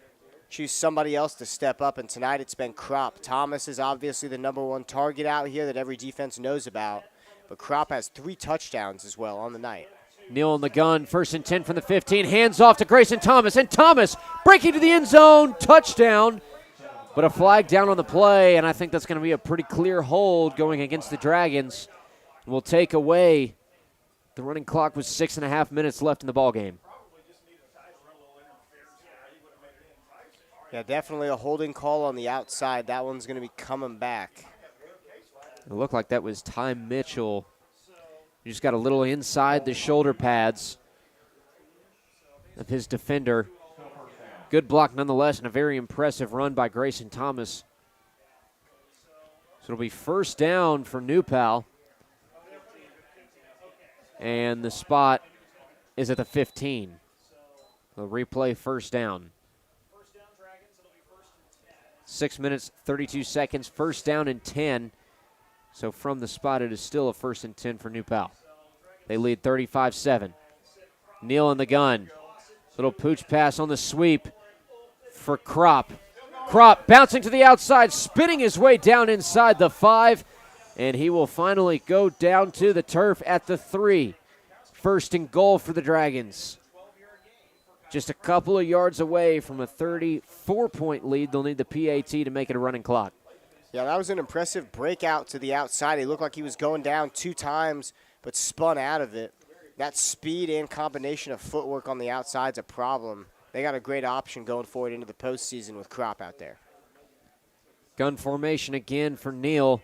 choose somebody else to step up, and tonight it's been Kropp. Thomas is obviously the number 1 target out here that every defense knows about, but Kropp has 3 touchdowns as well on the night. Neal in the gun, 1st and 10 from the 15, hands off to Grayson Thomas, and Thomas breaking to the end zone, touchdown, but a flag down on the play, and I think that's going to be a pretty clear hold going against the Dragons. We'll take away the running clock with 6.5 minutes left in the ball game. Yeah, definitely a holding call on the outside. That one's going to be coming back. It looked like that was Ty Mitchell. He just got a little inside the shoulder pads of his defender. Good block nonetheless, and a very impressive run by Grayson Thomas. So it'll be first down for New Pal. And the spot is at the 15. The replay first down. 6 minutes, 32 seconds, first down and 10. So from the spot, it is still a 1st and 10 for New Pal. They lead 35-7. Neal in the gun. Little pooch pass on the sweep for Kropp. Kropp bouncing to the outside, spinning his way down inside the 5, and he will finally go down to the turf at the 3. 1st and goal for the Dragons. Just a couple of yards away from a 34-point lead. They'll need the PAT to make it a running clock. Yeah, that was an impressive breakout to the outside. He looked like he was going down 2 times, but spun out of it. That speed and combination of footwork on the outside is a problem. They got a great option going forward into the postseason with Kropp out there. Gun formation again for Neal.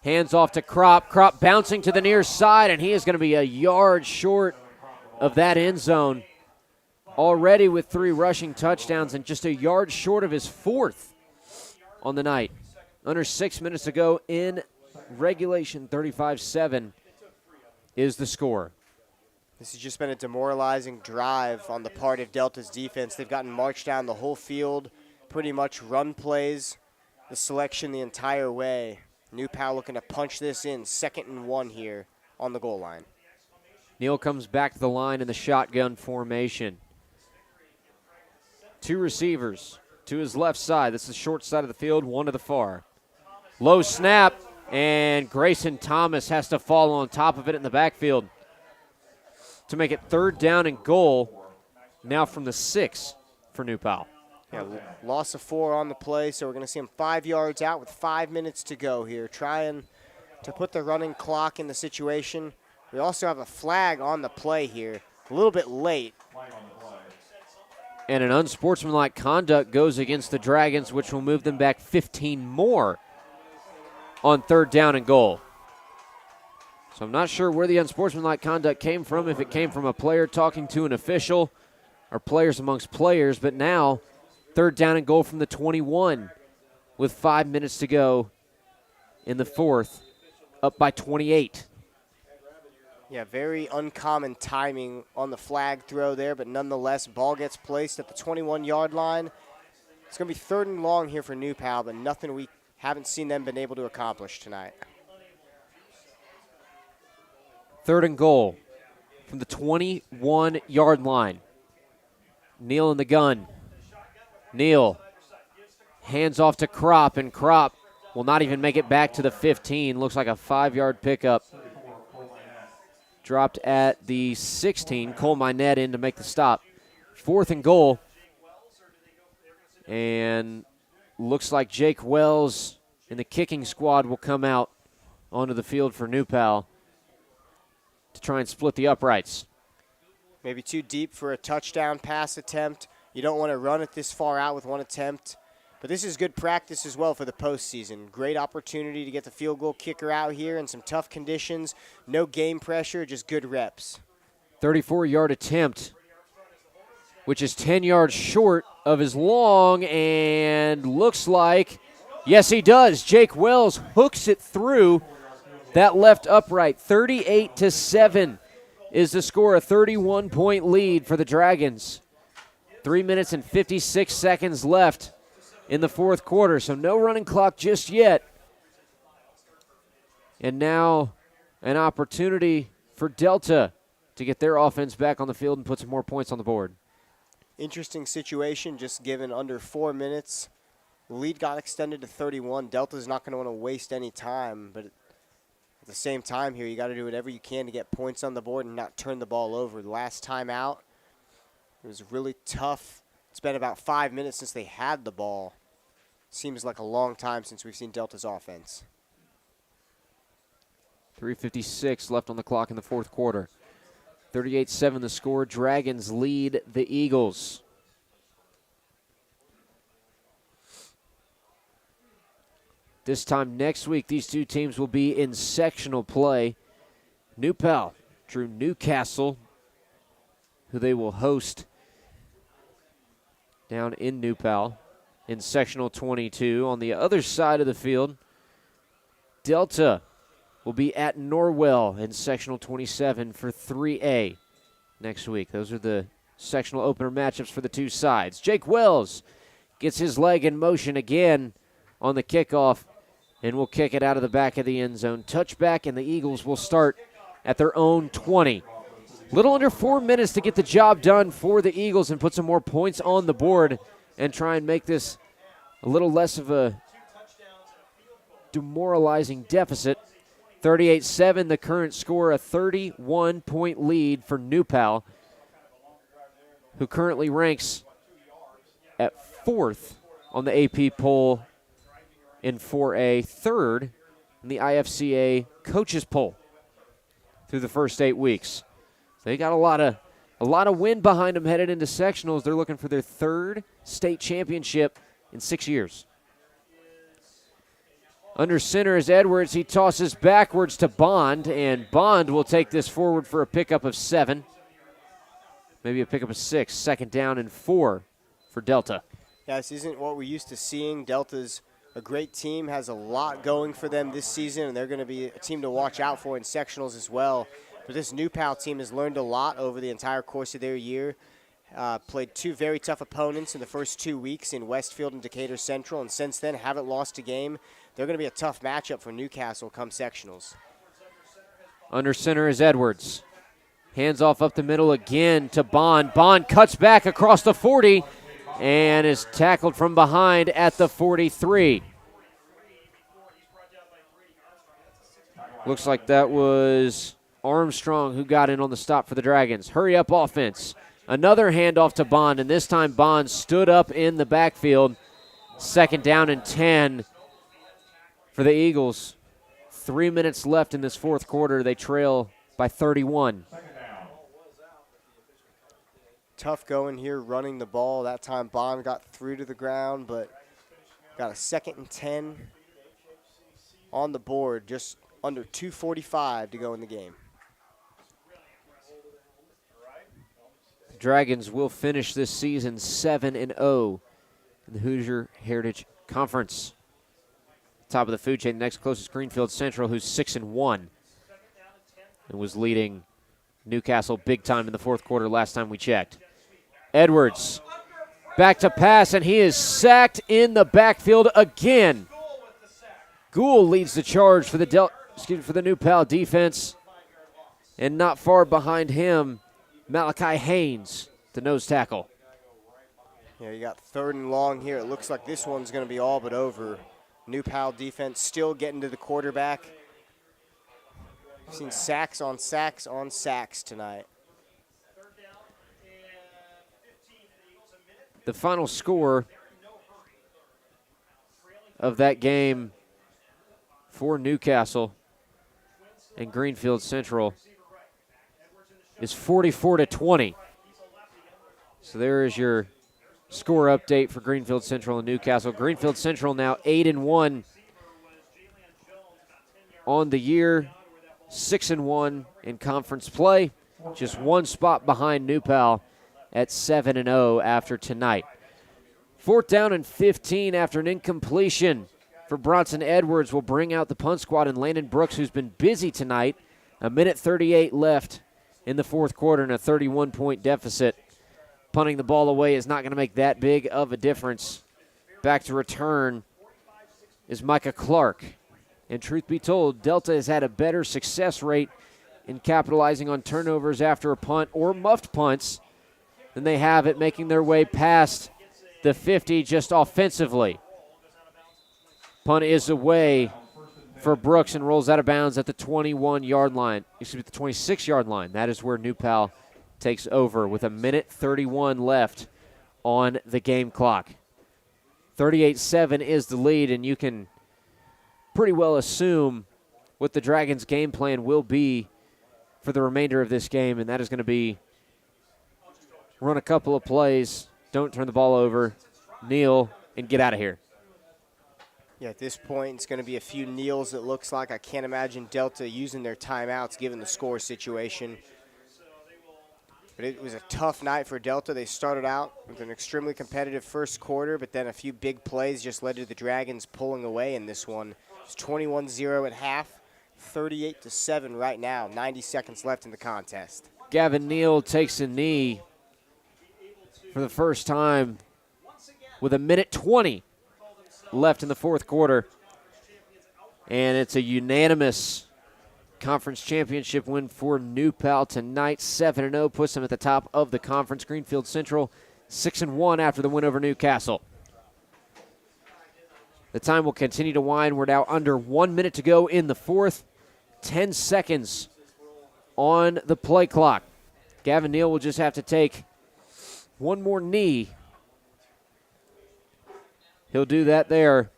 Hands off to Kropp. Kropp bouncing to the near side, and he is going to be a yard short of that end zone. Already with 3 rushing touchdowns and just a yard short of his 4th on the night. Under 6 minutes to go in regulation. 35-7 is the score. This has just been a demoralizing drive on the part of Delta's defense. They've gotten marched down the whole field, pretty much run plays, the selection the entire way. New Pal looking to punch this in, 2nd and 1 here on the goal line. Neal comes back to the line in the shotgun formation. 2 receivers to his left side. This is the short side of the field, 1 to the far. Low snap, and Grayson Thomas has to fall on top of it in the backfield to make it 3rd down and goal, now from the 6 for New Pal. Yeah, loss of 4 on the play, so we're going to see him 5 yards out with 5 minutes to go here, trying to put the running clock in the situation. We also have a flag on the play here, a little bit late. And an unsportsmanlike conduct goes against the Dragons, which will move them back 15 more on 3rd down and goal. So I'm not sure where the unsportsmanlike conduct came from, if it came from a player talking to an official or players amongst players, but now 3rd down and goal from the 21 with 5 minutes to go in the 4th, up by 28. Yeah, very uncommon timing on the flag throw there, but nonetheless, ball gets placed at the 21-yard line. It's going to be 3rd and long here for New Pal, but nothing we haven't seen them been able to accomplish tonight. 3rd and goal from the 21-yard line. Neal in the gun. Neal hands off to Kropp, and Kropp will not even make it back to the 15. Looks like a 5-yard pickup. Dropped at the 16. Cole Minette in to make the stop. 4th and goal. And looks like Jake Wells in the kicking squad will come out onto the field for New Pal to try and split the uprights. Maybe too deep for a touchdown pass attempt. You don't want to run it this far out with one attempt. But this is good practice as well for the postseason. Great opportunity to get the field goal kicker out here in some tough conditions. No game pressure, just good reps. 34-yard attempt, which is 10 yards short of his long, and looks like, yes, he does. Jake Wells hooks it through that left upright. 38-7 is the score, a 31-point lead for the Dragons. 3 minutes and 56 seconds left in the 4th quarter, so no running clock just yet. And now an opportunity for Delta to get their offense back on the field and put some more points on the board. Interesting situation, just given under 4 minutes. The lead got extended to 31. Delta's not going to want to waste any time, but at the same time here, you got to do whatever you can to get points on the board and not turn the ball over. The last time out, it was really tough. It's been about 5 minutes since they had the ball. Seems like a long time since we've seen Delta's offense. 3:56 left on the clock in the 4th quarter. 38-7 the score. Dragons lead the Eagles. This time next week, these two teams will be in sectional play. New Pal drew Newcastle, who they will host down in New Pal in sectional 22. On the other side of the field, Delta will be at Norwell in sectional 27 for 3A next week. Those are the sectional opener matchups for the two sides. Jake Wells gets his leg in motion again on the kickoff and will kick it out of the back of the end zone. Touchback, and the Eagles will start at their own 20. Little under 4 minutes to get the job done for the Eagles and put some more points on the board and try and make this a little less of a demoralizing deficit. 38-7, the current score, a 31-point lead for New Pal, who currently ranks at 4th on the AP poll in 4A, 3rd in the IFCA coaches poll through the first 8 weeks. They got a lot of wind behind them headed into sectionals. They're looking for their 3rd state championship in 6 years. Under center is Edwards. He tosses backwards to Bond, and Bond will take this forward for a pickup of 7. Maybe a pickup of 6. 2nd down and 4 for Delta. Yeah, this isn't what we're used to seeing. Delta's a great team, has a lot going for them this season, and they're going to be a team to watch out for in sectionals as well. But this New Pal team has learned a lot over the entire course of their year. Played two very tough opponents in the first 2 weeks in Westfield and Decatur Central, and since then haven't lost a game. They're going to be a tough matchup for Newcastle come sectionals. Under center is Edwards. Hands off up the middle again to Bond. Bond cuts back across the 40 and is tackled from behind at the 43. Looks like that was Armstrong who got in on the stop for the Dragons. Hurry up offense. Another handoff to Bond, and this time Bond stood up in the backfield. 2nd down and 10 for the Eagles. 3 minutes left in this fourth quarter. They trail by 31. Tough going here running the ball. That time Bond got through to the ground, but got a 2nd and 10 on the board, just under 2:45 to go in the game. Dragons will finish this season 7-0 in the Hoosier Heritage Conference. Top of the food chain, the next closest Greenfield Central, who's 6-1 and was leading Newcastle big time in the fourth quarter last time we checked. Edwards back to pass, and he is sacked in the backfield again. Gould leads the charge for the New Pal defense, and not far behind him, Malachi Haynes, the nose tackle. Yeah, you got 3rd and long here. It looks like this one's going to be all but over. New Pal defense still getting to the quarterback. We've seen sacks on sacks on sacks tonight. The final score of that game for Newcastle and Greenfield Central is 44-20. So there is your score update for Greenfield Central and Newcastle. Greenfield Central now 8-1 on the year, 6-1 in conference play. Just one spot behind New Pal at 7-0 after tonight. 4th down and 15 after an incompletion for Bronson Edwards will bring out the punt squad, and Landon Brooks, who's been busy tonight. 1:38 left in the fourth quarter and a 31-point deficit. Punting the ball away is not going to make that big of a difference. Back to return is Micah Clark. And truth be told, Delta has had a better success rate in capitalizing on turnovers after a punt or muffed punts than they have at making their way past the 50 just offensively. Punt is away for Brooks and rolls out of bounds at the 21-yard line. Excuse me, the 26-yard line. That is where New Pal takes over with 1:31 left on the game clock. 38-7 is the lead, and you can pretty well assume what the Dragons' game plan will be for the remainder of this game, and that is going to be run a couple of plays, don't turn the ball over, kneel, and get out of here. Yeah, at this point, it's going to be a few kneels, it looks like. I can't imagine Delta using their timeouts given the score situation. But it was a tough night for Delta. They started out with an extremely competitive first quarter, but then a few big plays just led to the Dragons pulling away in this one. It's 21-0 at half, 38-7 right now, 90 seconds left in the contest. Gavin Neal takes a knee for the first time with 1:20 left in the fourth quarter. And it's a unanimous conference championship win for New Pal tonight. 7-0 puts them at the top of the conference. Greenfield Central 6-1 after the win over Newcastle. The time will continue to wind. We're now under 1 minute to go in the fourth. 10 seconds on the play clock. Gavin Neal will just have to take one more knee. He'll do that there.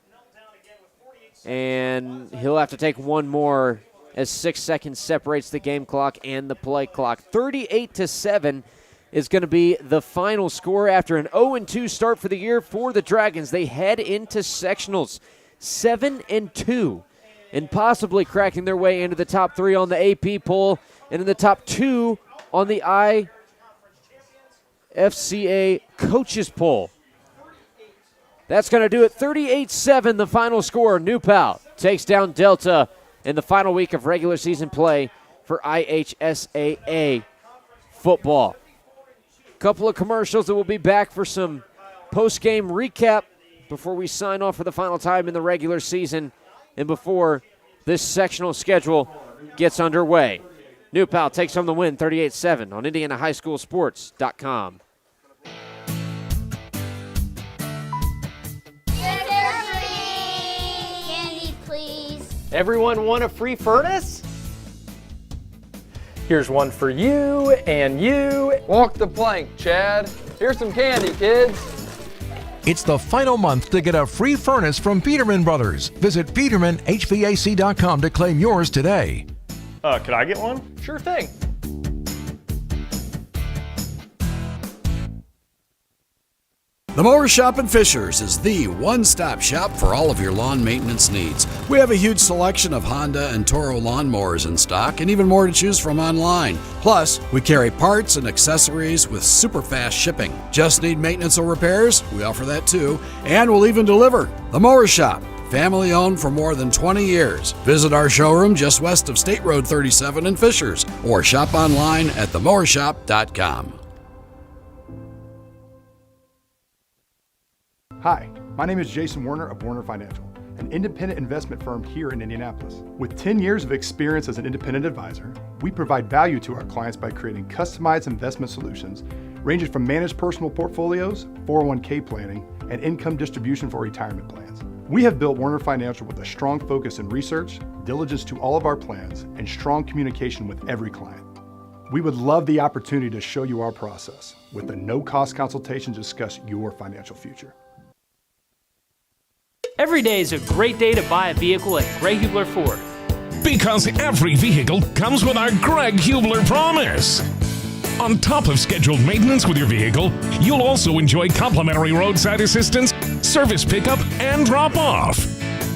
And he'll have to take one more as 6 seconds separates the game clock and the play clock. 38-7 is going to be the final score after an 0-2 start for the year for the Dragons. They head into sectionals 7-2 and possibly cracking their way into the top 3 on the AP poll and in the top 2 on the IFCA coaches poll. That's going to do it. 38-7, the final score. New Pal takes down Delta in the final week of regular season play for IHSAA football. Couple of commercials that will be back for some post-game recap before we sign off for the final time in the regular season and before this sectional schedule gets underway. New Pal takes home the win 38-7 on IndianaHighSchoolSports.com. Candy, please. Everyone want a free furnace? Here's one for you and you. Walk the plank, Chad. Here's some candy, kids. It's the final month to get a free furnace from Peterman Brothers. Visit PetermanHVAC.com to claim yours today. Could I get one? Sure thing. The Mower Shop in Fishers is the one-stop shop for all of your lawn maintenance needs. We have a huge selection of Honda and Toro lawnmowers in stock and even more to choose from online. Plus, we carry parts and accessories with super fast shipping. Just need maintenance or repairs? We offer that too, and we'll even deliver. The Mower Shop, family owned for more than 20 years. Visit our showroom just west of State Road 37 in Fishers or shop online at themowershop.com. Hi, my name is Jason Werner of Werner Financial, an independent investment firm here in Indianapolis. With 10 years of experience as an independent advisor, we provide value to our clients by creating customized investment solutions ranging from managed personal portfolios, 401k planning, and income distribution for retirement plans. We have built Werner Financial with a strong focus in research, diligence to all of our plans, and strong communication with every client. We would love the opportunity to show you our process with a no-cost consultation to discuss your financial future. Every day is a great day to buy a vehicle at Greg Hubler Ford. Because every vehicle comes with our Greg Hubler promise. On top of scheduled maintenance with your vehicle, you'll also enjoy complimentary roadside assistance, service pickup, and drop-off.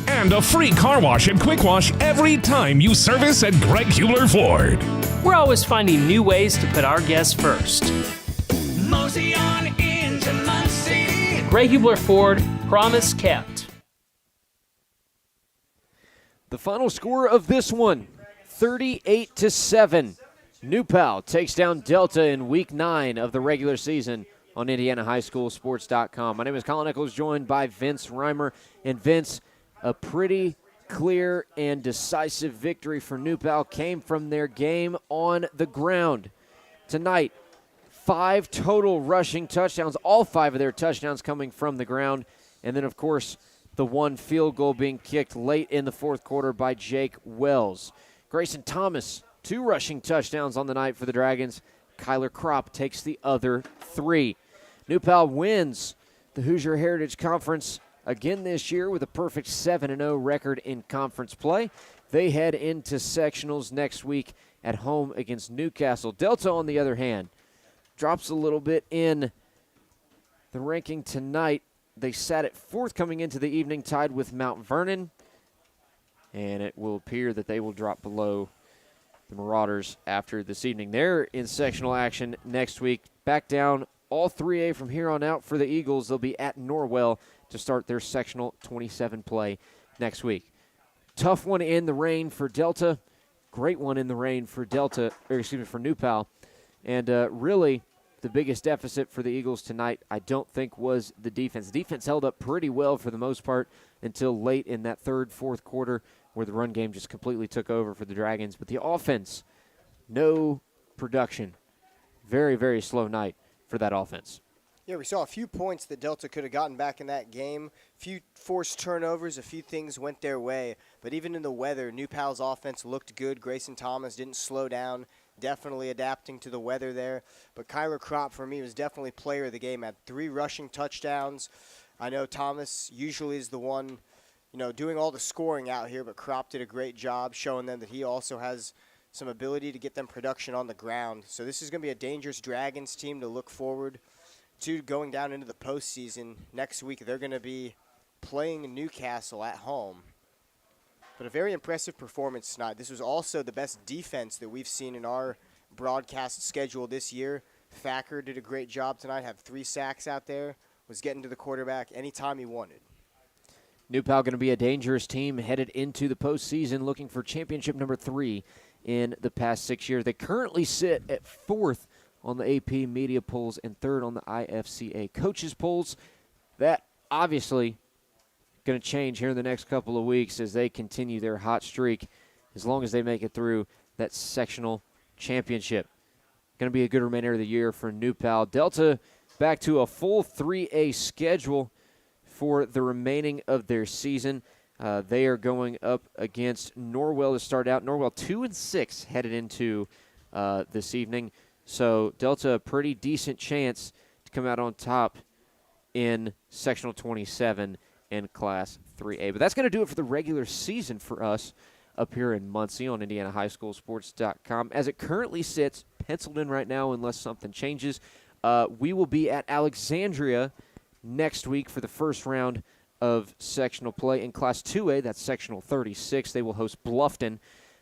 And a free car wash and quick wash every time you service at Greg Hubler Ford. We're always finding new ways to put our guests first. Mosey on into Muncie. Greg Hubler Ford, promise kept. The final score of this one, 38-7. New Pal takes down Delta in Week 9 of the regular season on IndianaHighSchoolSports.com. My name is Colin Nichols, joined by Vince Reimer. And Vince, a pretty clear and decisive victory for New Pal came from their game on the ground. Tonight, 5 total rushing touchdowns, all 5 of their touchdowns coming from the ground. And then, of course, the 1 field goal being kicked late in the fourth quarter by Jake Wells. Grayson Thomas, 2 rushing touchdowns on the night for the Dragons. Kyler Kropp takes the other 3. New Pal wins the Hoosier Heritage Conference again this year with a perfect 7-0 record in conference play. They head into sectionals next week at home against Newcastle. Delta, on the other hand, drops a little bit in the ranking tonight. They sat at 4th coming into the evening, tied with Mount Vernon. And it will appear that they will drop below the Marauders after this evening. They're in sectional action next week. Back down all 3A from here on out for the Eagles. They'll be at Norwell to start their sectional 27 play next week. Tough one in the rain for Delta. Great one in the rain for for New Pal. And really, the biggest deficit for the Eagles tonight, I don't think, was the defense. The defense held up pretty well for the most part until late in that third, fourth quarter where the run game just completely took over for the Dragons. But the offense, no production. Very, very slow night for that offense. Yeah, we saw a few points that Delta could have gotten back in that game. A few forced turnovers, a few things went their way. But even in the weather, New Pal's offense looked good. Grayson Thomas didn't slow down, definitely adapting to the weather there. But Kyler Kropp, for me, was definitely player of the game. Had 3 rushing touchdowns. I know Thomas usually is the one, doing all the scoring out here, but Kropp did a great job showing them that he also has some ability to get them production on the ground. So this is going to be a dangerous Dragons team to look forward to going down into the postseason. Next week, they're going to be playing Newcastle at home. But a very impressive performance tonight. This was also the best defense that we've seen in our broadcast schedule this year. Thacker did a great job tonight, have 3 sacks out there. was getting to the quarterback anytime he wanted. New Pal going to be a dangerous team headed into the postseason, looking for championship number 3 in the past 6 years. They currently sit at 4th on the AP media polls and 3rd on the IFCA coaches polls. That obviously going to change here in the next couple of weeks as they continue their hot streak, as long as they make it through that sectional championship. Going to be a good remainder of the year for New Pal. Delta back to a full 3A schedule for the remaining of their season. They are going up against Norwell to start out. Norwell 2-6 headed into this evening. So Delta, a pretty decent chance to come out on top in Sectional 27 in Class 3A. But that's going to do it for the regular season for us up here in Muncie on IndianaHighSchoolSports.com. As it currently sits, penciled in right now unless something changes, we will be at Alexandria next week for the first round of sectional play. In Class 2A, that's Sectional 36, they will host Bluffton.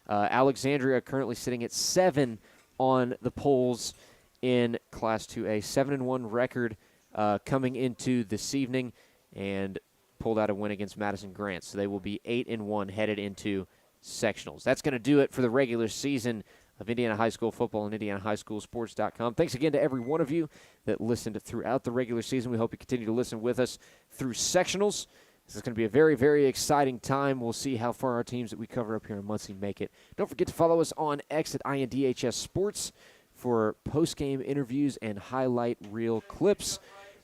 Alexandria currently sitting at 7 on the polls in Class 2A. 7-1 record coming into this evening, and pulled out a win against Madison Grant. So they will be 8-1 headed into sectionals. That's going to do it for the regular season of Indiana High School football and IndianaHighSchoolSports.com. Thanks again to every one of you that listened throughout the regular season. We hope you continue to listen with us through sectionals. This is going to be a very, very exciting time. We'll see how far our teams that we cover up here in Muncie make it. Don't forget to follow us on X at INDHS Sports for post-game interviews and highlight reel clips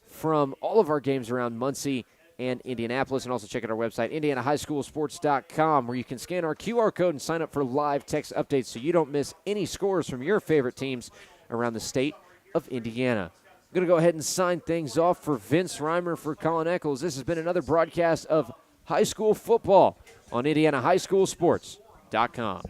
from all of our games around Muncie and Indianapolis, and also check out our website, IndianaHighSchoolSports.com, where you can scan our QR code and sign up for live text updates so you don't miss any scores from your favorite teams around the state of Indiana. I'm going to go ahead and sign things off for Vince Reimer, for Colin Eccles. This has been another broadcast of high school football on IndianaHighSchoolSports.com.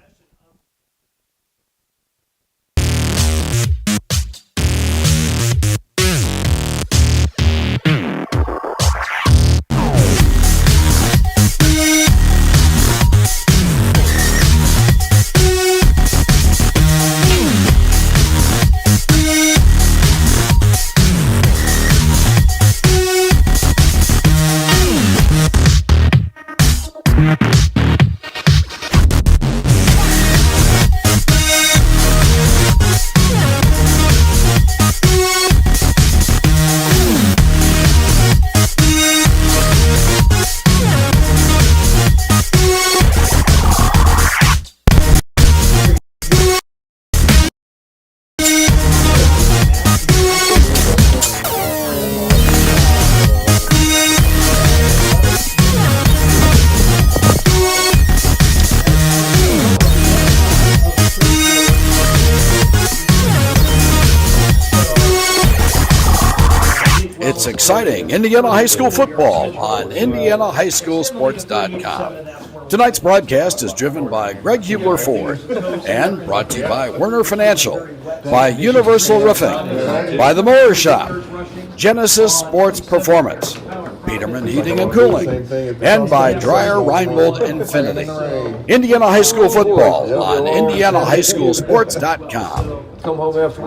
It's exciting Indiana High School football on IndianaHighSchoolSports.com. Tonight's broadcast is driven by Greg Hubler Ford and brought to you by Werner Financial, by Universal Roofing, by The Mower Shop, Genesis Sports Performance, Peterman Heating and Cooling, and by Dreyer Reinbold Infinity. Indiana High School football on IndianaHighSchoolSports.com. Come home afterwards.